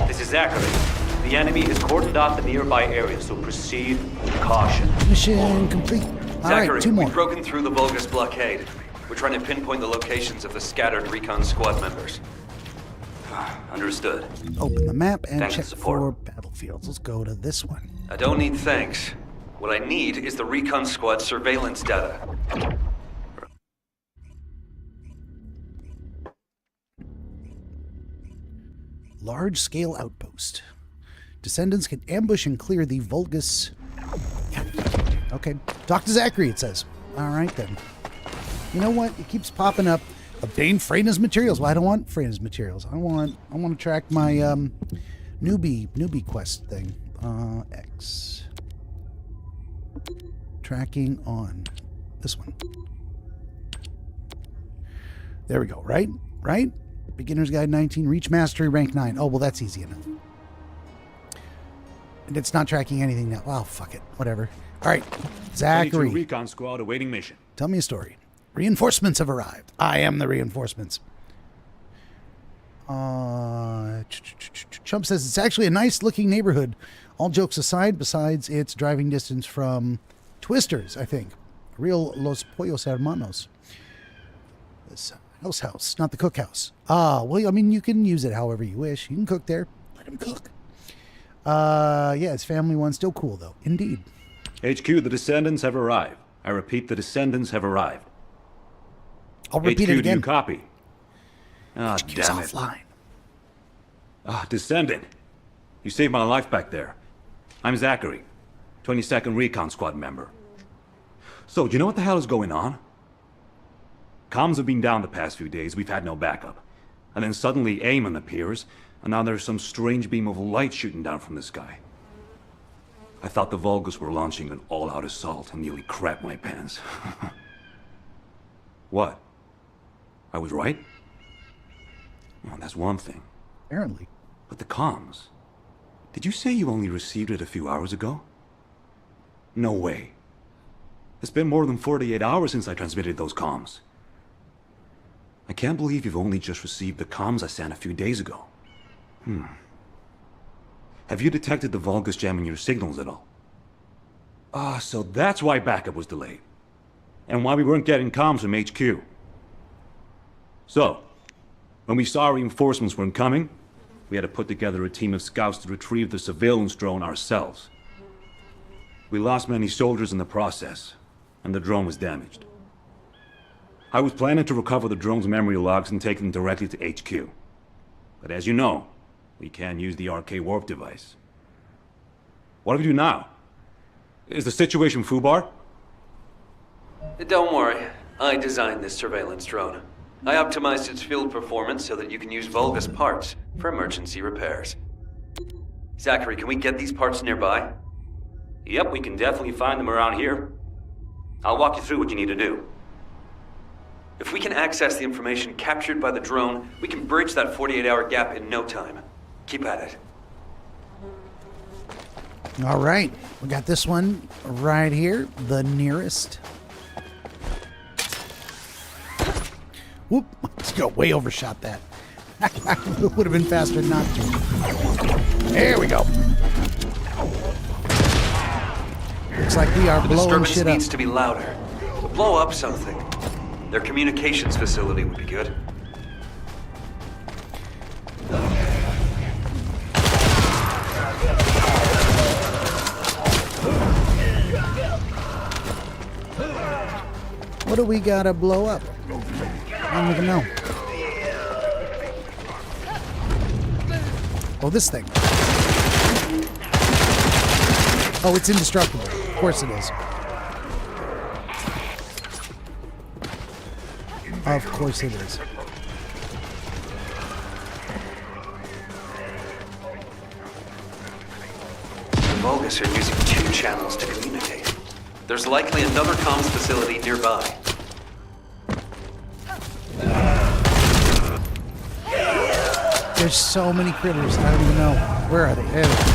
[SPEAKER 18] This is Zachary. The enemy has cordoned off the nearby area, so proceed with caution.
[SPEAKER 1] Mission complete. All
[SPEAKER 12] Zachary,
[SPEAKER 1] right, 2 more.
[SPEAKER 12] we've broken through the Vulgus blockade. We're trying to pinpoint the locations of the scattered Recon Squad members. Understood.
[SPEAKER 1] Open the map and
[SPEAKER 12] Thanks
[SPEAKER 1] check
[SPEAKER 12] for support.
[SPEAKER 1] for battlefields. Let's go to this one.
[SPEAKER 12] I don't need thanks. What I need is the Recon Squad surveillance data.
[SPEAKER 1] Large-scale outpost. Descendants can ambush and clear the Vulgus. Okay. Talk to Zachary, it says. All right, then. You know what? It keeps popping up. Obtain Freyna's materials. Well, I don't want Freyna's materials. I want to track my newbie quest thing. X. Tracking on this one. There we go. Right? Beginner's Guide 19. Reach Mastery Rank 9. Oh, well, that's easy enough. And it's not tracking anything now. Wow, fuck it. Whatever. All right. Zachary.
[SPEAKER 18] 22 recon squad awaiting mission.
[SPEAKER 1] Tell me a story. Reinforcements have arrived. I am the reinforcements. Chump says it's actually a nice looking neighborhood. All jokes aside, besides its driving distance from Twisters, I think. Real Los Pollos Hermanos. This house, not the cookhouse. Well, I mean, you can use it however you wish. You can cook there. Let him cook. Yeah, it's family one. Still cool, though. Indeed.
[SPEAKER 18] HQ, the Descendants have arrived. I repeat, the Descendants have arrived.
[SPEAKER 1] I'll repeat it again.
[SPEAKER 18] Do you copy? Ah, damn it.
[SPEAKER 1] Offline.
[SPEAKER 18] Descendant. You saved my life back there. I'm Zachary, 22nd Recon Squad member. So, do you know what the hell is going on? Comms have been down the past few days, we've had no backup. And then suddenly Eamon appears, and now there's some strange beam of light shooting down from the sky. I thought the Vulgus were launching an all-out assault and nearly crapped my pants. What? I was right? Well, that's one thing.
[SPEAKER 1] Apparently.
[SPEAKER 18] But the comms. Did you say you only received it a few hours ago? No way. It's been more than 48 hours since I transmitted those comms. I can't believe you've only just received the comms I sent a few days ago. Have you detected the Vulgus jamming your signals at all? So that's why backup was delayed. And why we weren't getting comms from HQ. So, when we saw reinforcements weren't coming, we had to put together a team of scouts to retrieve the surveillance drone ourselves. We lost many soldiers in the process, and the drone was damaged. I was planning to recover the drone's memory logs and take them directly to HQ. But as you know, we can't use the RK warp device. What do we do now? Is the situation foobar?
[SPEAKER 19] Don't worry. I designed this surveillance drone. I optimized its field performance so that you can use Vulgus parts for emergency repairs. Zachary, can we get these parts nearby?
[SPEAKER 18] Yep, we can definitely find them around here. I'll walk you through what you need to do.
[SPEAKER 19] If we can access the information captured by the drone, we can bridge that 48-hour gap in no time. Keep at it.
[SPEAKER 1] All right. We got this one right here. The nearest. Whoop. Let's go. Way overshot that. It would have been faster not to. There we go. Looks like we are blowing shit up.
[SPEAKER 19] The disturbance needs to be louder. Blow up something. Their communications facility would be good.
[SPEAKER 1] What do we gotta blow up? I don't even know. Oh, this thing. Oh, it's indestructible. Of course it is. Of course it is.
[SPEAKER 19] The Vulgus are using 2 channels to communicate. There's likely another comms facility nearby.
[SPEAKER 1] There's so many critters, I don't even know. Where are they? There they are.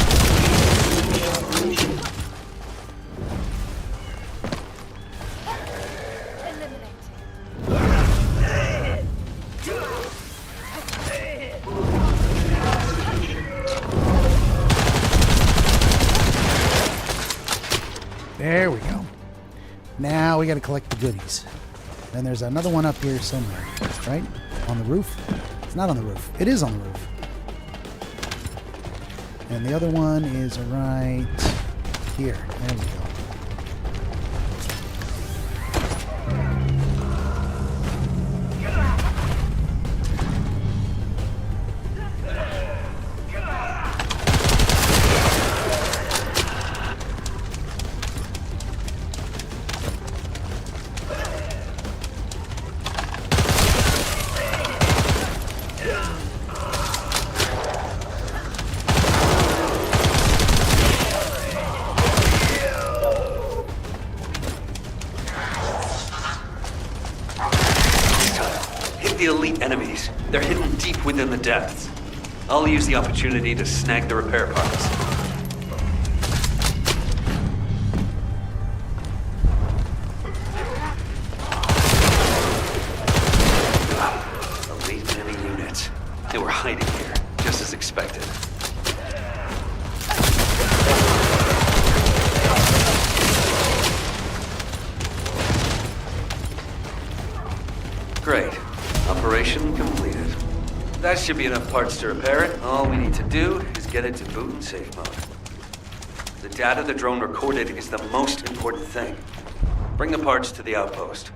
[SPEAKER 1] There we go. Now we got to collect the goodies. And there's another one up here somewhere, right? On the roof? It's not on the roof. It is on the roof. And the other one is right here. There we go.
[SPEAKER 19] deep within the depths. I'll use the opportunity to snag the repair parts. Elite enemy units. They were hiding here, just as expected. Great. Operation completed. That should be enough parts to repair it. All we need to do is get it to boot and safe mode. The data the drone recorded is the most important thing. Bring the parts to the outpost.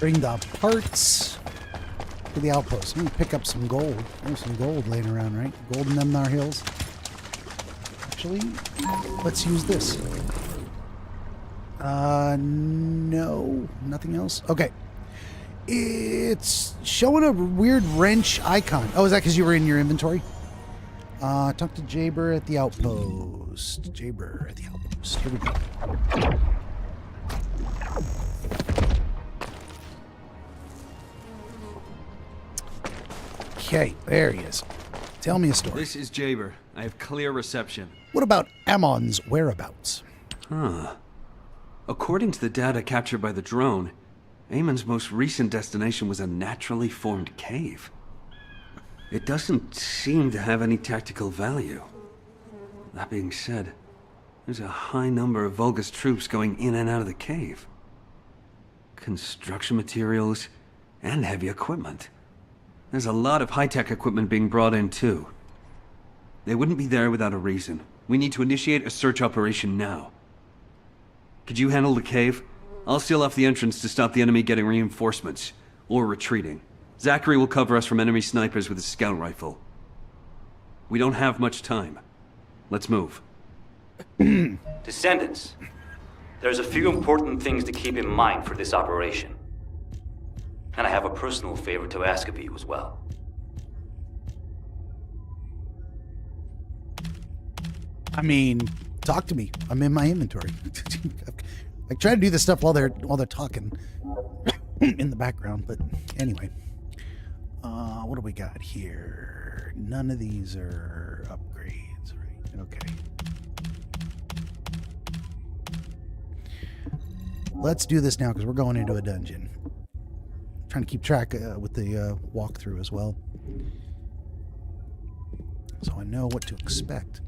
[SPEAKER 1] Bring the parts to the outpost. Let me pick up some gold. There's some gold laying around, right? Gold in them hills. Actually, let's use this. No, nothing else. Okay. It's showing a weird wrench icon. Oh, is that because you were in your inventory? Talk to Jaber at the outpost. Jaber at the outpost. Here we go. Okay, there he is. Tell me a story.
[SPEAKER 12] This is Jaber. I have clear reception.
[SPEAKER 1] What about Ammon's whereabouts?
[SPEAKER 12] Huh. According to the data captured by the drone, Eamon's most recent destination was a naturally formed cave. It doesn't seem to have any tactical value. That being said, there's a high number of Vulgus troops going in and out of the cave. Construction materials and heavy equipment. There's a lot of high-tech equipment being brought in too. They wouldn't be there without a reason. We need to initiate a search operation now. Could you handle the cave? I'll seal off the entrance to stop the enemy getting reinforcements, or retreating. Zachary will cover us from enemy snipers with his scout rifle. We don't have much time. Let's move.
[SPEAKER 20] Descendants, there's a few important things to keep in mind for this operation. And I have a personal favor to ask of you as well.
[SPEAKER 1] I mean, talk to me. I'm in my inventory. I try to do this stuff while they're talking in the background, but anyway. What do we got here? None of these are upgrades, right? Okay. Let's do this now because we're going into a dungeon. Trying to keep track with the walkthrough as well, so I know what to expect.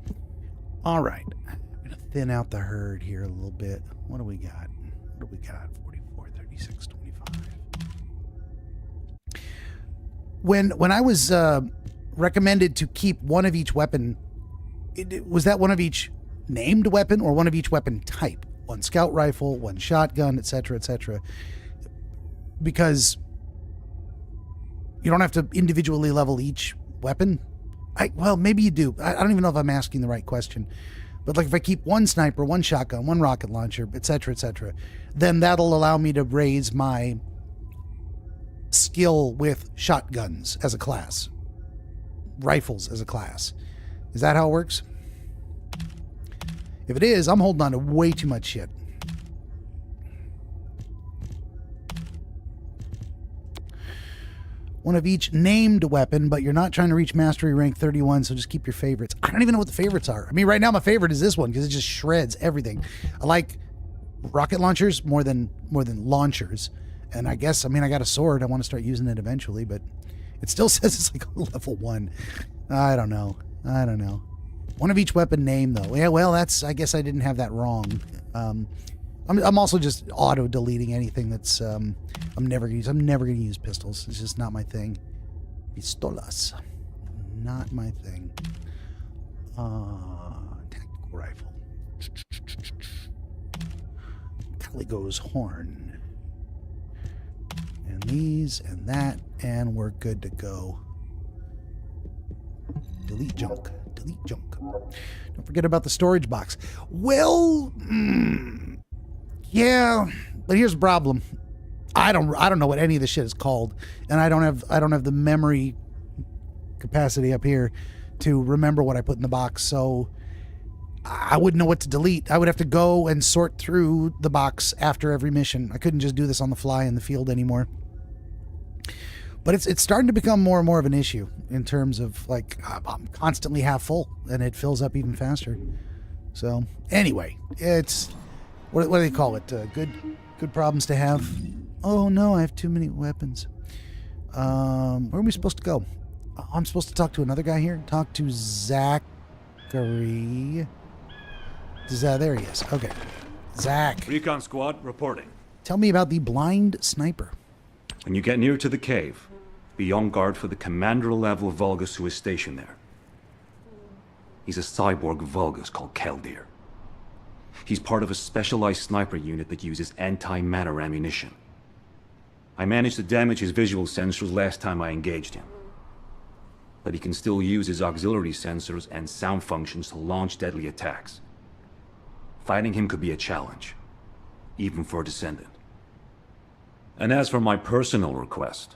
[SPEAKER 1] All right, I'm gonna thin out the herd here a little bit. What do we got? 44, 36, 25. When I was recommended to keep one of each weapon, was that one of each named weapon or one of each weapon type? One scout rifle, one shotgun, etc., etc. Because you don't have to individually level each weapon. Well, maybe you do. I don't even know if I'm asking the right question. But like if I keep one sniper, one shotgun, one rocket launcher, etc., then that'll allow me to raise my skill with shotguns as a class, rifles as a class. Is that how it works? If it is, I'm holding on to way too much shit. One of each named weapon, but you're not trying to reach mastery rank 31, so just keep your favorites. I don't even know what the favorites are. I mean, right now my favorite is this one because it just shreds everything. I like rocket launchers more than launchers. And I guess, I mean, I got a sword. I want to start using it eventually, but it still says it's like level 1. I don't know. One of each weapon name, though. Yeah, well, I guess I didn't have that wrong. I'm also just auto deleting anything that's I'm never gonna use. I'm never gonna use pistols. It's just not my thing. Pistolas, not my thing. Tactical rifle. Caligo's horn. And these and that, and we're good to go. Delete junk. Don't forget about the storage box. Well, yeah, but here's the problem. I don't know what any of this shit is called, and I don't have the memory capacity up here to remember what I put in the box, so I wouldn't know what to delete. I would have to go and sort through the box after every mission. I couldn't just do this on the fly in the field anymore. But it's starting to become more and more of an issue in terms of, like, I'm constantly half full, and it fills up even faster. So, anyway, it's, what do they call it? Good problems to have. Oh, no, I have too many weapons. Where are we supposed to go? I'm supposed to talk to another guy here? Talk to Zachary. There he is. Okay. Zach.
[SPEAKER 18] Recon squad, reporting.
[SPEAKER 1] Tell me about the blind sniper.
[SPEAKER 18] When you get near to the cave, be on guard for the commander-level Vulgus who is stationed there. He's a cyborg Vulgus called Keldir. He's part of a specialized sniper unit that uses anti-matter ammunition. I managed to damage his visual sensors last time I engaged him. But he can still use his auxiliary sensors and sound functions to launch deadly attacks. Fighting him could be a challenge, even for a Descendant. And as for my personal request,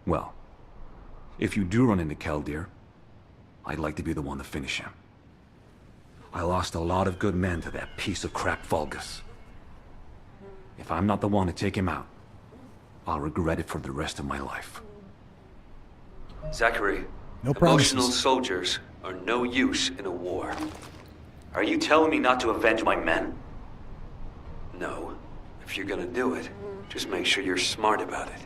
[SPEAKER 18] well, if you do run into Keldir, I'd like to be the one to finish him. I lost a lot of good men to that piece of crap Vulgus. If I'm not the one to take him out, I'll regret it for the rest of my life.
[SPEAKER 19] Zachary,
[SPEAKER 1] no promises.
[SPEAKER 19] Emotional soldiers are no use in a war. Are you telling me not to avenge my men? No. If you're gonna do it, just make sure you're smart about it.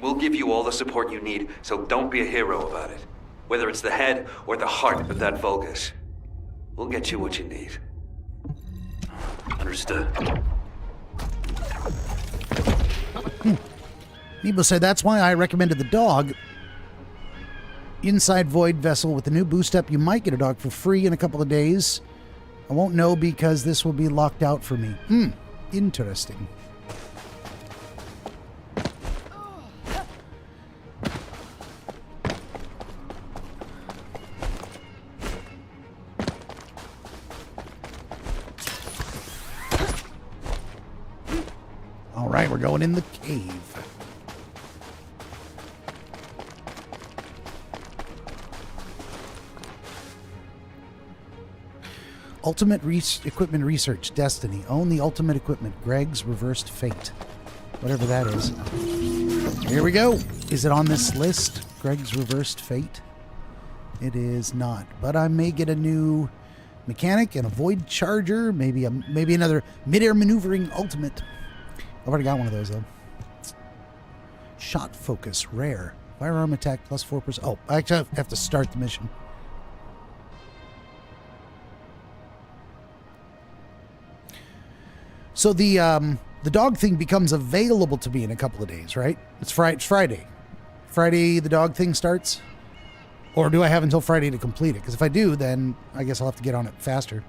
[SPEAKER 19] We'll give you all the support you need, so don't be a hero about it. Whether it's the head or the heart of that Vulgus. We'll get you what you need. Understood.
[SPEAKER 1] Nebo said that's why I recommended the dog. Inside Void vessel with the new boost up, you might get a dog for free in a couple of days. I won't know because this will be locked out for me. Interesting. All right, we're going in the cave. Ultimate equipment research, Destiny. Own the ultimate equipment, Greg's reversed fate. Whatever that is. Here we go. Is it on this list? Greg's reversed fate? It is not. But I may get a new mechanic and a void charger. Maybe another mid-air maneuvering ultimate. I've already got one of those, though. Shot focus, rare. Firearm attack plus 4%. Oh, I actually have to start the mission. So the dog thing becomes available to me in a couple of days, right? It's Friday. Friday the dog thing starts? Or do I have until Friday to complete it? Because if I do, then I guess I'll have to get on it faster.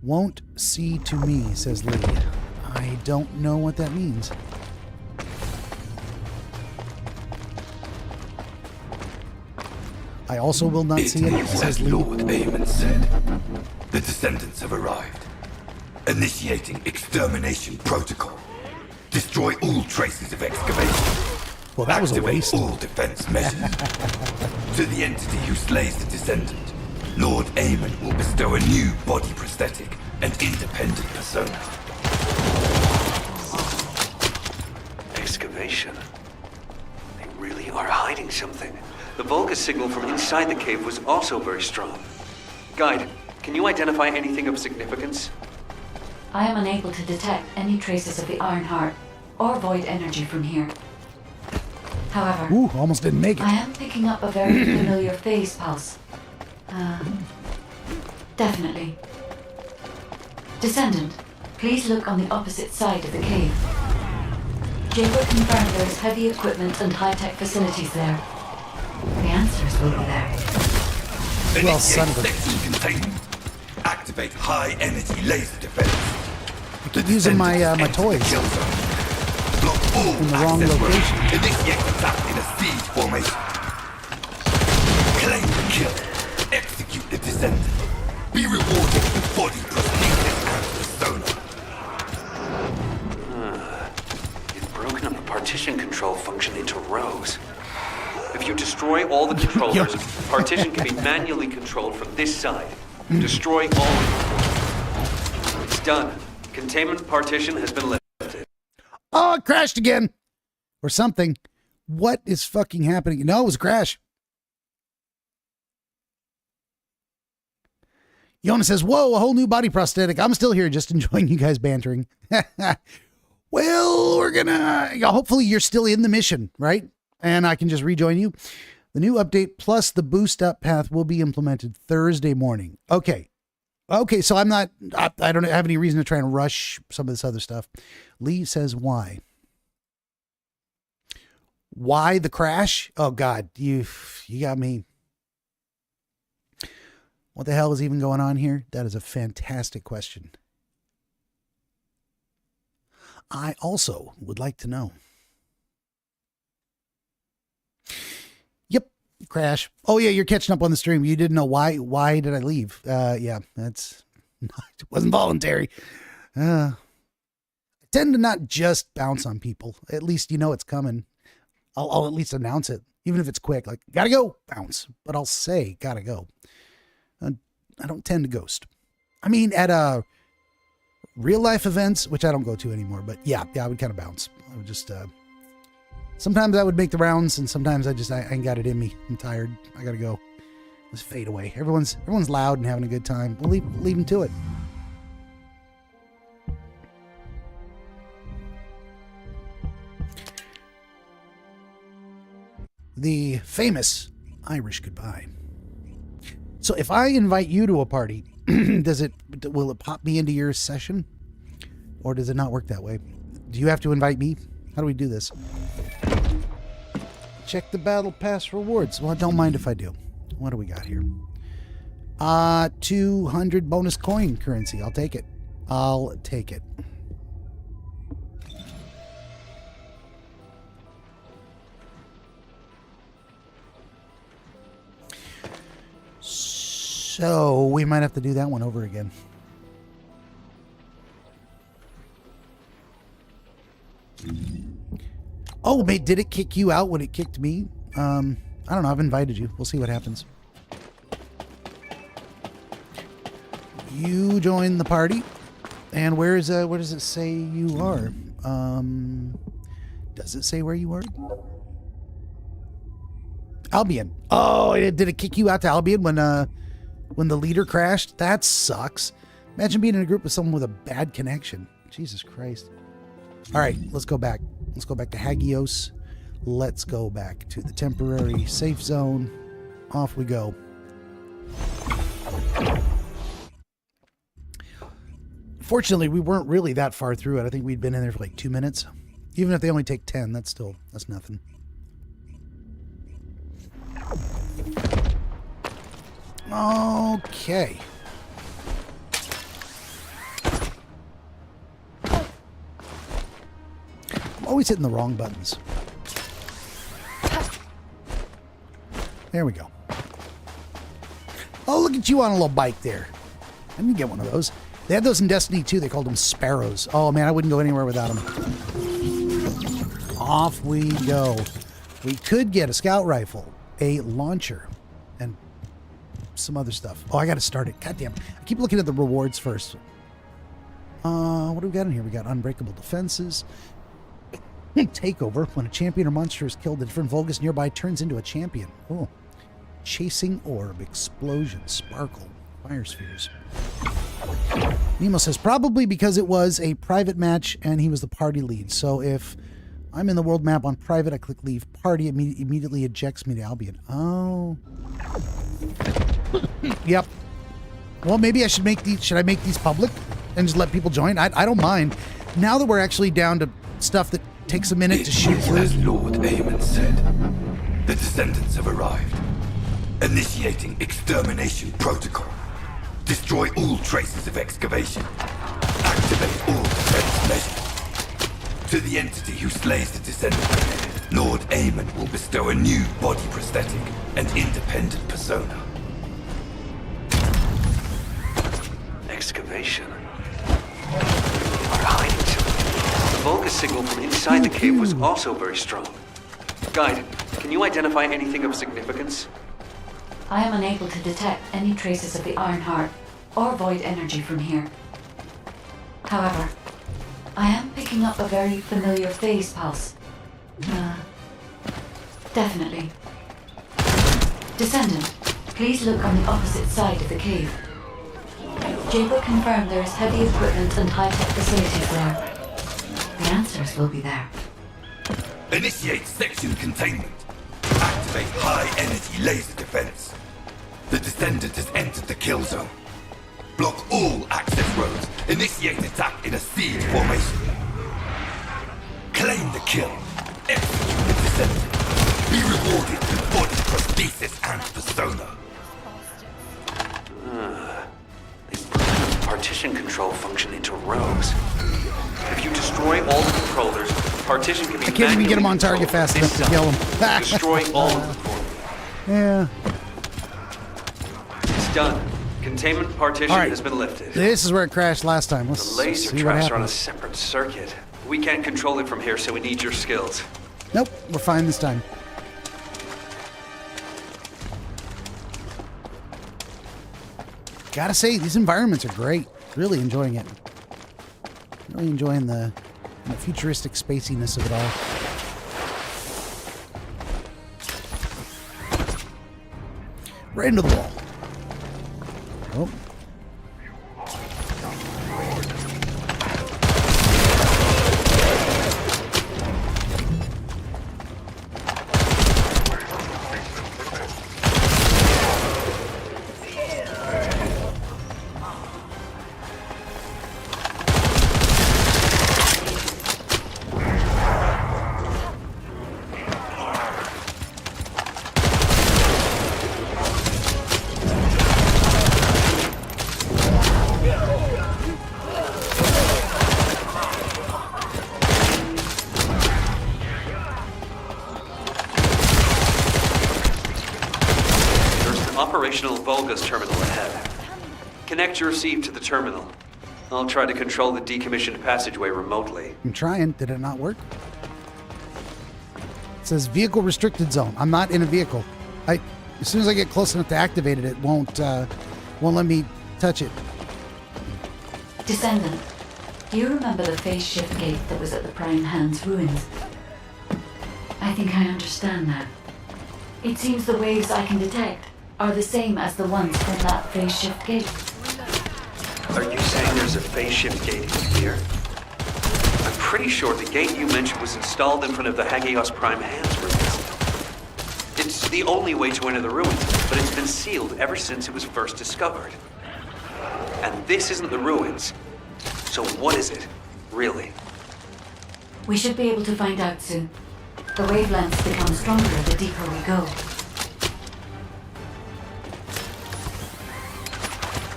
[SPEAKER 1] Won't see to me, says Lee. I don't know what that means. I also will not see it, says Lee.
[SPEAKER 21] Lord Eamon said. The Descendants have arrived. Initiating extermination protocol. Destroy all traces of excavation.
[SPEAKER 1] Well, that was a waste.
[SPEAKER 21] Activate all defense measures. To the entity who slays the Descendant, Lord Eamon will bestow a new body prosthetic and independent persona.
[SPEAKER 19] Excavation. They really are hiding something. The Vulgus signal from inside the cave was also very strong. Guide, can you identify anything of significance?
[SPEAKER 2] I am unable to detect any traces of the Iron Heart or void energy from here. However,
[SPEAKER 1] ooh, almost didn't make it.
[SPEAKER 2] I am picking up a very familiar phase pulse. Definitely. Descendant, please look on the opposite side of the cave. Jacob confirmed there is heavy equipment and high-tech facilities there. The answers will be there.
[SPEAKER 1] Well, son of a...
[SPEAKER 21] Section containment. Activate high-energy laser defense.
[SPEAKER 1] I keep using my toys
[SPEAKER 21] Block all
[SPEAKER 1] in the wrong location.
[SPEAKER 21] Initiate attack in a siege formation. Claim the kill. Execute the Descendant. Be rewarded with body prosthesis and persona.
[SPEAKER 19] You've broken up the partition control function into rows. If you destroy all the controllers, partition can be manually controlled from this side. Destroy all of them. It's done. Containment partition has been lifted.
[SPEAKER 1] Oh, it crashed again. Or something. What is fucking happening? No, it was a crash. Yona says, whoa, a whole new body prosthetic. I'm still here just enjoying you guys bantering. Well, we're gonna... Hopefully you're still in the mission, right? And I can just rejoin you. The new update plus the boost up path will be implemented Thursday morning. Okay. Okay, so I don't have any reason to try and rush some of this other stuff. Lee says, why? Why the crash? Oh, God, you got me. What the hell is even going on here? That is a fantastic question. I also would like to know. Yep, crash. Oh, yeah, you're catching up on the stream. You didn't know why. Why did I leave? Yeah, it wasn't voluntary. I tend to not just bounce on people. At least you know it's coming. I'll at least announce it, even if it's quick. Like, gotta go, bounce. But I'll say, gotta go. I don't tend to ghost. I mean, at real life events, which I don't go to anymore, but yeah, I would kind of bounce. I would just, sometimes I would make the rounds, and sometimes I ain't got it in me. I'm tired. I gotta go. Let's fade away. Everyone's loud and having a good time. We'll leave them to it. The famous Irish goodbye. So if I invite you to a party, will it pop me into your session? Or does it not work that way? Do you have to invite me? How do we do this? Check the battle pass rewards. Well, I don't mind if I do. What do we got here? 200 bonus coin currency. I'll take it. I'll take it. So we might have to do that one over again. Oh, mate, did it kick you out when it kicked me? I don't know. I've invited you. We'll see what happens. You join the party. And where does it say you are? Does it say where you are? Albion. Oh, did it kick you out to Albion when the leader crashed? That sucks. Imagine being in a group with someone with a bad connection. Jesus Christ. All right, let's go back. Let's go back to Hagios. Let's go back to the temporary safe zone. Off we go. Fortunately, we weren't really that far through it. I think we'd been in there for like 2 minutes. Even if they only take 10, that's nothing. Okay. I'm always hitting the wrong buttons. There we go. Oh, look at you on a little bike there. I didn't get one of those. They had those in Destiny 2. They called them sparrows. Oh, man, I wouldn't go anywhere without them. Off we go. We could get a scout rifle, a launcher, and some other stuff. Oh, I got to start it. God damn. I keep looking at the rewards first. What do we got in here? We got unbreakable defenses. Takeover. When a champion or monster is killed, a different Vulgus nearby turns into a champion. Oh. Chasing orb. Explosion. Sparkle. Fire spheres. Nemo says, probably because it was a private match and he was the party lead. So if I'm in the world map on private, I click leave party, it immediately ejects me to Albion. Oh. Yep. Well, maybe I should make these, should I make these public and just let people join? I don't mind. Now that we're actually down to stuff that takes a minute to shoot through.
[SPEAKER 21] As Lord Aemon said, the Descendants have arrived. Initiating extermination protocol. Destroy all traces of excavation. Activate all defense measures. To the entity who slays the Descendant, Lord Aemon will bestow a new body prosthetic and independent persona.
[SPEAKER 19] Excavation. Our hiding. The Vulgus signal from inside the cave was also very strong. Guide, Can you identify anything of significance?
[SPEAKER 2] I am unable to detect any traces of the Iron Heart or void energy from here. However, I am picking up a very familiar phase pulse. Definitely. Descendant, please look on the opposite side of the cave. Jacob confirmed there is heavy equipment and high-tech facilities there. The answers will be there.
[SPEAKER 21] Initiate section containment. Activate high-energy laser defense. The Descendant has entered the kill zone. Block all access roads. Initiate attack in a siege formation. Claim the kill. Execute the Descendant. Be rewarded with body prosthesis and persona.
[SPEAKER 19] They put partition control function into rows. If you destroy all the controllers, partition can be
[SPEAKER 1] I can't even get him on target fast enough to kill him.
[SPEAKER 19] Destroy all of the core.
[SPEAKER 1] Yeah.
[SPEAKER 19] It's done. Containment partition has been lifted.
[SPEAKER 1] This is where it crashed last time. Let's
[SPEAKER 19] The laser
[SPEAKER 1] see what
[SPEAKER 19] traps are on a
[SPEAKER 1] happens.
[SPEAKER 19] separate circuit. We can't control it from here, so we need your skills.
[SPEAKER 1] Nope, we're fine this time. Gotta say, these environments are great. Really enjoying it. Really enjoying the futuristic spaciness of it all. Right into the wall. Oh.
[SPEAKER 19] Operational Volga's terminal ahead. Connect your receive to the terminal. I'll try to control the decommissioned passageway remotely.
[SPEAKER 1] I'm trying. Did it not work? It says vehicle restricted zone. I'm not in a vehicle. As soon as I get close enough to activate it, it won't let me touch it.
[SPEAKER 2] Descendant, do you remember the phase shift gate that was at the Prime Hand's ruins? I think I understand that. It seems the waves I can detect are the same as the ones from that phase shift gate.
[SPEAKER 19] Are you saying there's a phase shift gate in here? I'm pretty sure the gate you mentioned was installed in front of the Hagios Prime Hand's ruins. It's the only way to enter the ruins, but it's been sealed ever since it was first discovered. And this isn't the ruins. So what is it, really?
[SPEAKER 2] We should be able to find out soon. The wavelengths become stronger the deeper we go.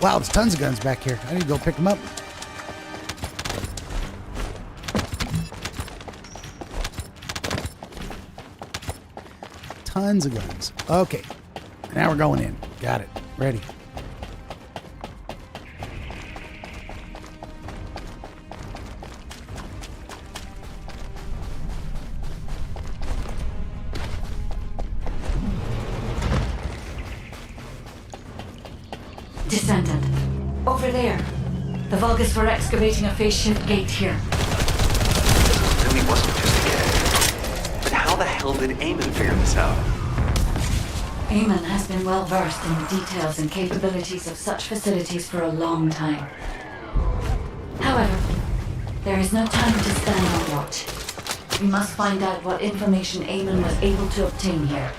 [SPEAKER 1] Wow, there's tons of guns back here. I need to go pick them up. Tons of guns. Okay. Now we're going in. Got it. Ready.
[SPEAKER 2] Descendant, over there. The Vulgus were excavating a phase shift gate here.
[SPEAKER 19] It really wasn't just a gag. But how the hell did Eamon figure this out?
[SPEAKER 2] Eamon has been well versed in the details and capabilities of such facilities for a long time. However, there is no time to stand on watch. We must find out what information Eamon was able to obtain here.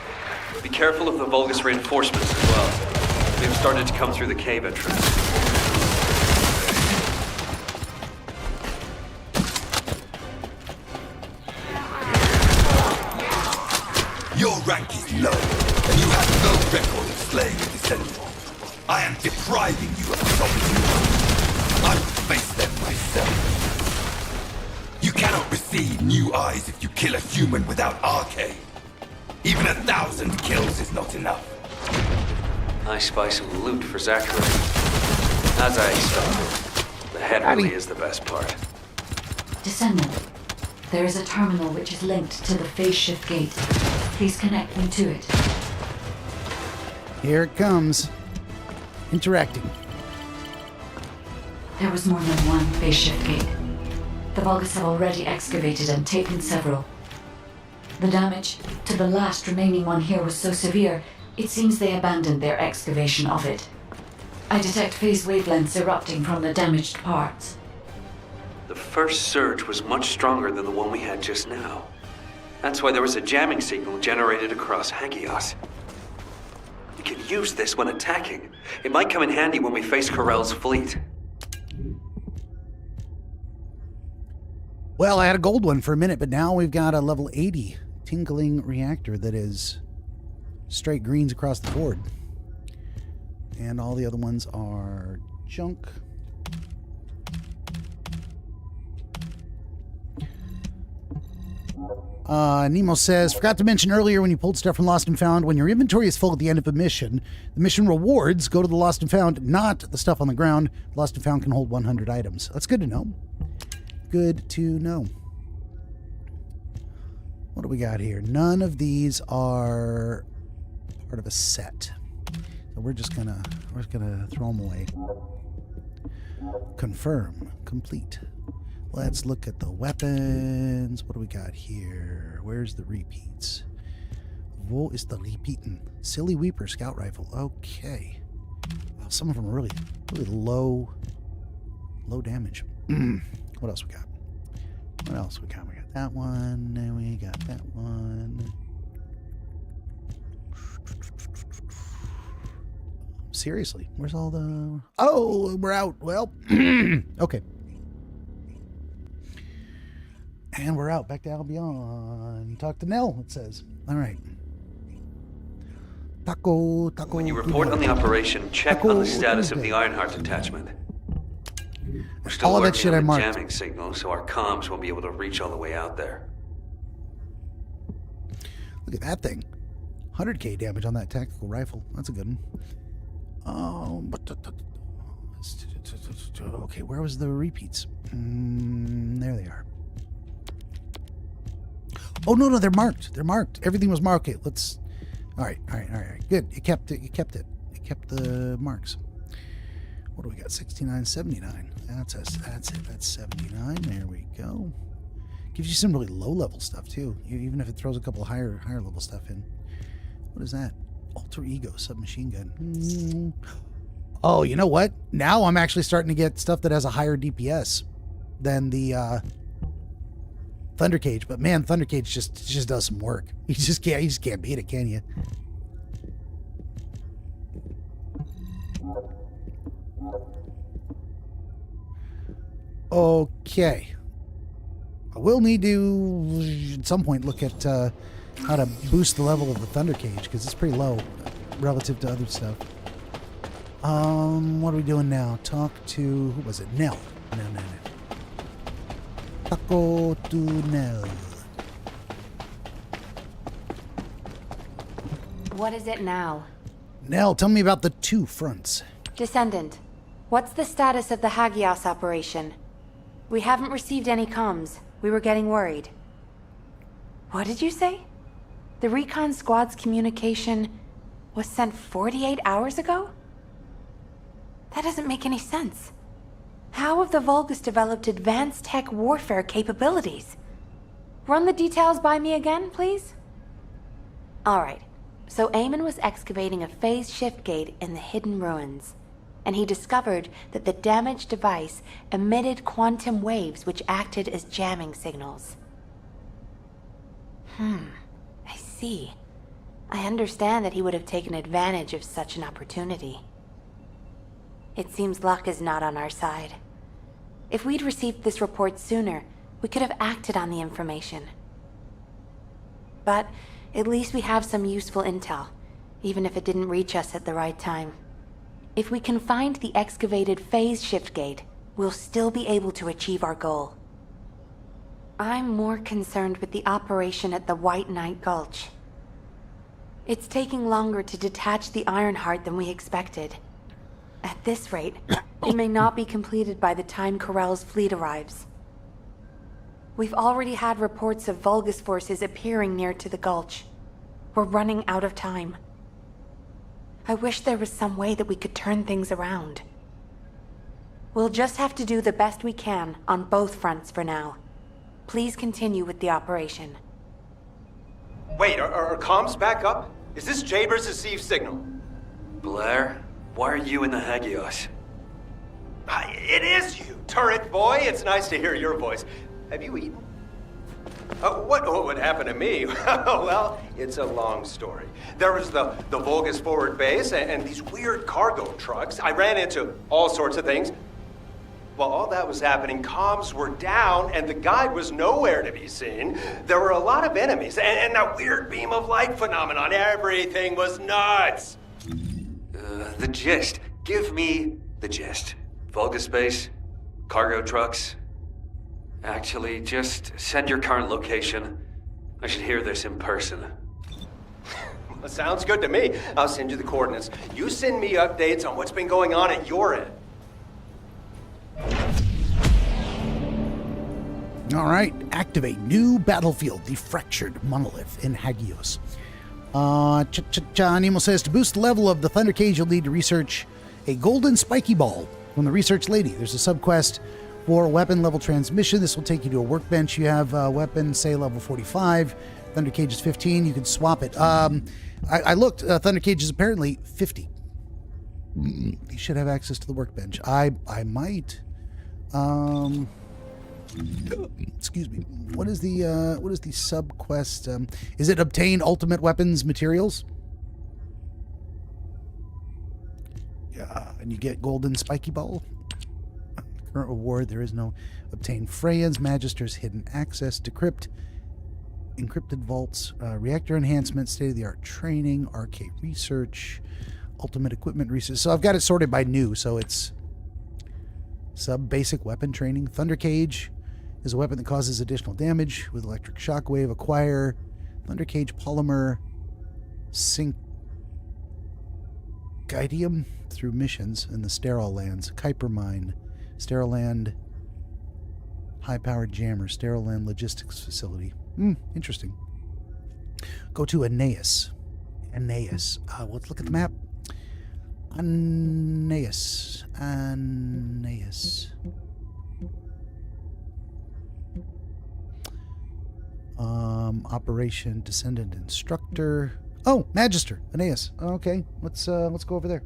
[SPEAKER 19] Be careful of the Vulgus reinforcements as well. They've started to come through the cave entrance.
[SPEAKER 21] Your rank is low, and you have no record of slaying a Descendant. I am depriving you of this opportunity. I will face them myself. You cannot receive new eyes if you kill a human without arcade. Even 1,000 kills is not enough.
[SPEAKER 19] I spy some loot for Zachary. As I expected, the head really is the best part.
[SPEAKER 2] Descendant, there is a terminal which is linked to the phase shift gate. Please connect me to it.
[SPEAKER 1] Here it comes. Interacting.
[SPEAKER 2] There was more than one phase shift gate. The Vulgus have already excavated and taken several. The damage to the last remaining one here was so severe, it seems they abandoned their excavation of it. I detect phase wavelengths erupting from the damaged parts.
[SPEAKER 19] The first surge was much stronger than the one we had just now. That's why there was a jamming signal generated across Hagios. We can use this when attacking. It might come in handy when we face Corell's fleet.
[SPEAKER 1] Well, I had a gold one for a minute, but now we've got a level 80 tinkling reactor that is straight greens across the board. And all the other ones are junk. Nemo says, forgot to mention earlier when you pulled stuff from Lost and Found, when your inventory is full at the end of a mission, the mission rewards go to the Lost and Found, not the stuff on the ground. Lost and Found can hold 100 items. That's good to know. Good to know. What do we got here? None of these are part of a set. So we're just gonna throw them away. Confirm. Complete. Let's look at the weapons. What do we got here? Where's the repeats? Wo ist the repeaten? Silly Weeper Scout Rifle. Okay. Wow, some of them are really low damage. What else we got? What else we got? We got that one, and we got that one. Seriously, where's all the... Oh, we're out. Well, okay. And we're out. Back to Albion. Talk to Nell, it says. All right. Taco.
[SPEAKER 19] When you report on the operation, check on the status of the Ironheart detachment. We're still
[SPEAKER 1] all of that
[SPEAKER 19] working
[SPEAKER 1] shit
[SPEAKER 19] on
[SPEAKER 1] I
[SPEAKER 19] the
[SPEAKER 1] marked.
[SPEAKER 19] jamming signal, so our comms won't be able to reach all the way out there.
[SPEAKER 1] Look at that thing. 100k damage on that tactical rifle. That's a good one. Okay, where was the repeats? There they are. Oh, no, they're marked. They're marked. Everything was marked. Okay, let's... All right. Good. It kept it. It kept the marks. What do we got? 69, 79. That's it. That's 79. There we go. Gives you some really low-level stuff, too, even if it throws a couple of higher-level stuff in. What is that? Alter Ego submachine gun. Oh, you know what? Now I'm actually starting to get stuff that has a higher DPS than the Thunder Cage. But man, Thunder Cage just does some work. You just can't beat it, can you? Okay. I will need to at some point look at how to boost the level of the Thunder Cage, because it's pretty low relative to other stuff. What are we doing now? Talk to, who was it? Nell. No. Taco to Nell.
[SPEAKER 8] What is it now?
[SPEAKER 1] Nell, tell me about the two fronts.
[SPEAKER 8] Descendant, what's the status of the Hagios operation? We haven't received any comms. We were getting worried. What did you say? The recon squad's communication was sent 48 hours ago? That doesn't make any sense. How have the Vulgus developed advanced tech warfare capabilities? Run the details by me again, please? Alright, so Eamon was excavating a phase shift gate in the hidden ruins, and he discovered that the damaged device emitted quantum waves which acted as jamming signals. I see. I understand that he would have taken advantage of such an opportunity. It seems luck is not on our side. If we'd received this report sooner, we could have acted on the information. But at least we have some useful intel, even if it didn't reach us at the right time. If we can find the excavated phase shift gate, we'll still be able to achieve our goal. I'm more concerned with the operation at the White Knight Gulch. It's taking longer to detach the Ironheart than we expected. At this rate, it may not be completed by the time Corell's fleet arrives. We've already had reports of Vulgus forces appearing near to the gulch. We're running out of time. I wish there was some way that we could turn things around. We'll just have to do the best we can on both fronts for now. Please continue with the operation.
[SPEAKER 6] Wait, are comms back up? Is this Jaber's received signal?
[SPEAKER 19] Blair, why are you in the Hagios?
[SPEAKER 6] It is you, turret boy. It's nice to hear your voice. Have you eaten? What would happen to me? Well, it's a long story. There was the Volgus forward base and these weird cargo trucks. I ran into all sorts of things. While all that was happening, comms were down and the guide was nowhere to be seen. There were a lot of enemies and that weird beam of light phenomenon. Everything was nuts.
[SPEAKER 19] The gist. Give me the gist. Volgus base, cargo trucks. Actually, just send your current location. I should hear this in person.
[SPEAKER 6] Sounds good to me. I'll send you the coordinates. You send me updates on what's been going on at your end.
[SPEAKER 1] All right, activate new battlefield, the fractured monolith in Hagios. Nemo says to boost the level of the Thunder Cage, you'll need to research a golden spiky ball from the research lady. There's a subquest for weapon level transmission. This will take you to a workbench. You have weapon, say, level 45. Thunder Cage is 15. You can swap it. I looked. Thunder Cage is apparently 50. You should have access to the workbench. I might. Excuse me. What is the subquest? Is it obtain ultimate weapons materials? Yeah, and you get golden spiky ball. Current reward, there is no obtain Freya's Magister's hidden access, decrypt, encrypted vaults, reactor enhancement, state-of-the-art training, RK research, ultimate equipment research. So I've got it sorted by new, so it's sub-basic weapon training. Thunder Cage is a weapon that causes additional damage with electric shockwave. Acquire Thunder Cage polymer syncytium through missions in the sterile lands. Kuiper Mine, sterile land, high-powered jammer, sterile land logistics facility. Interesting. Go to Aeneas. Let's look at the map. Aeneas. Operation Descendant Instructor. Oh, Magister, Aeneas. Okay, let's go over there.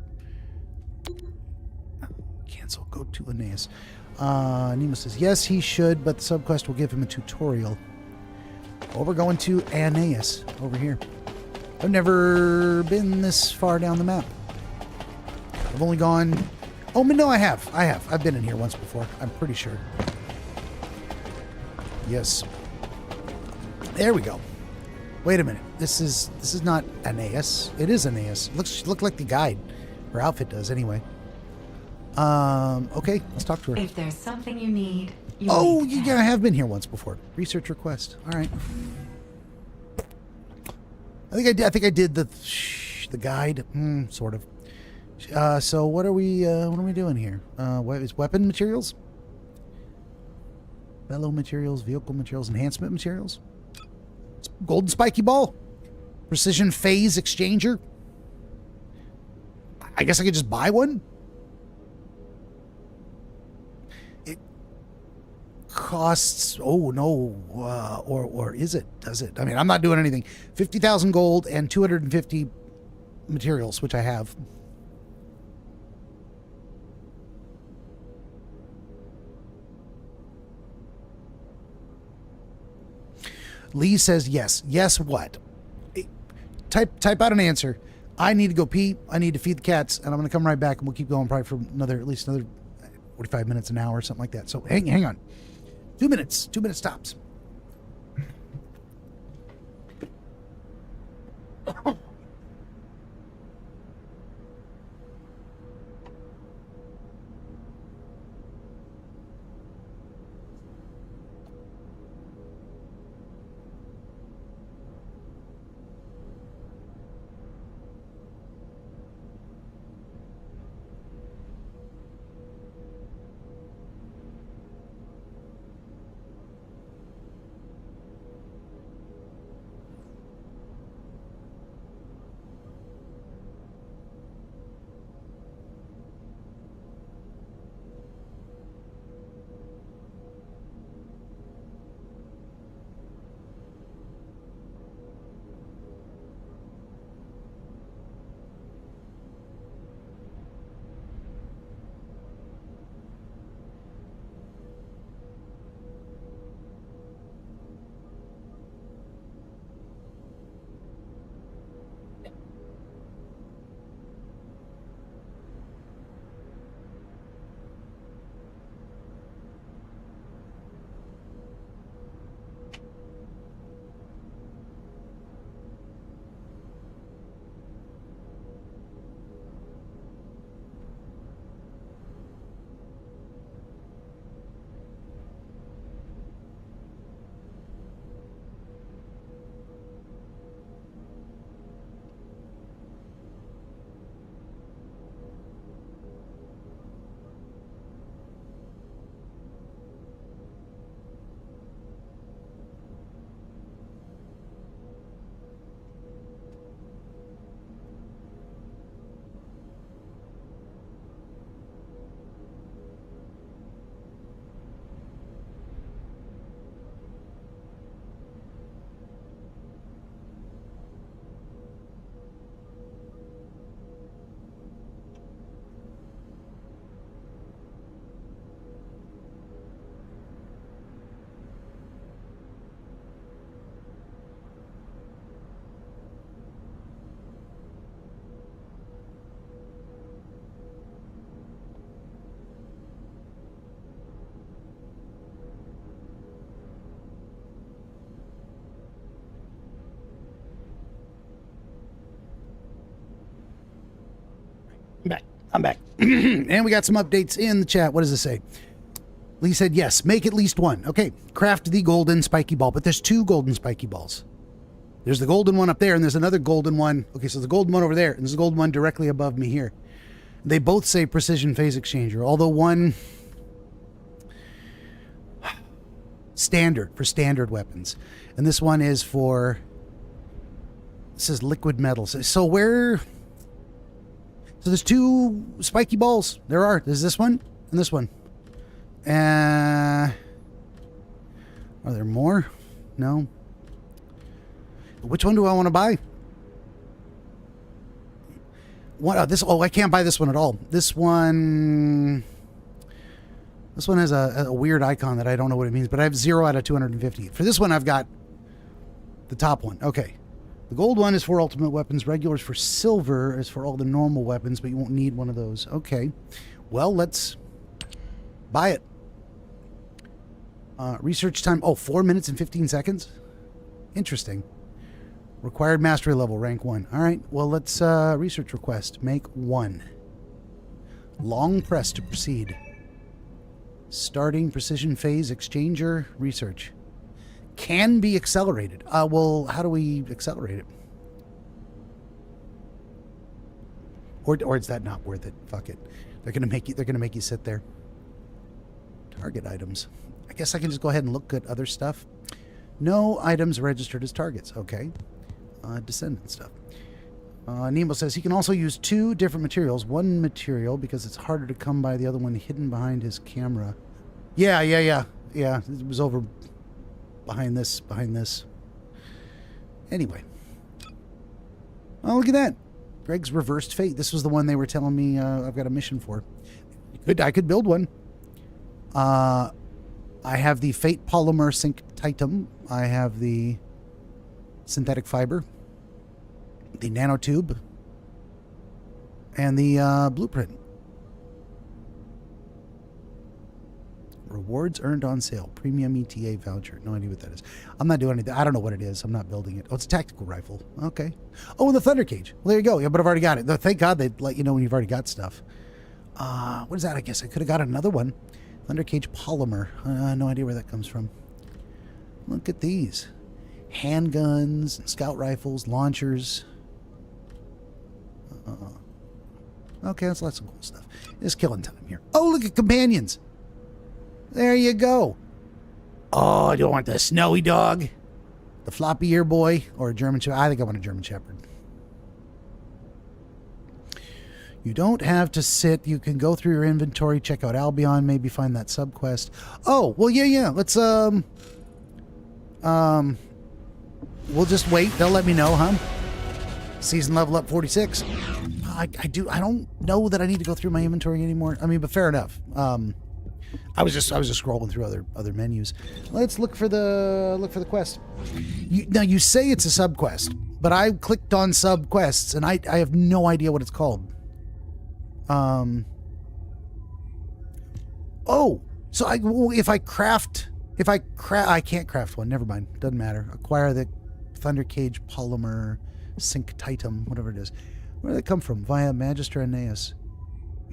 [SPEAKER 1] Cancel. Go to Aeneas. Nemo says yes, he should, but the subquest will give him a tutorial. Well, we're going to Aeneas over here. I've never been this far down the map. I've only gone. Oh, no, I have. I've been in here once before. I'm pretty sure. Yes. There we go. Wait a minute. This is not Aeneas. It is Aeneas. Look like the guide. Her outfit does, anyway. Okay, let's talk to her.
[SPEAKER 2] If there's something you need,
[SPEAKER 1] yeah, I have been here once before. Research request. All right. I think I did the guide, sort of. So what are we doing here? What is weapon materials? Bellow materials, vehicle materials, enhancement materials. Golden spiky ball, precision phase exchanger. I guess I could just buy one. It costs. Oh no, or is it? Does it? I mean, I'm not doing anything. 50,000 gold and 250 materials, which I have. Lee says yes. Yes, what? Type out an answer. I need to go pee. I need to feed the cats, and I'm going to come right back, and we'll keep going probably for at least another 45 minutes, an hour, something like that. So hang on. 2 minutes. 2 minutes tops. I'm back. And we got some updates in the chat. What does this say? Lee said, yes, make at least one. Okay, craft the golden spiky ball. But there's 2 golden spiky balls. There's the golden one up there, and there's another golden one. Okay, so the golden one over there, and there's a golden one directly above me here. They both say precision phase exchanger, although one standard for standard weapons. And this one is for, this is liquid metals. So where, so there's 2 spiky balls. There's this one and this one. Are there more? No. Which one do I want to buy? What? This? Oh, I can't buy this one at all. This one has a weird icon that I don't know what it means, but I have 0 out of 250. For this one, I've got the top one. Okay. The gold one is for ultimate weapons. Regular is for silver, is for all the normal weapons, but you won't need one of those. Okay. Well, let's buy it. Research time. Oh, 4 minutes and 15 seconds. Interesting. Required mastery level, rank 1. All right. Well, let's research request. Make 1. Long press to proceed. Starting precision phase exchanger research. Can be accelerated. Well, how do we accelerate it? Or is that not worth it? Fuck it. They're gonna make you sit there. Target items. I guess I can just go ahead and look at other stuff. No items registered as targets. Okay. Descendant stuff. Nemo says he can also use 2 different materials. One material because it's harder to come by, the other one hidden behind his camera. Yeah. It was over behind this. Anyway. Oh, look at that. Greg's reversed fate. This was the one they were telling me I've got a mission for. I could build one. I have the Fate Polymer Synctitum. I have the synthetic fiber, the nanotube, and the blueprint. Rewards earned on sale. Premium ETA voucher. No idea what that is. I'm not doing anything. I don't know what it is. I'm not building it. Oh, it's a tactical rifle. Okay. Oh, and the Thunder Cage. Well, there you go. Yeah, but I've already got it. Thank God they'd let you know when you've already got stuff. What is that? I guess I could have got another one. Thunder Cage Polymer. No idea where that comes from. Look at these. Handguns, scout rifles, launchers. Okay, that's lots of cool stuff. Just killing time here. Oh, look at companions. There you go. Oh, I don't want the snowy dog, the floppy ear boy, or a German Shepherd. I think I want a German Shepherd. You don't have to sit. You can go through your inventory, check out Albion, maybe find that subquest. Oh, well, yeah. Let's, we'll just wait. They'll let me know, huh? Season level up 46. I don't know that I need to go through my inventory anymore. I mean, but fair enough. I was just scrolling through other menus. Let's look for the quest. Now you say it's a subquest, but I clicked on subquests and I have no idea what it's called. Oh, so I can't craft one. Never mind. Doesn't matter. Acquire the Thunder Cage Polymer Synctitum, whatever it is. Where did that come from? Via Magister Aeneas.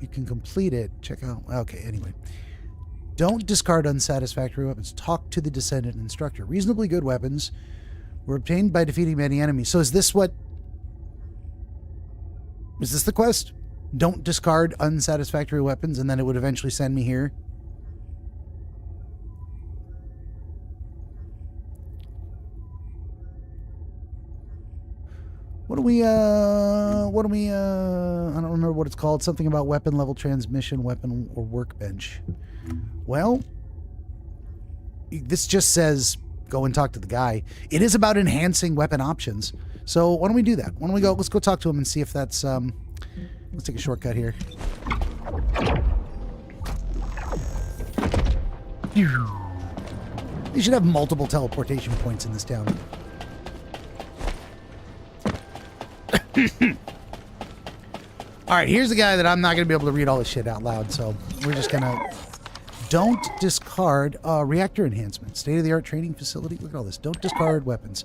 [SPEAKER 1] You can complete it. Check out. Okay, anyway. Don't discard unsatisfactory weapons. Talk to the Descendant Instructor. Reasonably good weapons were obtained by defeating many enemies. So is this the quest? Don't discard unsatisfactory weapons, and then it would eventually send me here. I don't remember what it's called. Something about weapon level transmission, weapon or workbench. Well, this just says go and talk to the guy. It is about enhancing weapon options. So why don't we do that? Why don't we go? Let's go talk to him and see if that's let's take a shortcut here. You should have multiple teleportation points in this town. All right, here's the guy that I'm not going to be able to read all this shit out loud, so we're just going to... Don't discard reactor enhancement. State-of-the-art training facility. Look at all this. Don't discard weapons.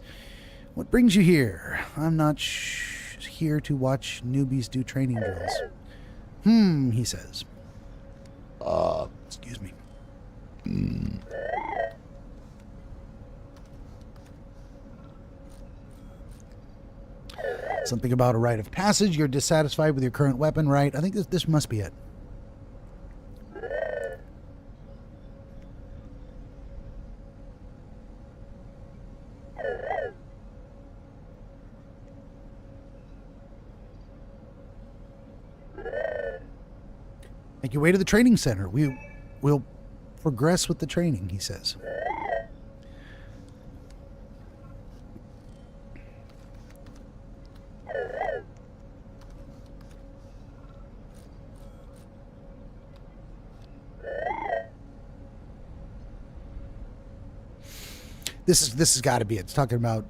[SPEAKER 1] What brings you here? I'm not here to watch newbies do training drills. He says. Excuse me. Something about a rite of passage. You're dissatisfied with your current weapon, right? I think this must be it. Make your way to the training center. We'll progress with the training, he says. This has got to be it. It's talking about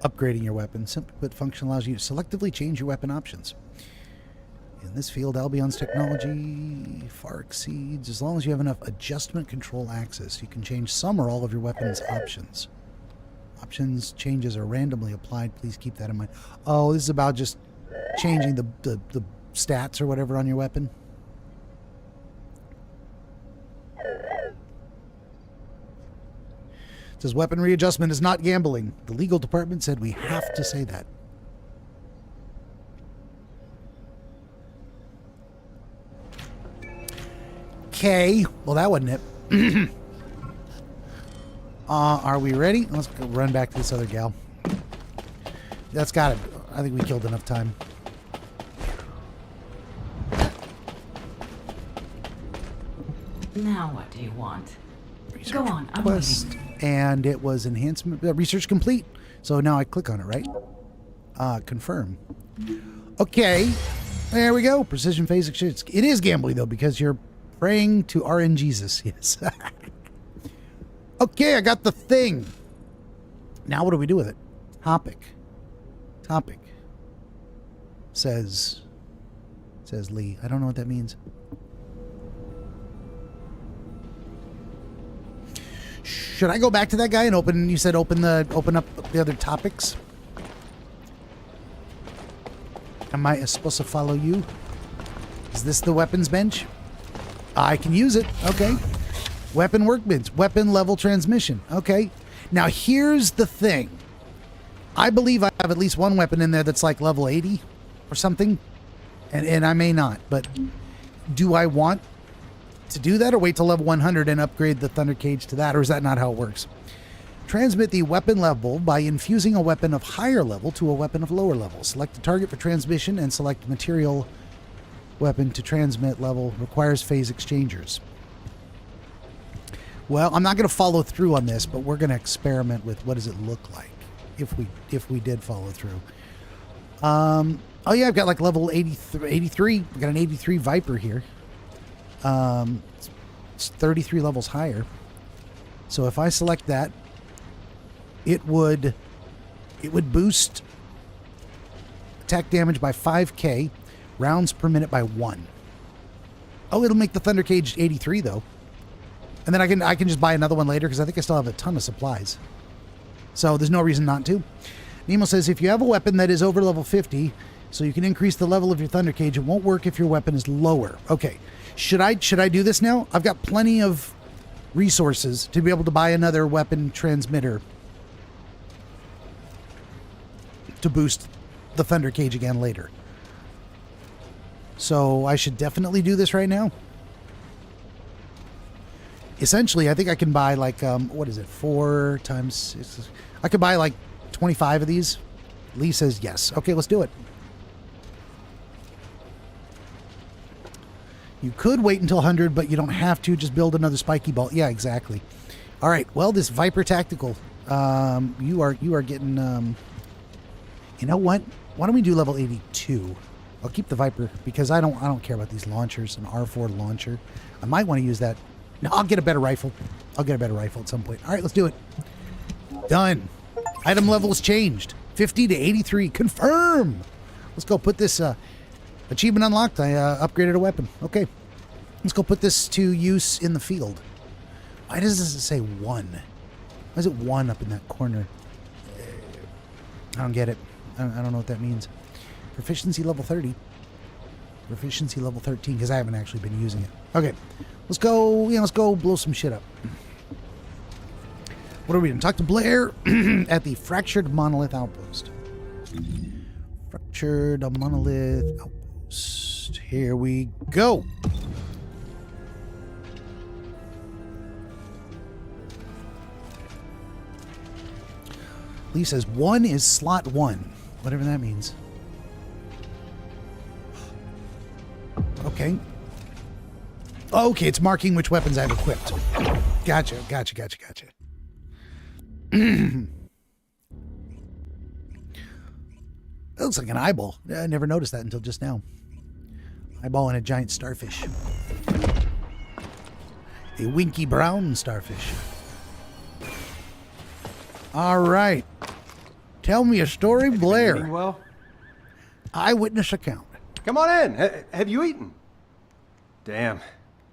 [SPEAKER 1] upgrading your weapon. Simply put, function allows you to selectively change your weapon options. In this field, Albion's technology far exceeds. As long as you have enough adjustment control access, you can change some or all of your weapon's options. Options changes are randomly applied. Please keep that in mind. Oh, this is about just changing the stats or whatever on your weapon. It says weapon readjustment is not gambling. The legal department said we have to say that. Okay. Well, that wasn't it. Are we ready? Let's go run back to this other gal. That's got it. I think we killed enough time.
[SPEAKER 10] Now what do you want? Go on, I'm
[SPEAKER 1] Quest,
[SPEAKER 10] waiting.
[SPEAKER 1] and it was enhancement research complete. So now I click on it, right? Confirm. Okay, there we go. Precision phase exchange. It is gambling though because you're praying to RN Jesus. Yes. Okay, I got the thing. Now what do we do with it? Topic. Says Lee. I don't know what that means. Should I go back to that guy and open? You said open up the other topics. Am I supposed to follow you? Is this the weapons bench? I can use it. Okay. Weapon workbench. Weapon level transmission. Okay. Now here's the thing. I believe I have at least one weapon in there that's like level 80 or something. And I may not. But do I want to do that or wait till level 100 and upgrade the Thunder Cage to that? Or is that not how it works? Transmit the weapon level by infusing a weapon of higher level to a weapon of lower level. Select the target for transmission and select material weapon to transmit level. Requires phase exchangers. Well, I'm not going to follow through on this, but we're going to experiment with what does it look like if we did follow through. Oh yeah, I've got like level 83. I've got an 83 Viper here. It's 33 levels higher. So if I select that, it would boost attack damage by 5k, rounds per minute by 1. Oh, it'll make the Thunder Cage 83 though. And then I can just buy another one later because I think I still have a ton of supplies. So there's no reason not to. Nemo says if you have a weapon that is over level 50, so you can increase the level of your Thunder Cage, it won't work if your weapon is lower. Okay. Should I do this now? I've got plenty of resources to be able to buy another weapon transmitter to boost the Thunder Cage again later. So I should definitely do this right now. Essentially, I think I can buy like, what is it? 4 times 6. I could buy like 25 of these. Lee says yes. Okay, let's do it. You could wait until 100, but you don't have to. Just build another spiky ball. Yeah, exactly. All right. Well, this Viper Tactical, you are getting. You know what? Why don't we do level 82? I'll keep the Viper because I don't care about these launchers. An R4 launcher. I might want to use that. No, I'll get a better rifle. I'll get a better rifle at some point. All right, let's do it. Done. Item levels changed. 50 to 83. Confirm. Let's go put this. Achievement unlocked. I upgraded a weapon. Okay. Let's go put this to use in the field. Why does this say 1? Why is it 1 up in that corner? I don't get it. I don't know what that means. Proficiency level 30. Proficiency level 13, because I haven't actually been using it. Okay, let's go. Yeah, let's go blow some shit up. What are we gonna talk to Blair at the Fractured Monolith Outpost? Fractured Monolith Outpost. Here we go. Lee says 1 is slot 1, whatever that means. Okay. Okay, it's marking which weapons I've equipped. Gotcha. That looks like an eyeball. I never noticed that until just now. Eyeball and a giant starfish. A winky brown starfish. All right. Tell me a story, Blair.
[SPEAKER 9] Well,
[SPEAKER 1] eyewitness account.
[SPEAKER 9] Come on in. Have you eaten? Damn.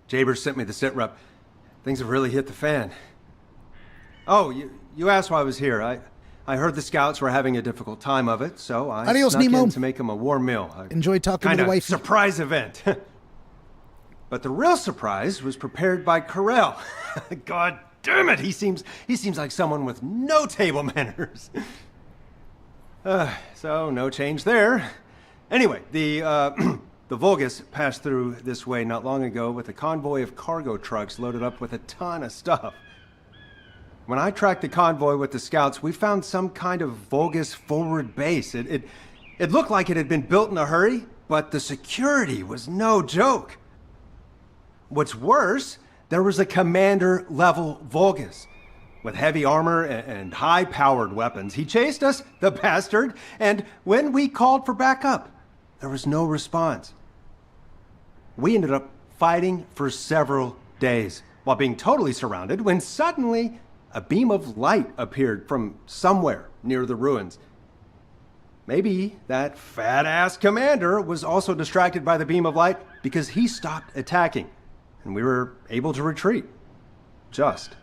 [SPEAKER 9] Jabers sent me the sit rep. Things have really hit the fan. Oh, you asked why I was here. I heard the scouts were having a difficult time of it, so I snuck in to make them a warm meal.
[SPEAKER 1] Enjoy talking to the wife.
[SPEAKER 9] Surprise event. But the real surprise was prepared by Corell. God damn it, he seems like someone with no table manners. So no change there. Anyway, the Vulgus passed through this way not long ago with a convoy of cargo trucks loaded up with a ton of stuff. When I tracked the convoy with the scouts, we found some kind of Vulgus forward base. It looked like it had been built in a hurry, but the security was no joke. What's worse, there was a commander-level Vulgus with heavy armor and high-powered weapons. He chased us, the bastard, and when we called for backup, there was no response. We ended up fighting for several days while being totally surrounded when suddenly a beam of light appeared from somewhere near the ruins. Maybe that fat-ass commander was also distracted by the beam of light because he stopped attacking, and we were able to retreat. Just.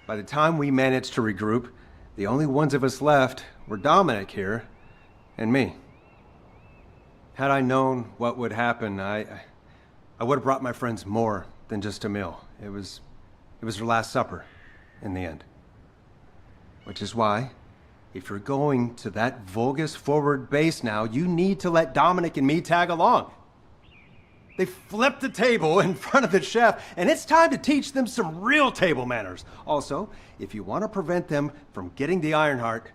[SPEAKER 9] By the time we managed to regroup, the only ones of us left were Dominic here and me. Had I known what would happen, I would have brought my friends more than just a meal. It was their last supper in the end. Which is why, if you're going to that Vulgus forward base now, you need to let Dominic and me tag along. They flipped the table in front of the chef, and it's time to teach them some real table manners. Also, if you want to prevent them from getting the Ironheart,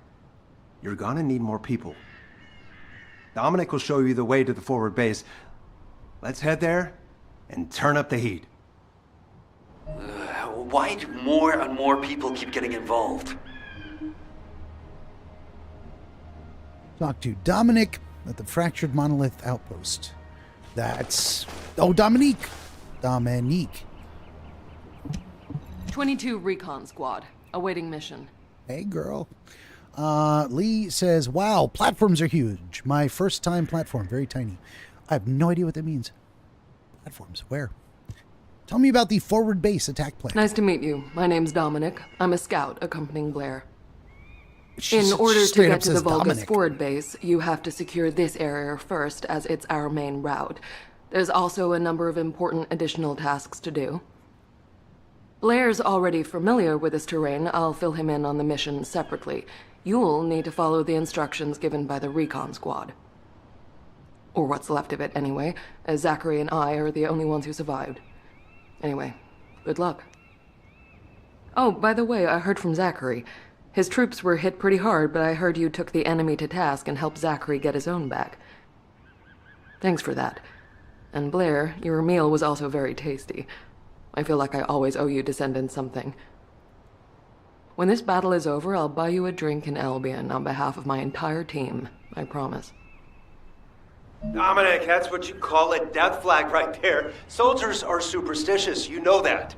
[SPEAKER 9] you're gonna need more people. Dominic will show you the way to the forward base. Let's head there and turn up the heat.
[SPEAKER 20] Why do more and more people keep getting involved?
[SPEAKER 1] Talk to Dominic at the Fractured Monolith Outpost. That's... Oh, Dominique.
[SPEAKER 22] 22 Recon Squad. Awaiting mission.
[SPEAKER 1] Hey, girl. Lee says, wow, platforms are huge. My first time platform. Very tiny. I have no idea what that means. Platforms. Where? Tell me about the forward base attack plan.
[SPEAKER 22] Nice to meet you. My name's Dominic. I'm a scout accompanying Blair. In order to get to the Vulgus forward base, you have to secure this area first, as it's our main route. There's also a number of important additional tasks to do. Blair's already familiar with this terrain. I'll fill him in on the mission separately. You'll need to follow the instructions given by the recon squad. Or what's left of it, anyway, as Zachary and I are the only ones who survived. Anyway, good luck. Oh, by the way, I heard from Zachary. His troops were hit pretty hard, but I heard you took the enemy to task and helped Zachary get his own back. Thanks for that. And Blair, your meal was also very tasty. I feel like I always owe you Descendants something. When this battle is over, I'll buy you a drink in Albion on behalf of my entire team. I promise.
[SPEAKER 6] Dominic, that's what you call a death flag right there. Soldiers are superstitious, you know that.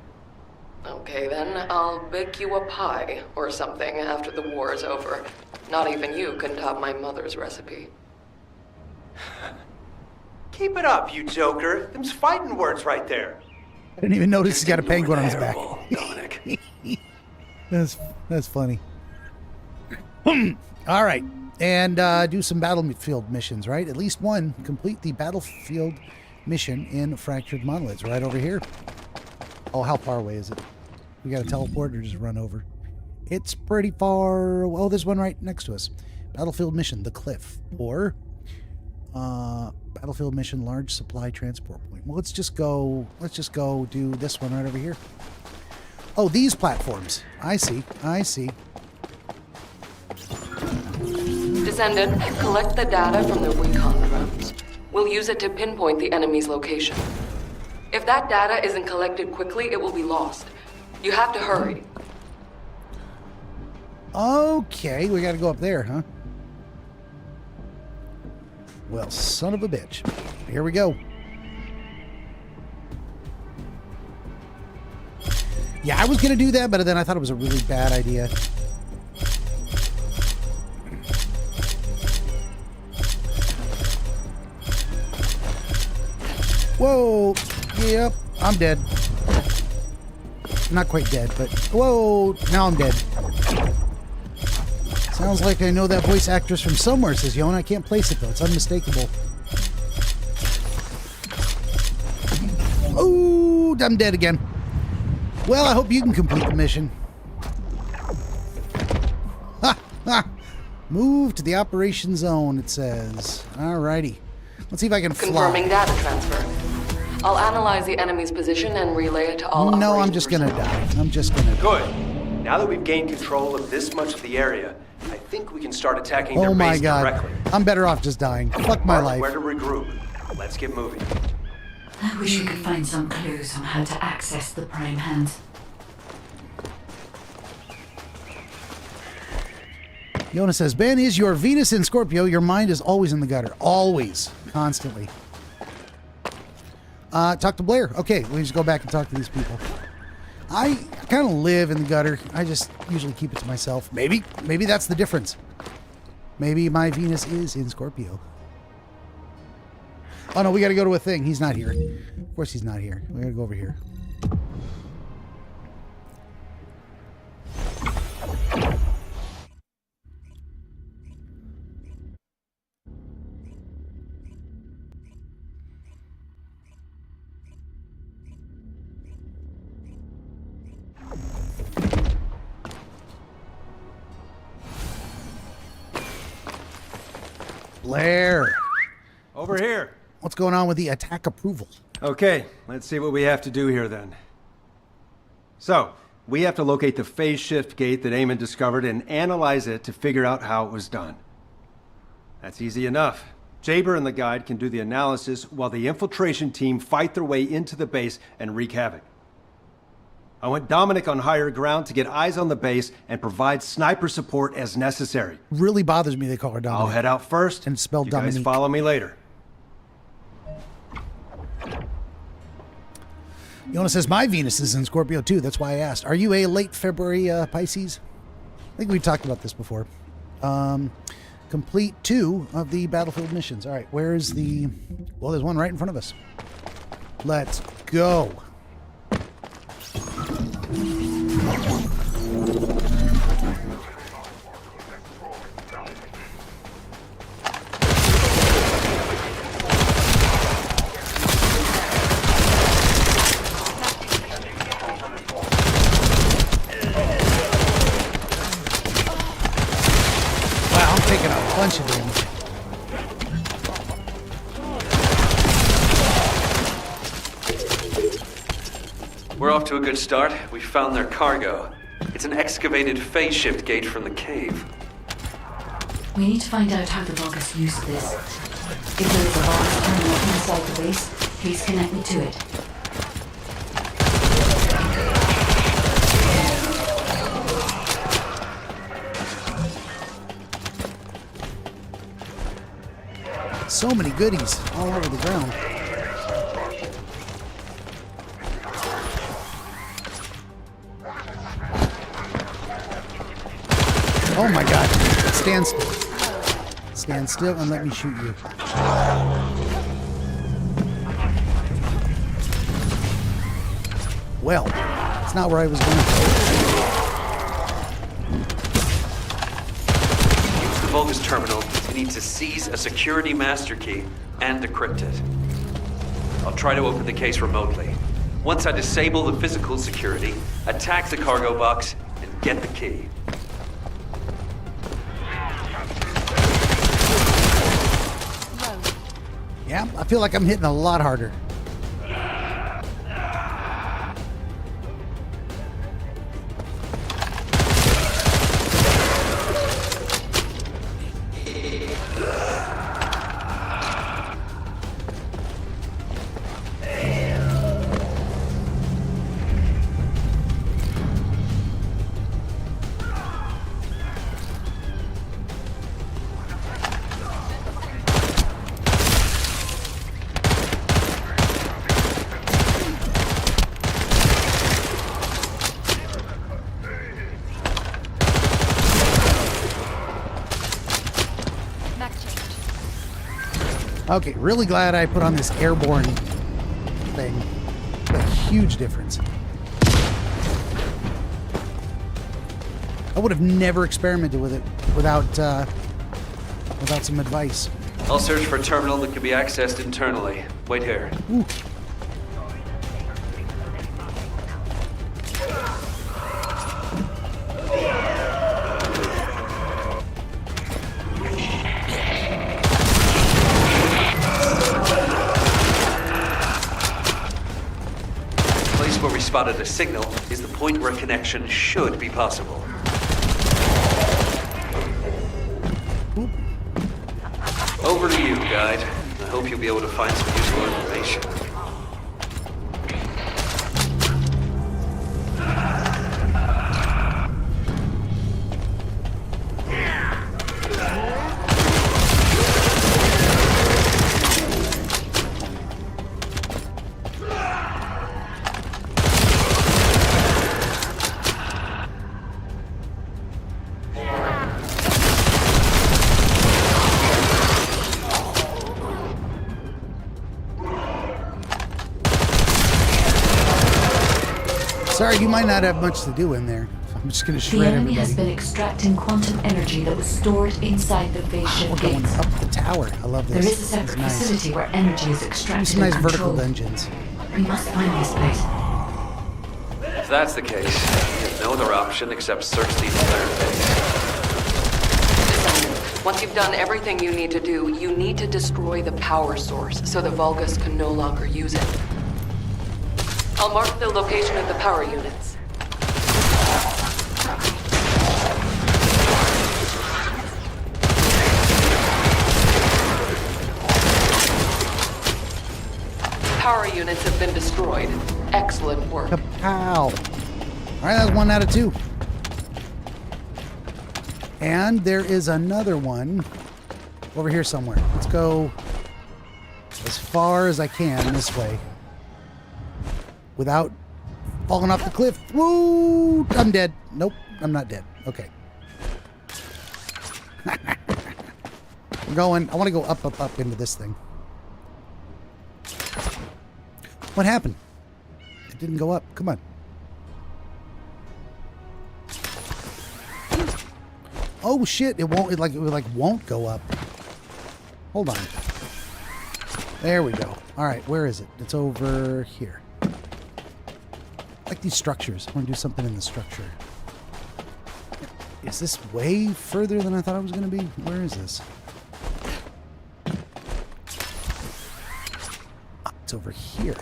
[SPEAKER 22] Okay then, I'll bake you a pie or something after the war is over. Not even you can top my mother's recipe.
[SPEAKER 6] Keep it up, you joker. Them's fighting words right there.
[SPEAKER 1] I didn't even notice he's got a penguin on his back.
[SPEAKER 6] Dominic.
[SPEAKER 1] That's funny. All right. And do some battlefield missions, right? At least one. Complete the battlefield mission in Fractured Monoliths, right over here. Oh, how far away is it? We got to teleport or just run over? It's pretty far. Oh, there's one right next to us. Battlefield mission, the cliff. Or battlefield mission, large supply transport point. Well, let's just go do this one right over here. Oh, these platforms. I see.
[SPEAKER 22] Descendant, collect the data from the recon drones. We'll use it to pinpoint the enemy's location. If that data isn't collected quickly, it will be lost. You have to hurry.
[SPEAKER 1] Okay, we gotta go up there, huh? Well, son of a bitch. Here we go. Yeah, I was gonna do that, but then I thought it was a really bad idea. Whoa! Yep, I'm dead. Not quite dead, but whoa! Now I'm dead. Sounds like I know that voice actress from somewhere, says Yon. I can't place it though. It's unmistakable. Oh, I'm dead again. Well, I hope you can complete the mission. Ha! Ha! Move to the operation zone, it says. Alrighty. Let's see if I can fly.
[SPEAKER 22] Confirming data transfer. I'll analyze the enemy's position and relay it to all.
[SPEAKER 1] No, I'm just gonna die. I'm just gonna die.
[SPEAKER 6] Good. Now that we've gained control of this much of the area, I think we can start attacking their base directly.
[SPEAKER 1] I'm better off just dying. Fuck my life.
[SPEAKER 6] Where to regroup? Let's get moving.
[SPEAKER 2] I wish we could find some clues on how to access the Prime Hands.
[SPEAKER 1] Yona says, Ben, is your Venus in Scorpio? Your mind is always in the gutter. Always. Constantly. Talk to Blair. Okay, we just go back and talk to these people. I kind of live in the gutter. I just usually keep it to myself. Maybe that's the difference. Maybe my Venus is in Scorpio. Oh no, we got to go to a thing. He's not here. Of course he's not here. We got to go over here. Blair.
[SPEAKER 9] Over here.
[SPEAKER 1] What's going on with the attack approval?
[SPEAKER 9] Okay, let's see what we have to do here then. So, we have to locate the phase shift gate that Eamon discovered and analyze it to figure out how it was done. That's easy enough. Jaber and the guide can do the analysis while the infiltration team fight their way into the base and wreak havoc. I want Dominic on higher ground to get eyes on the base and provide sniper support as necessary.
[SPEAKER 1] Really bothers me they call her Dominic.
[SPEAKER 9] I'll head out first,
[SPEAKER 1] and spell
[SPEAKER 9] you
[SPEAKER 1] Dominic.
[SPEAKER 9] guys follow me later.
[SPEAKER 1] Yona says, my Venus is in Scorpio too. That's why I asked. Are you a late February Pisces? I think we talked about this before. Complete 2 of the battlefield missions. All right, where is the... Well, there's one right in front of us. Let's go. Taking a bunch of damage.
[SPEAKER 19] We're off to a good start. We found their cargo. It's an excavated phase shift gate from the cave.
[SPEAKER 2] We need to find out how the Vulgus used this. If there is a Vulgus terminal inside the base, please connect me to it.
[SPEAKER 1] So many goodies all over the ground. Oh my God. Stand still. Stand still and let me shoot you. Well, it's not where I was going to go.
[SPEAKER 19] Use the Vulgus terminal, you need to seize a security master key and decrypt it. I'll try to open the case remotely. Once I disable the physical security, attack the cargo box and get the key.
[SPEAKER 1] Yeah, I feel like I'm hitting a lot harder. Okay, really glad I put on this airborne thing. A huge difference. I would have never experimented with it without some advice.
[SPEAKER 19] I'll search for a terminal that can be accessed internally. Wait here.
[SPEAKER 1] Ooh.
[SPEAKER 19] Where we spotted a signal is the point where connection should be possible. Over to you, guide. I hope you'll be able to find some useful information.
[SPEAKER 1] Sorry, you might not have much to do in there. I'm just going to shred
[SPEAKER 2] everybody. The enemy
[SPEAKER 1] everybody.
[SPEAKER 2] has been extracting quantum energy that was stored inside the phase shift
[SPEAKER 1] We're going
[SPEAKER 2] gates.
[SPEAKER 1] up the tower. I love this.
[SPEAKER 2] There is a separate facility where energy is extracted
[SPEAKER 1] Some nice
[SPEAKER 2] and
[SPEAKER 1] vertical
[SPEAKER 2] controlled.
[SPEAKER 1] dungeons.
[SPEAKER 2] We must find this place.
[SPEAKER 19] If that's the case, we have no other option except search the entire base.
[SPEAKER 22] Once you've done everything you need to do, you need to destroy the power source so the Vulgus can no longer use it. I'll mark the location of the power units. Power units have been destroyed. Excellent work.
[SPEAKER 1] Kapow! All right, that's 1 out of 2. And there is another one over here somewhere. Let's go as far as I can this way without falling off the cliff. Woo! I'm dead. Nope, I'm not dead. Okay. I'm going. I want to go up, up, up into this thing. What happened? It didn't go up. Come on. Oh shit! It won't. It won't go up. Hold on. There we go. All right, where is it? It's over here. I like these structures. I want to do something in the structure. Is this way further than I thought it was going to be? Where is this? Oh, it's over here.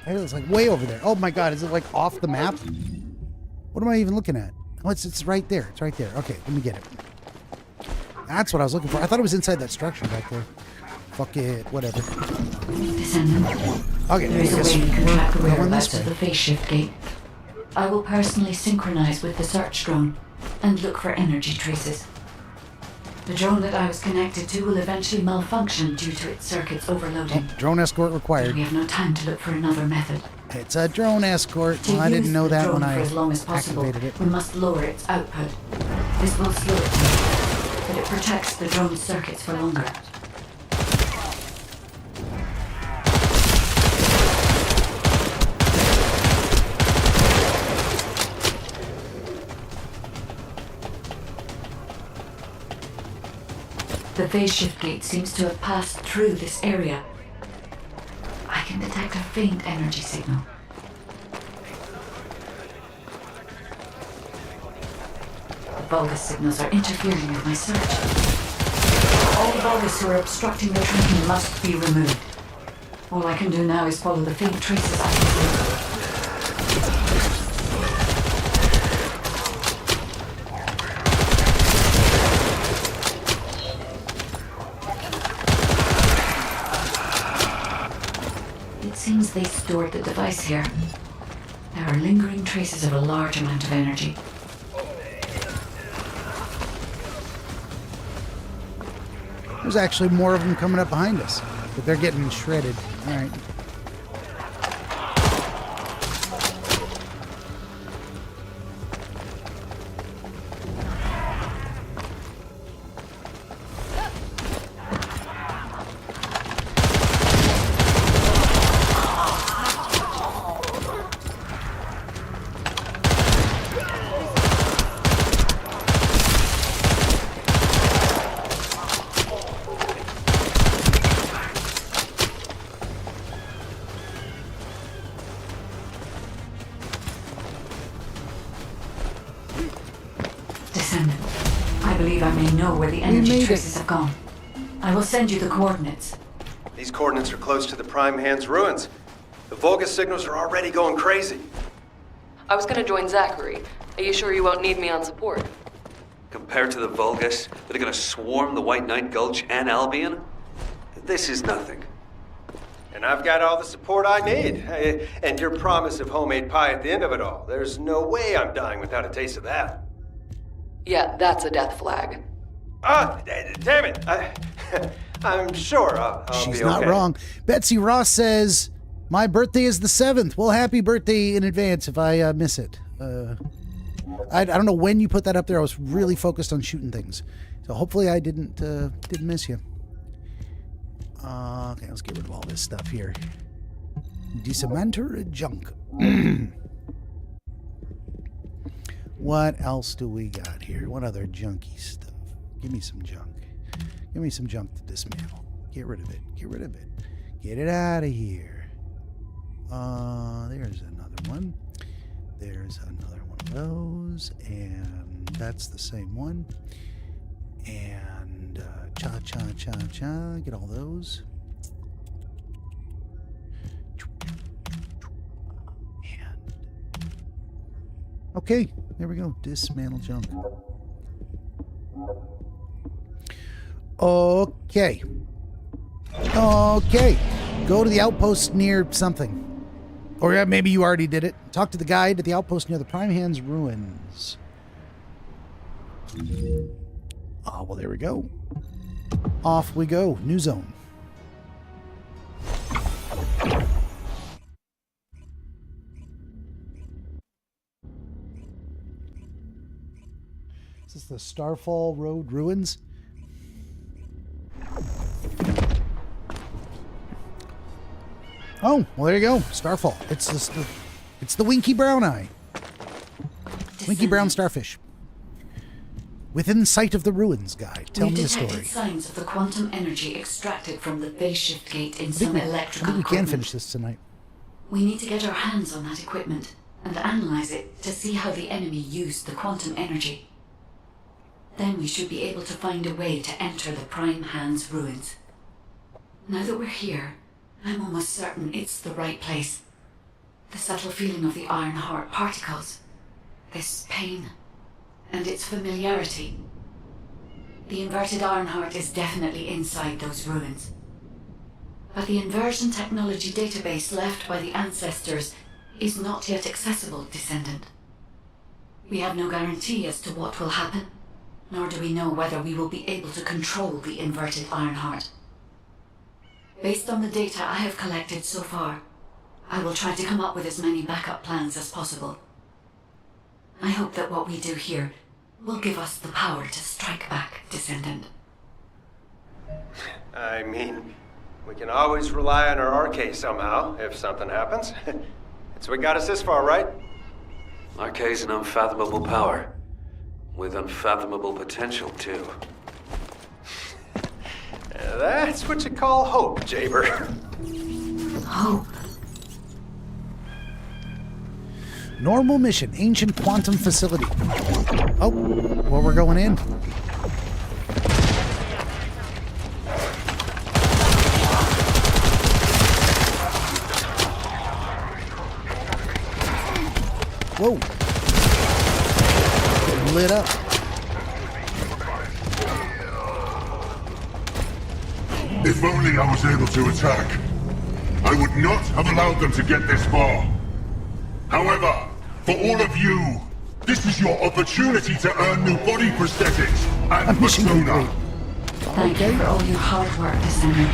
[SPEAKER 1] It's like way over there. Oh my god, is it like off the map? What am I even looking at? Oh, it's right there. It's right there. Okay, let me get it. That's what I was looking for. I thought it was inside that structure back there. Fuck it, whatever.
[SPEAKER 2] Descendant.
[SPEAKER 1] Okay,
[SPEAKER 2] There is a way we can track the
[SPEAKER 1] going
[SPEAKER 2] whereabouts
[SPEAKER 1] this
[SPEAKER 2] of
[SPEAKER 1] way.
[SPEAKER 2] the phase shift gate. I will personally synchronize with the search drone and look for energy traces. The drone that I was connected to will eventually malfunction due to its circuits overloading.
[SPEAKER 1] Drone escort required.
[SPEAKER 2] We have no time to look for another method.
[SPEAKER 1] It's a drone escort.
[SPEAKER 2] To
[SPEAKER 1] Well, I didn't
[SPEAKER 2] use
[SPEAKER 1] know
[SPEAKER 2] the
[SPEAKER 1] that
[SPEAKER 2] drone
[SPEAKER 1] when I
[SPEAKER 2] for as long as possible,
[SPEAKER 1] activated it.
[SPEAKER 2] we must lower its output. This will slow it down, but it protects the drone's circuits for longer. The phase shift gate seems to have passed through this area. I can detect a faint energy signal. The Vulgus signals are interfering with my search. All the Vulgus who are obstructing the tracking must be removed. All I can do now is follow the faint traces I can see. It seems they stored the device here. There are lingering traces of a large amount of energy.
[SPEAKER 1] There's actually more of them coming up behind us, but they're getting shredded. All right.
[SPEAKER 2] Descendant, I believe I may know where the energy traces have gone. I will send you the coordinates.
[SPEAKER 6] These coordinates are close to the Prime Hand's ruins. The Vulgus signals are already going crazy.
[SPEAKER 22] I was gonna join Zachary. Are you sure you won't need me on support?
[SPEAKER 19] Compared to the Vulgus that are gonna swarm the White Knight Gulch and Albion, this is nothing.
[SPEAKER 6] And I've got all the support I need. And your promise of homemade pie at the end of it all. There's no way I'm dying without a taste of that.
[SPEAKER 22] Yeah, that's a death flag.
[SPEAKER 6] Ah, damn it. I'm sure I'll be okay.
[SPEAKER 1] She's not wrong. Betsy Ross says, my birthday is the 7th. Well, happy birthday in advance if I miss it. I don't know when you put that up there. I was really focused on shooting things. So hopefully I didn't miss you. Okay, let's get rid of all this stuff here. Dismantle junk. What else do we got here? What other junky stuff? Give me some junk. Give me some junk to dismantle. Get rid of it. Get rid of it. Get it out of here. There's another one. There's another one of those. And that's the same one. And cha-cha-cha-cha. Get all those. Okay, there we go. Dismantle junk. Okay. Okay. Go to the outpost near something. Or maybe you already did it. Talk to the guide at the outpost near the Prime Hand's ruins. Oh, well, there we go. Off we go. New zone. Is this the Starfall Road ruins? Oh, well, there you go. Starfall. It's the Winky Brown Eye. Winky Brown Starfish. Within sight of the ruins, guide. Tell me a story.
[SPEAKER 2] We detected signs of the quantum energy extracted from the phase shift gate in some electrical
[SPEAKER 1] I think we can finish this tonight.
[SPEAKER 2] We need to get our hands on that equipment and analyze it to see how the enemy used the quantum energy. Then we should be able to find a way to enter the Prime Hand's ruins. Now that we're here, I'm almost certain it's the right place. The subtle feeling of the Iron Heart particles, this pain, and its familiarity. The inverted Iron Heart is definitely inside those ruins. But the inversion technology database left by the ancestors is not yet accessible, Descendant. We have no guarantee as to what will happen, nor do we know whether we will be able to control the inverted Iron Heart. Based on the data I have collected so far, I will try to come up with as many backup plans as possible. I hope that what we do here will give us the power to strike back, Descendant.
[SPEAKER 6] I mean, we can always rely on our arcade somehow, if something happens. It's what got us this far, right?
[SPEAKER 19] Arcade's an unfathomable power. With unfathomable potential, too.
[SPEAKER 6] That's what you call hope, Jaber.
[SPEAKER 2] Hope.
[SPEAKER 1] Normal mission, ancient quantum facility. Oh, well, we're going in. Whoa. Lit up.
[SPEAKER 7] If only I was able to attack. I would not have allowed them to get this far. However, for all of you, this is your opportunity to earn new body prosthetics and persona.
[SPEAKER 2] Thank you for all your hard work, Descendant.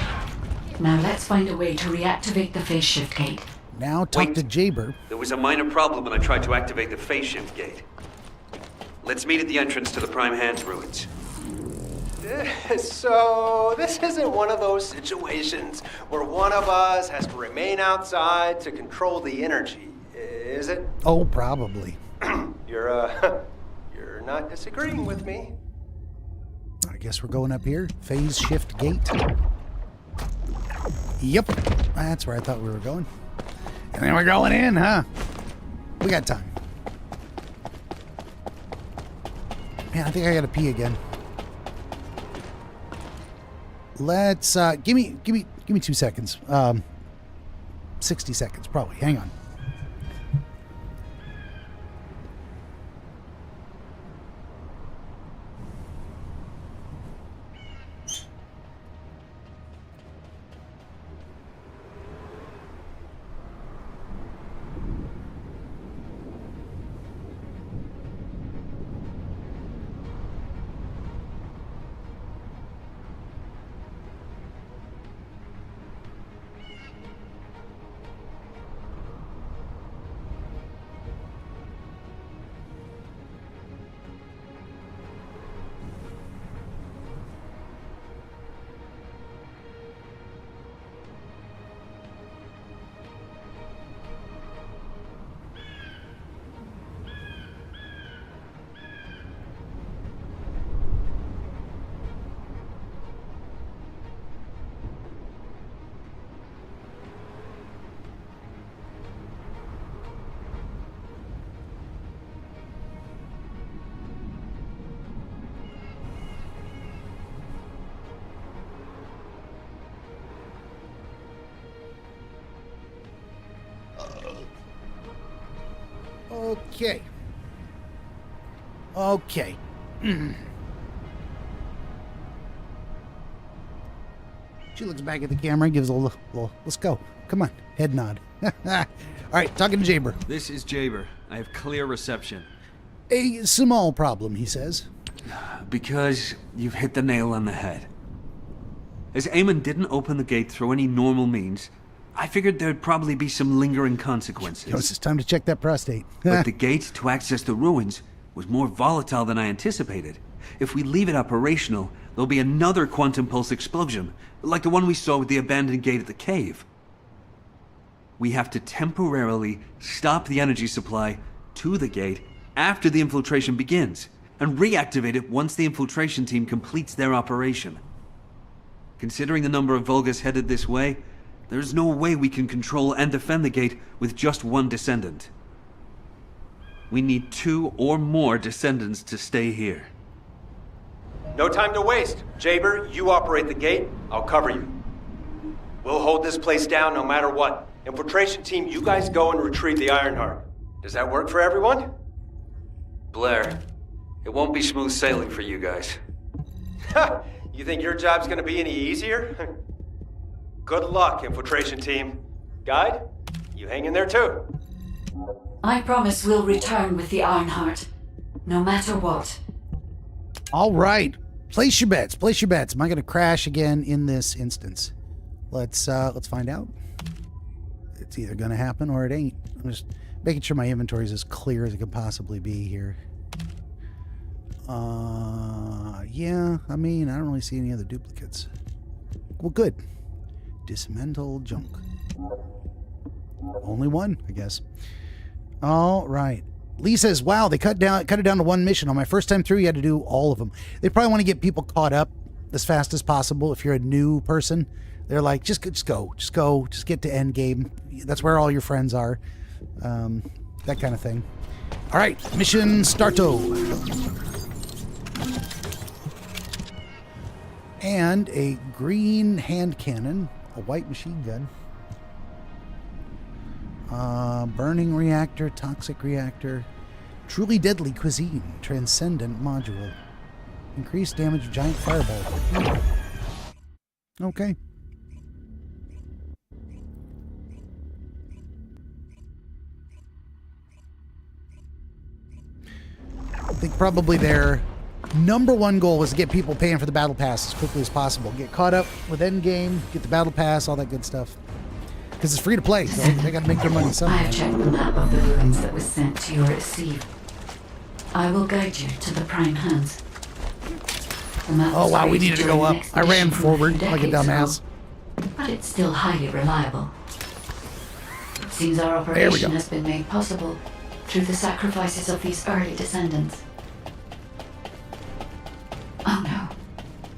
[SPEAKER 2] Now let's find a way to reactivate the phase shift gate.
[SPEAKER 1] Now talk to Jaber.
[SPEAKER 19] There was a minor problem when I tried to activate the phase shift gate. Let's meet at the entrance to the Prime Hands ruins.
[SPEAKER 6] So, this isn't one of those situations where one of us has to remain outside to control the energy, is it?
[SPEAKER 1] Oh, probably.
[SPEAKER 6] You're not disagreeing with me.
[SPEAKER 1] I guess we're going up here. Phase shift gate. Yep. That's where I thought we were going. And then we're going in, huh? We got time. Man, I think I gotta pee again. Let's give me 2 seconds. 60 seconds probably. Hang on. Okay. Okay. She looks back at the camera and gives a little, let's go. Come on, head nod. All right, talking to Jaber.
[SPEAKER 17] This is Jaber. I have clear reception.
[SPEAKER 1] A small problem, he says.
[SPEAKER 12] Because you've hit the nail on the head. As Eamon didn't open the gate through any normal means, I figured there'd probably be some lingering consequences.
[SPEAKER 1] Yo, it's time to check that prostate.
[SPEAKER 12] But the gate to access the ruins was more volatile than I anticipated. If we leave it operational, there'll be another quantum pulse explosion, like the one we saw with the abandoned gate at the cave. We have to temporarily stop the energy supply to the gate after the infiltration begins, and reactivate it once the infiltration team completes their operation. Considering the number of Vulgus headed this way, there's no way we can control and defend the gate with just one Descendant. We need 2 or more Descendants to stay here.
[SPEAKER 6] No time to waste. Jaber, you operate the gate. I'll cover you. We'll hold this place down no matter what. Infiltration team, you guys go and retrieve the Ironheart. Does that work for everyone?
[SPEAKER 19] Blair, it won't be smooth sailing for you guys.
[SPEAKER 6] Ha! You think your job's gonna be any easier? Good luck, infiltration team. Guide, you hang in there too.
[SPEAKER 2] I promise we'll return with the Ironheart, no matter what.
[SPEAKER 1] All right, place your bets. Place your bets. Am I going to crash again in this instance? Let's find out. It's either going to happen or it ain't. I'm just making sure my inventory is as clear as it can possibly be here. Yeah. I mean, I don't really see any other duplicates. Well, good. Dismantle junk. Only one, I guess. All right. Lee says, wow, they cut it down to one mission. On my first time through, you had to do all of them. They probably want to get people caught up as fast as possible. If you're a new person, they're like, just go, just get to end game. That's where all your friends are. That kind of thing. All right, mission starto. And a green hand cannon, a white machine gun. Burning reactor, toxic reactor, truly deadly cuisine, transcendent module. Increased damage of giant fireball. Okay. I think probably their number one goal was to get people paying for the battle pass as quickly as possible. Get caught up with endgame, get the battle pass, all that good stuff. Because it's free to play, so they got to make their money somehow.
[SPEAKER 2] I have checked the map of the ruins that was sent to your receive. I will guide you to the prime hands.
[SPEAKER 1] Oh wow, we needed to go up. I ran forward like a dumbass.
[SPEAKER 2] But it's still highly reliable. It seems our operation has been made possible through the sacrifices of these early descendants. Oh no.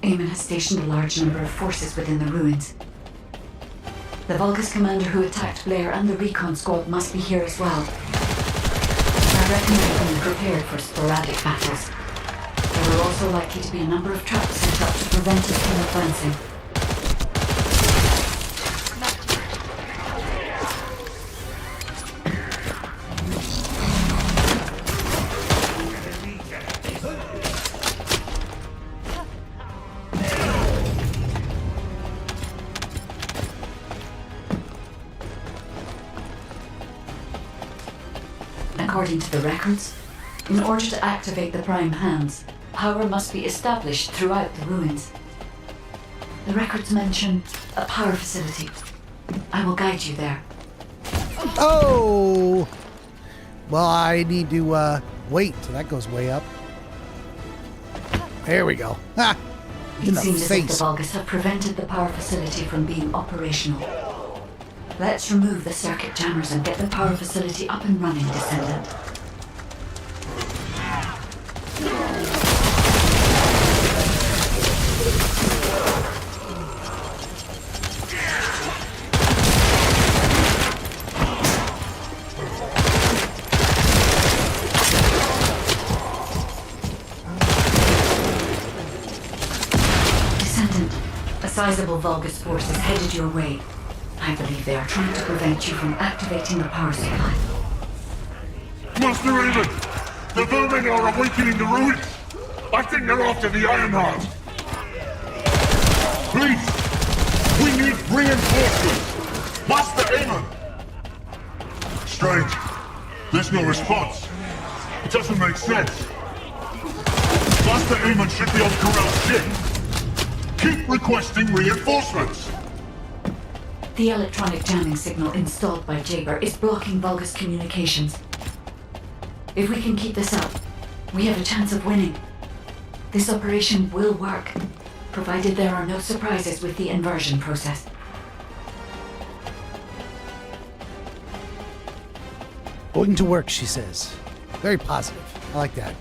[SPEAKER 2] Eamon has stationed a large number of forces within the ruins. The Vulgus commander who attacked Blair and the recon squad must be here as well. I recommend being prepared for sporadic battles. There are also likely to be a number of traps set up to prevent us from advancing. According to the records, in order to activate the prime hands, power must be established throughout the ruins. The records mention a power facility. I will guide you there.
[SPEAKER 1] Oh! Well, I need to wait till that goes way up. There we go. Ha! In
[SPEAKER 2] It
[SPEAKER 1] the
[SPEAKER 2] seems as if the
[SPEAKER 1] face.
[SPEAKER 2] Vulgus have prevented the power facility from being operational. Let's remove the circuit jammers and get the power facility up and running, Descendant. Descendant, a sizable Vulgus force is headed your way. I believe they are trying to prevent you from activating the power supply.
[SPEAKER 16] Master Raven! The vermin are awakening the ruins! I think they're after the Ironheart! Please! We need reinforcements! Master Raven! Strange. There's no response. It doesn't make sense. Master Aemon should be on Corell's ship. Keep requesting reinforcements!
[SPEAKER 2] The electronic jamming signal installed by Jaber is blocking Vulgus communications. If we can keep this up, we have a chance of winning. This operation will work, provided there are no surprises with the inversion process.
[SPEAKER 1] Going to work, she says. Very positive. I like that.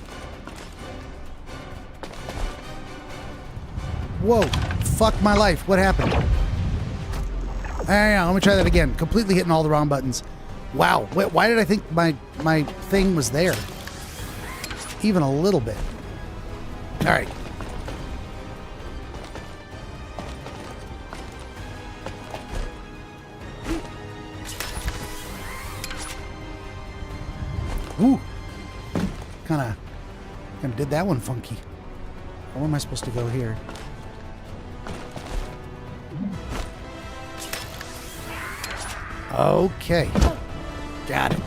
[SPEAKER 1] Whoa. Fuck my life. What happened? Hang on, let me try that again. Completely hitting all the wrong buttons. Wow. Why did I think my thing was there? Even a little bit. All right. Ooh. Kinda did that one funky. Where am I supposed to go here? Okay. Got it.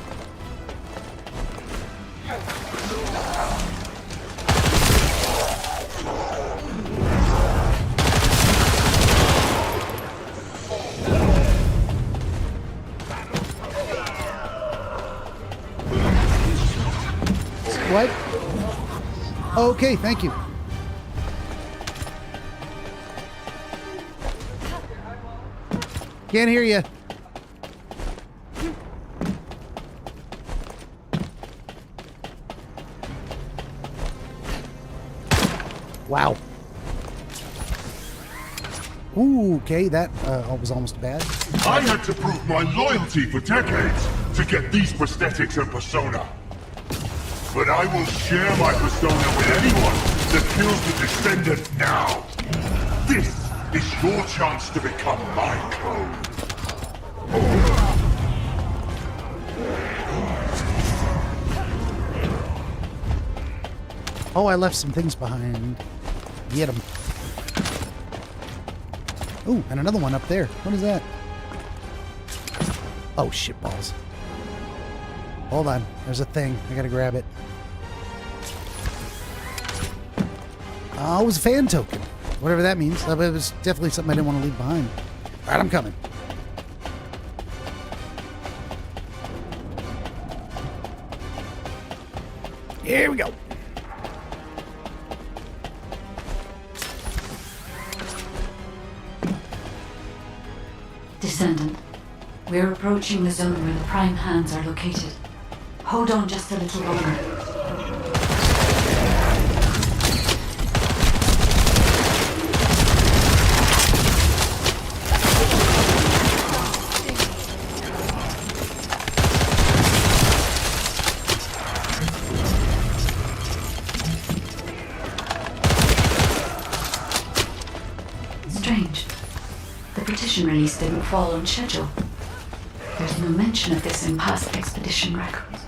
[SPEAKER 1] What? Okay, thank you. Can't hear you. Wow. Ooh, okay, that was almost bad.
[SPEAKER 16] I had to prove my loyalty for decades to get these prosthetics and persona. But I will share my persona with anyone that kills the Descendant now. This is your chance to become my clone.
[SPEAKER 1] Oh, I left some things behind. Get them. Ooh, and another one up there. What is that? Oh, shit balls. Hold on. There's a thing. I gotta grab it. Oh, it was a fan token. Whatever that means. It was definitely something I didn't want to leave behind. All right, I'm coming. Here we go.
[SPEAKER 2] Descendant, we're approaching the zone where the prime hands are located. Hold on just a little longer. Strange. The partition release didn't fall on schedule. There's no mention of this in past expedition records.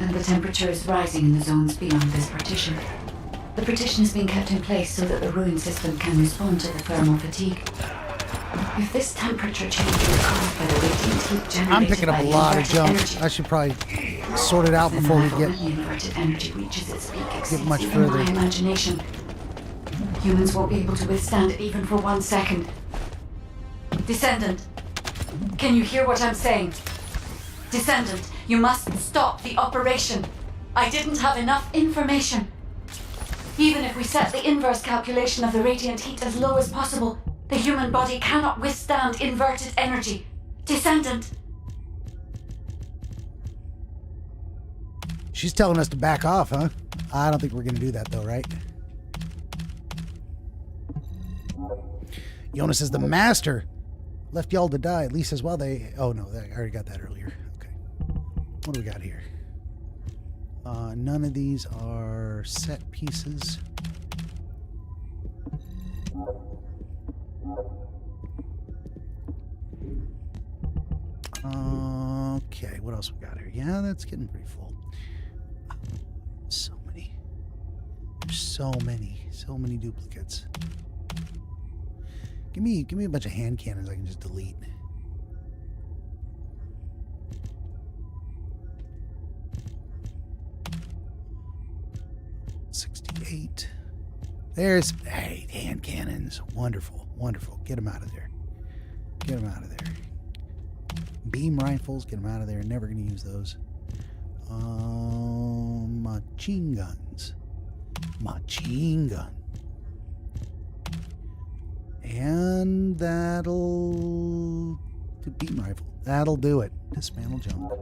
[SPEAKER 2] And the temperature is rising in the zones beyond this partition. The partition is being kept in place so that the ruin system can respond to the thermal fatigue. If this temperature change is caused by the radiant heat generated
[SPEAKER 1] I'm picking up
[SPEAKER 2] by
[SPEAKER 1] a
[SPEAKER 2] the
[SPEAKER 1] lot of
[SPEAKER 2] inverted
[SPEAKER 1] junk.
[SPEAKER 2] energy,
[SPEAKER 1] I should probably sort it out
[SPEAKER 2] then
[SPEAKER 1] before we
[SPEAKER 2] the
[SPEAKER 1] get
[SPEAKER 2] inverted energy reaches its peak exceeds
[SPEAKER 1] much
[SPEAKER 2] even
[SPEAKER 1] further.
[SPEAKER 2] my imagination. Humans won't be able to withstand it even for 1 second. Descendant, can you hear what I'm saying? Descendant, you must stop the operation. I didn't have enough information. Even if we set the inverse calculation of the radiant heat as low as possible, the human body cannot withstand inverted energy. Descendant.
[SPEAKER 1] She's telling us to back off, huh? I don't think we're going to do that, though, right? Jonas says the master left y'all to die. At least as well they... Oh, no, I already got that earlier. Okay. What do we got here? None of these are set pieces. Okay, what else we got here? Yeah, that's getting pretty full. So many. There's so many duplicates. Give me a bunch of hand cannons I can just delete. $68. There's hand cannons. Wonderful, wonderful. Get them out of there. Get them out of there. Beam rifles. Get them out of there. Never gonna use those. Machine guns. Machine gun. And that'll... beam rifle. That'll do it. Dismantle junk.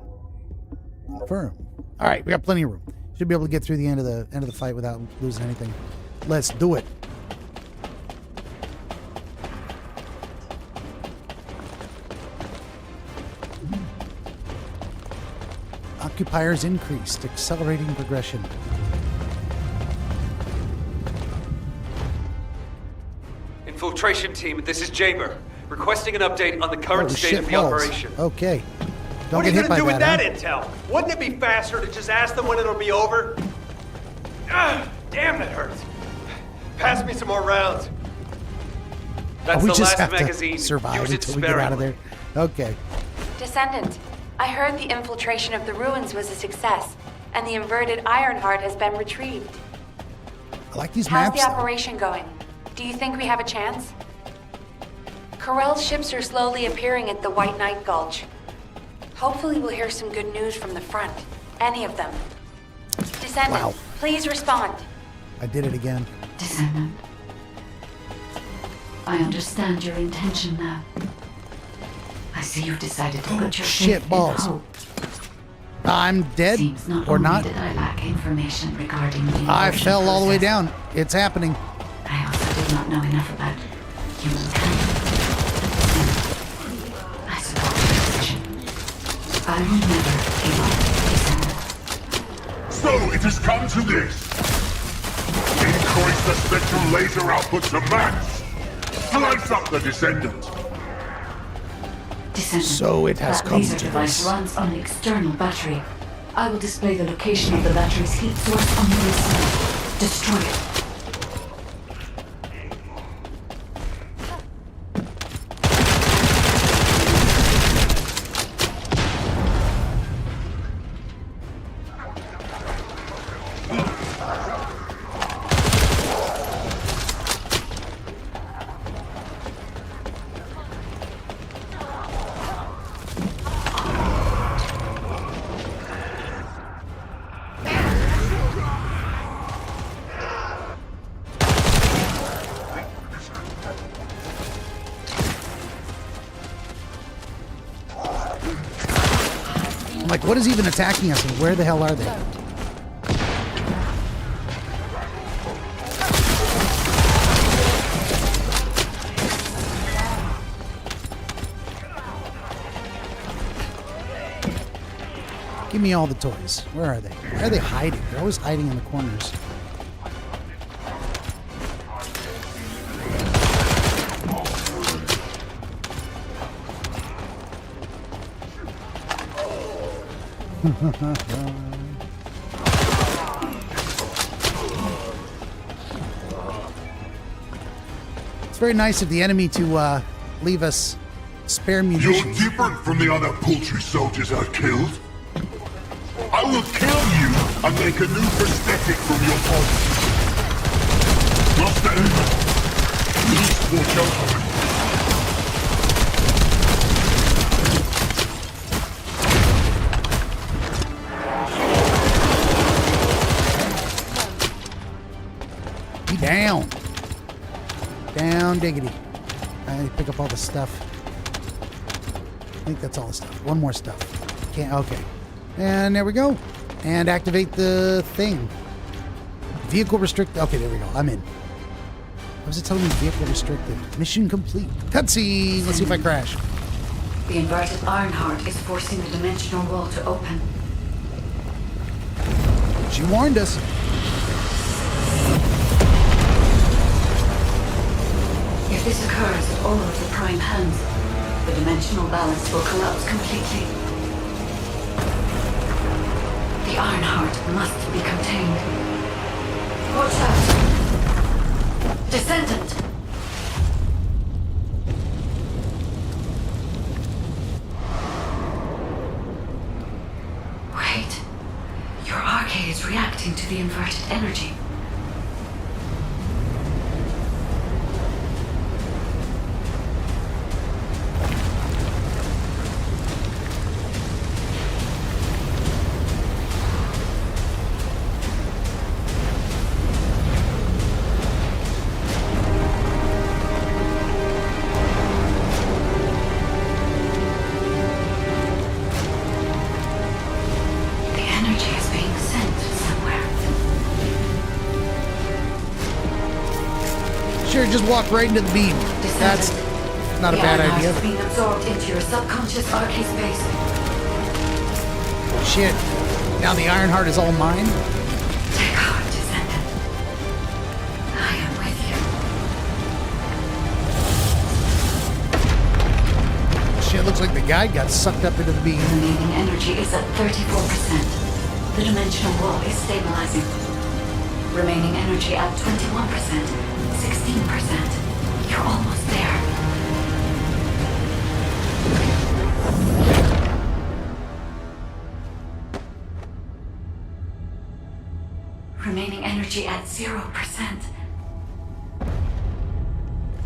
[SPEAKER 1] Confirm. All right, we got plenty of room. Should be able to get through the end of the fight without losing anything. Let's do it. Occupiers increased, accelerating progression.
[SPEAKER 19] Infiltration team, this is Jaber. Requesting an update on the current state of the operation.
[SPEAKER 1] Okay. Don't
[SPEAKER 6] What are
[SPEAKER 1] get
[SPEAKER 6] you
[SPEAKER 1] hit
[SPEAKER 6] gonna do
[SPEAKER 1] by
[SPEAKER 6] with
[SPEAKER 1] that,
[SPEAKER 6] that
[SPEAKER 1] huh?
[SPEAKER 6] intel? Wouldn't it be faster to just ask them when it'll be over? Damn, that hurts. Pass me some more rounds.
[SPEAKER 19] That's
[SPEAKER 1] we
[SPEAKER 19] the
[SPEAKER 1] just
[SPEAKER 19] last
[SPEAKER 1] have
[SPEAKER 19] magazine.
[SPEAKER 1] to survive
[SPEAKER 19] Use it
[SPEAKER 1] until we get out of there. Okay.
[SPEAKER 8] Descendant, I heard the infiltration of the ruins was a success, and the inverted Ironheart has been retrieved.
[SPEAKER 1] I like these
[SPEAKER 8] How's
[SPEAKER 1] maps.
[SPEAKER 8] the operation going? Do you think we have a chance? Corell's ships are slowly appearing at the White Knight Gulch. Hopefully we'll hear some good news from the front. Any of them. Descendant,
[SPEAKER 1] Wow.
[SPEAKER 8] please respond.
[SPEAKER 1] I did it again.
[SPEAKER 2] Descendant. I understand your intention now. I see you've decided to put your
[SPEAKER 1] Shit
[SPEAKER 2] faith
[SPEAKER 1] balls.
[SPEAKER 2] in hope.
[SPEAKER 1] I'm dead
[SPEAKER 2] Seems not
[SPEAKER 1] or
[SPEAKER 2] only
[SPEAKER 1] not.
[SPEAKER 2] did I lack information regarding the
[SPEAKER 1] I
[SPEAKER 2] inversion
[SPEAKER 1] fell all the way
[SPEAKER 2] process,
[SPEAKER 1] down. It's happening.
[SPEAKER 2] I also did not know enough about humankind. I support your decision. I will never give up, Descendant.
[SPEAKER 16] So it has come to this. Increase the spectral laser output to max. Slice up the Descendant.
[SPEAKER 2] Descendant.
[SPEAKER 1] So it has
[SPEAKER 2] that
[SPEAKER 1] come
[SPEAKER 2] laser
[SPEAKER 1] to
[SPEAKER 2] device
[SPEAKER 1] this.
[SPEAKER 2] runs on an external battery. I will display the location of the battery's heat source on the inside. Destroy it.
[SPEAKER 1] Like, what is even attacking us, and where the hell are they? Give me all the toys. Where are they? Where are they hiding? They're always hiding in the corners. It's very nice of the enemy to leave us spare munitions.
[SPEAKER 16] You're different from the other paltry soldiers I killed. I will kill you and make a new prosthetic from your body. Master Amen, please watch out for me.
[SPEAKER 1] Down. Down diggity. I pick up all the stuff. I think that's all the stuff. One more stuff. Can't. Okay. And there we go. And activate the thing. Vehicle restricted. Okay, there we go. I'm in. What was it telling me? Vehicle restricted. Mission complete. Cutscene. Let's see if I crash.
[SPEAKER 2] The inverted Ironheart is forcing the dimensional wall to open.
[SPEAKER 1] She warned us.
[SPEAKER 2] If this occurs at all of the prime hands, the dimensional balance will collapse completely. The Ironheart must be contained. Watch out! Descendant! Wait. Your arcade is reacting to the inverted energy.
[SPEAKER 1] Just walk right into the beam. That's not a bad idea.
[SPEAKER 2] Being absorbed into your subconscious arcade space.
[SPEAKER 1] Shit. Now the Ironheart is all mine?
[SPEAKER 2] Take heart, Descendant. I am with you.
[SPEAKER 1] Shit, looks like the guy got sucked up into the beam.
[SPEAKER 2] Remaining energy is at 34%. The dimensional wall is stabilizing. Remaining energy at 21%. 16%. You're almost there. Remaining energy at 0%.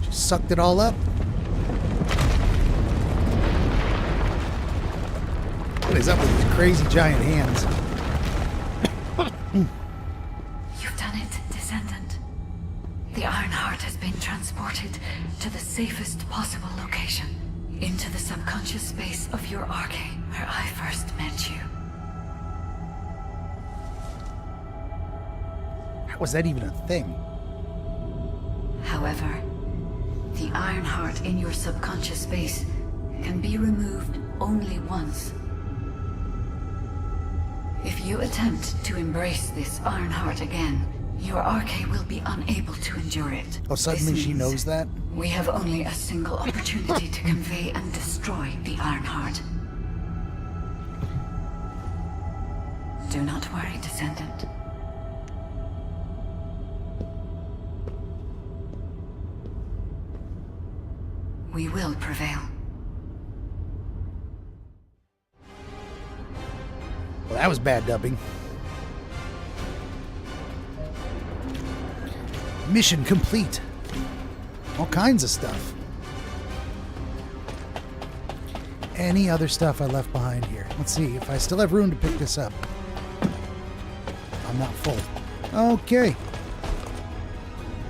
[SPEAKER 1] Just sucked it all up. What is up with these crazy giant hands?
[SPEAKER 2] You've done it, Descendant. The Ironheart has been transported to the safest possible location, into the subconscious space of your arcade, where I first met you.
[SPEAKER 1] How was that even a thing?
[SPEAKER 2] However, the The Iron Heart in your subconscious space can be removed only once. If you attempt to embrace this Iron Heart again, your RK will be unable to endure it.
[SPEAKER 1] Oh, suddenly she knows that?
[SPEAKER 2] We have only a single opportunity to convey and destroy the Iron Heart. Do not worry, Descendant. We will prevail.
[SPEAKER 1] Well, that was bad dubbing. Mission complete. All kinds of stuff. Any other stuff I left behind here? Let's see if I still have room to pick this up. I'm not full. Okay.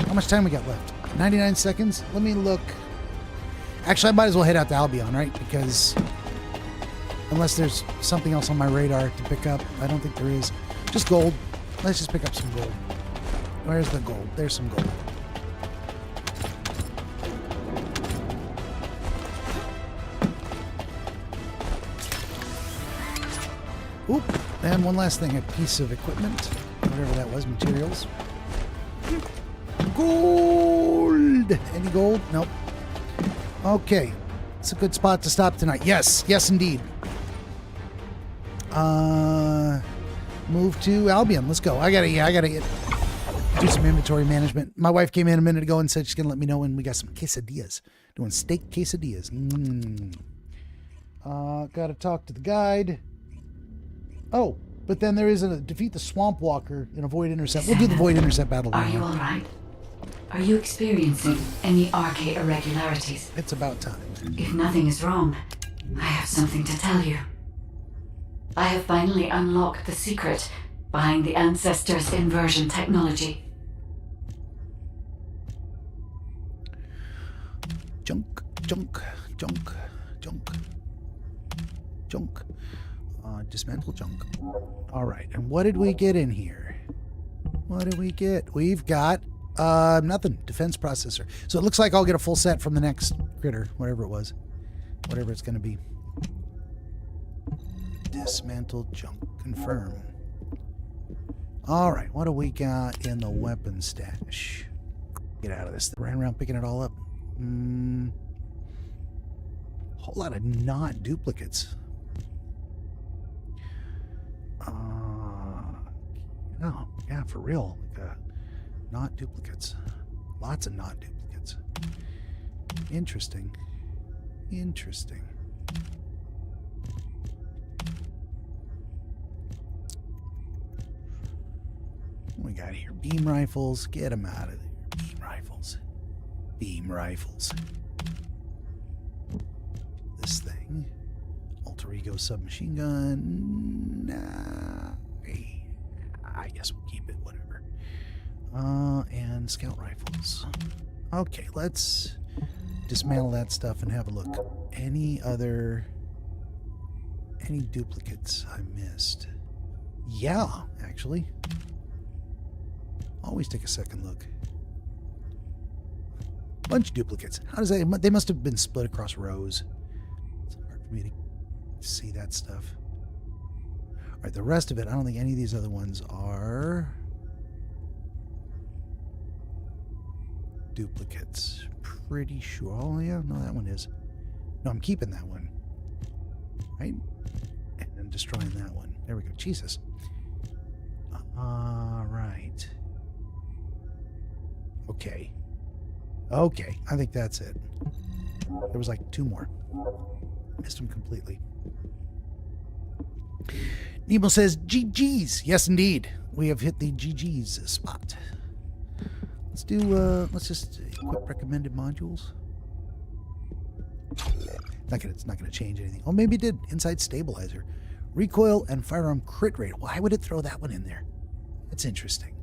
[SPEAKER 1] How much time we got left? 99 seconds? Let me look. Actually, I might as well head out to Albion, right? Because unless there's something else on my radar to pick up, I don't think there is. Just gold. Let's just pick up some gold. Where's the gold? There's some gold. Oop. And one last thing, a piece of equipment. Whatever that was, materials. Gold! Any gold? Nope. Okay. It's a good spot to stop tonight. Yes. Yes, indeed. Move to Albion. Let's go. I gotta do some inventory management. My wife came in a minute ago and said she's gonna let me know when we got some quesadillas. Doing steak quesadillas. Gotta talk to the guide. Oh, but then there is a defeat the Swamp Walker in a Void Intercept. We'll do the Void Intercept battle now.
[SPEAKER 2] Are you alright? Are you experiencing any RK irregularities?
[SPEAKER 1] It's about time.
[SPEAKER 2] If nothing is wrong, I have something to tell you. I have finally unlocked the secret behind the Ancestors' inversion technology.
[SPEAKER 1] Junk. Dismantle junk. All right, and what did we get in here? What did we get? We've got nothing. Defense processor. So it looks like I'll get a full set from the next critter, whatever it was, whatever it's going to be. Dismantle junk. Confirm. All right, what do we got in the weapon stash? Get out of this. Ran around picking it all up. Whole lot of not duplicates. No, yeah, for real. Like, not duplicates. Lots of not duplicates. Interesting. What we got here? Beam rifles. Get them out of there. Beam rifles. This thing. Alter Ego submachine gun. Nah. I guess we'll keep it, whatever. And scout rifles. Okay, let's dismantle that stuff and have a look. Any duplicates I missed? Yeah, actually. Always take a second look. Bunch of duplicates. How does that? They must have been split across rows. It's hard for me to see that stuff. All right, the rest of it, I don't think any of these other ones are duplicates. Pretty sure. Oh, yeah, no, that one is. No, I'm keeping that one. Right? And then destroying that one. There we go. Jesus. Right. Okay. I think that's it. There was like 2 more. Missed them completely. Nemo says, GG's. Yes, indeed. We have hit the GG's spot. Let's do, let's just equip recommended modules. It's not gonna change anything. Oh, maybe it did. Inside stabilizer. Recoil and firearm crit rate. Why would it throw that one in there? That's interesting.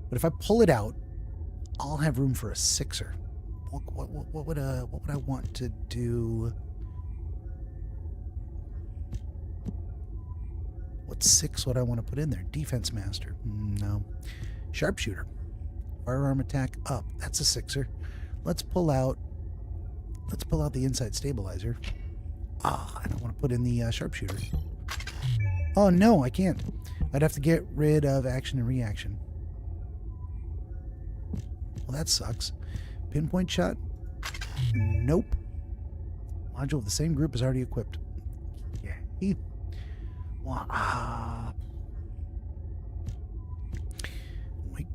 [SPEAKER 1] But if I pull it out, I'll have room for a 6er. What would I want to do? What 6 would I want to put in there? Defense master. No. Sharpshooter. Firearm attack up. That's a 6er. Let's pull out let's pull out the inside stabilizer. I don't want to put in the sharpshooter. Oh, no, I can't. I'd have to get rid of action and reaction. Well, that sucks. Pinpoint shot? Nope. Module of the same group is already equipped. Yeah. Weak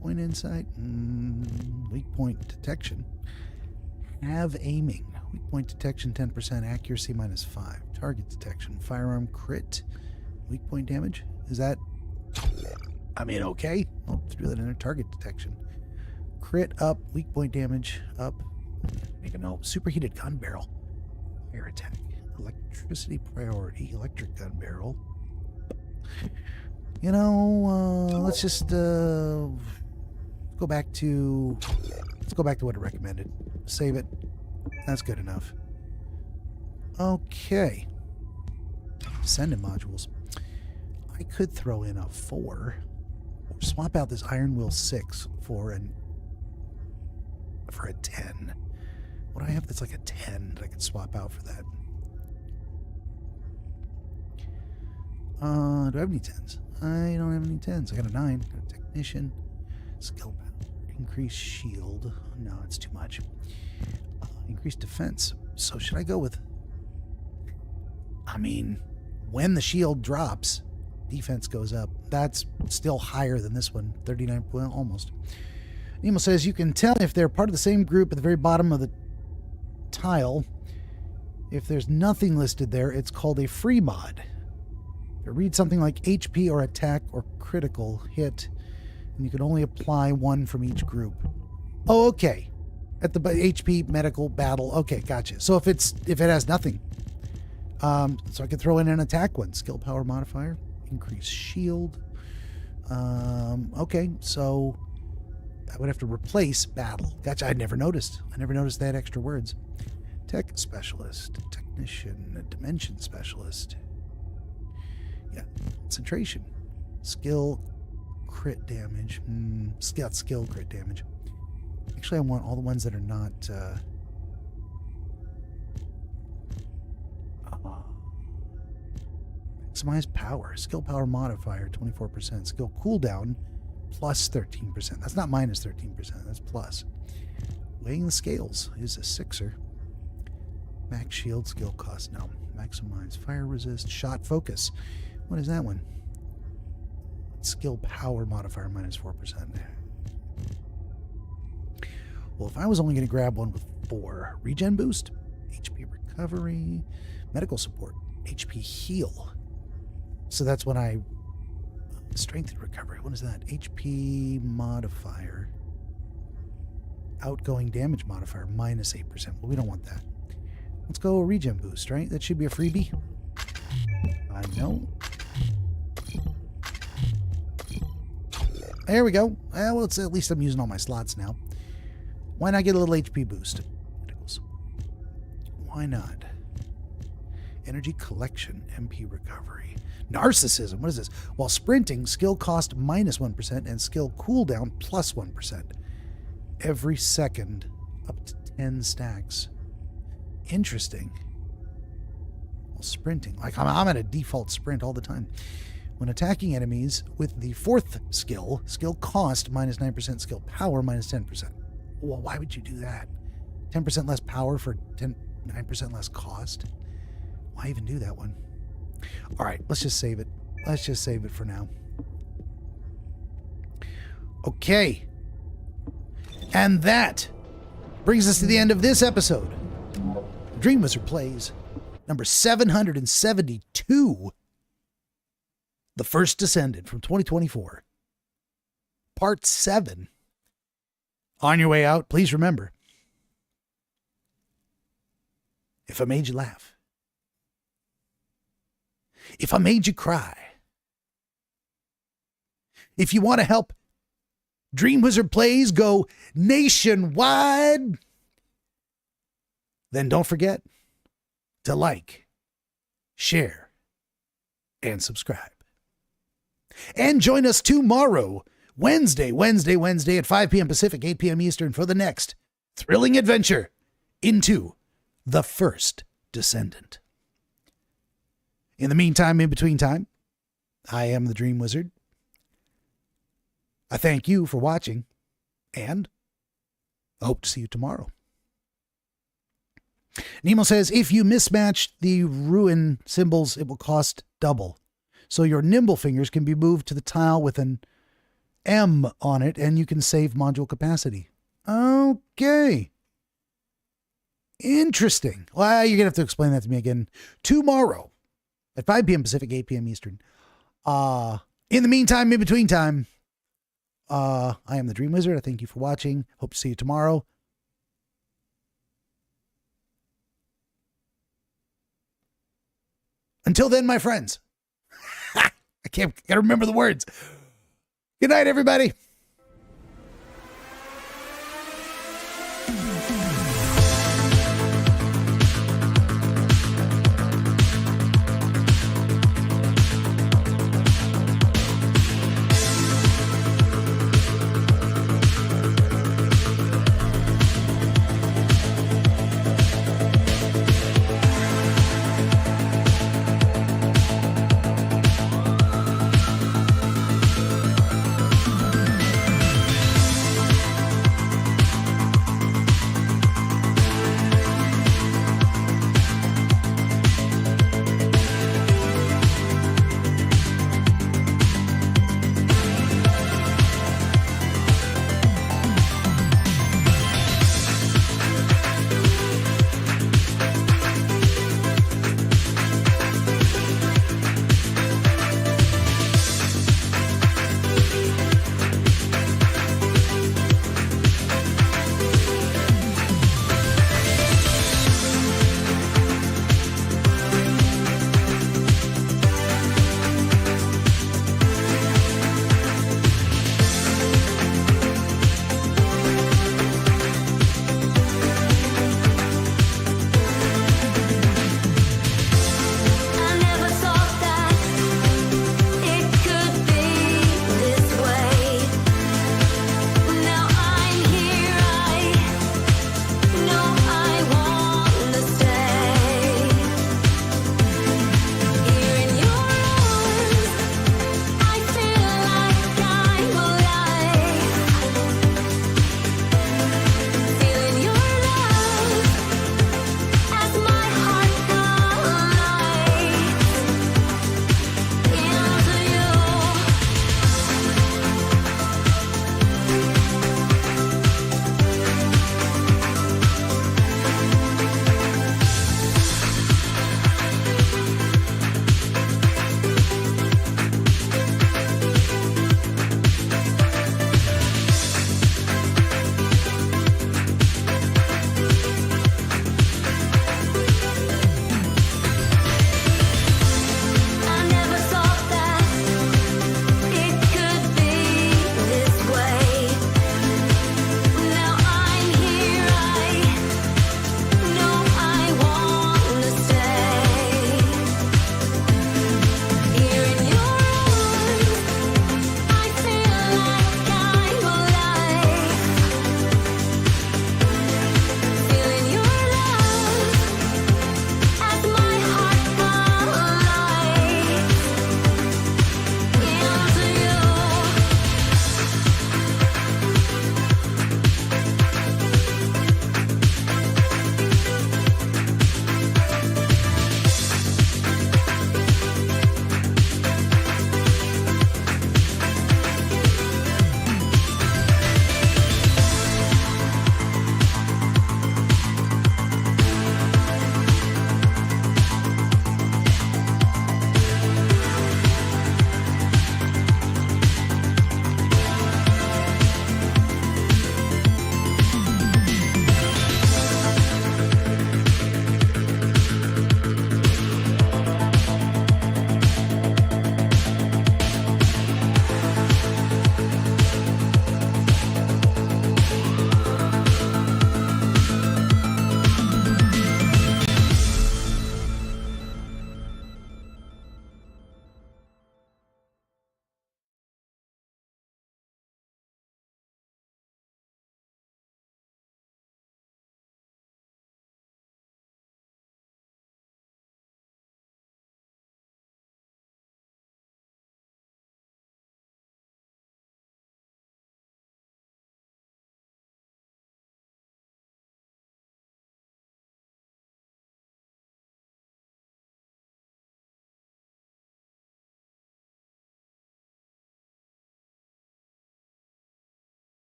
[SPEAKER 1] point insight? Weak point detection. Have aiming. Weak point detection 10%. Accuracy -5. Target detection. Firearm crit. Weak point damage? Is that... I mean, okay. I'll do that in a target detection. Crit up. Weak point damage up. Make a note. Superheated gun barrel. Fire attack. Electricity priority. Electric gun barrel. You know, let's just go back to... Let's go back to what it recommended. Save it. That's good enough. Okay. Descendant modules. I could throw in a 4. Or swap out this Iron Will 6 for a 10. What do I have that's like a 10 that I could swap out for that? Do I have any 10s? I don't have any 10s. I got a 9. Got a technician. Skill power. Increased shield. No, it's too much. Increased defense. So should I go with... I mean, when the shield drops, defense goes up. That's still higher than this one. 39, well, almost. Nemo says, you can tell if they're part of the same group at the very bottom of the tile. If there's nothing listed there, it's called a free mod. It reads something like HP or attack or critical hit, and you can only apply one from each group. Oh, okay. At the HP, medical, battle. Okay, gotcha. So if it has nothing, so I could throw in an attack one. Skill power modifier, increase shield. Okay, so I would have to replace battle. Gotcha. I never noticed. I never noticed they had extra words. Tech specialist, technician, dimension specialist. Yeah, concentration, skill, crit damage. Skill crit damage. Actually, I want all the ones that are not. Maximize power. Skill power modifier 24%. Skill cooldown plus 13%. That's not minus 13%. That's plus. Weighing the scales is a 6er. Max shield skill cost. No. Maximize fire resist. Shot focus. What is that one? Skill power modifier minus 4%. Well, if I was only going to grab one with 4, regen boost, HP recovery, medical support, HP heal. So that's when I strength and recovery. What is that? HP modifier, outgoing damage modifier minus 8%. Well, we don't want that. Let's go regen boost, right? That should be a freebie. I know. There we go. Well, it's at least I'm using all my slots now. Why not get a little HP boost? Why not? Energy collection, MP recovery. Narcissism, what is this? While sprinting, skill cost minus 1% and skill cooldown plus 1%. Every second, up to 10 stacks. Interesting. While sprinting, like I'm at a default sprint all the time. When attacking enemies with the 4th skill, skill cost minus 9%, skill power minus 10%. Well, why would you do that? 10% less power for 9% less cost? Why even do that one? All right, let's just save it. Let's just save it for now. Okay. And that brings us to the end of this episode. DreamWizard Plays number 772. The First Descendant from 2024. Part 7. On your way out, please remember, if I made you laugh, if I made you cry, if you want to help DreamWizard Plays go nationwide, then don't forget to like, share, and subscribe. And join us tomorrow, Wednesday at 5 p.m. Pacific, 8 p.m. Eastern for the next thrilling adventure into The First Descendant. In the meantime, in between time, I am the DreamWizard. I thank you for watching, and I hope to see you tomorrow. Nemo says, if you mismatch the ruin symbols, it will cost double. So your nimble fingers can be moved to the tile with an M on it, and you can save module capacity. Okay. Interesting. Well, you're going to have to explain that to me again tomorrow at 5 p.m. Pacific, 8 p.m. Eastern. In the meantime, in between time, I am the DreamWizard. I thank you for watching. Hope to see you tomorrow. Until then, my friends. I gotta remember the words. Good night, everybody.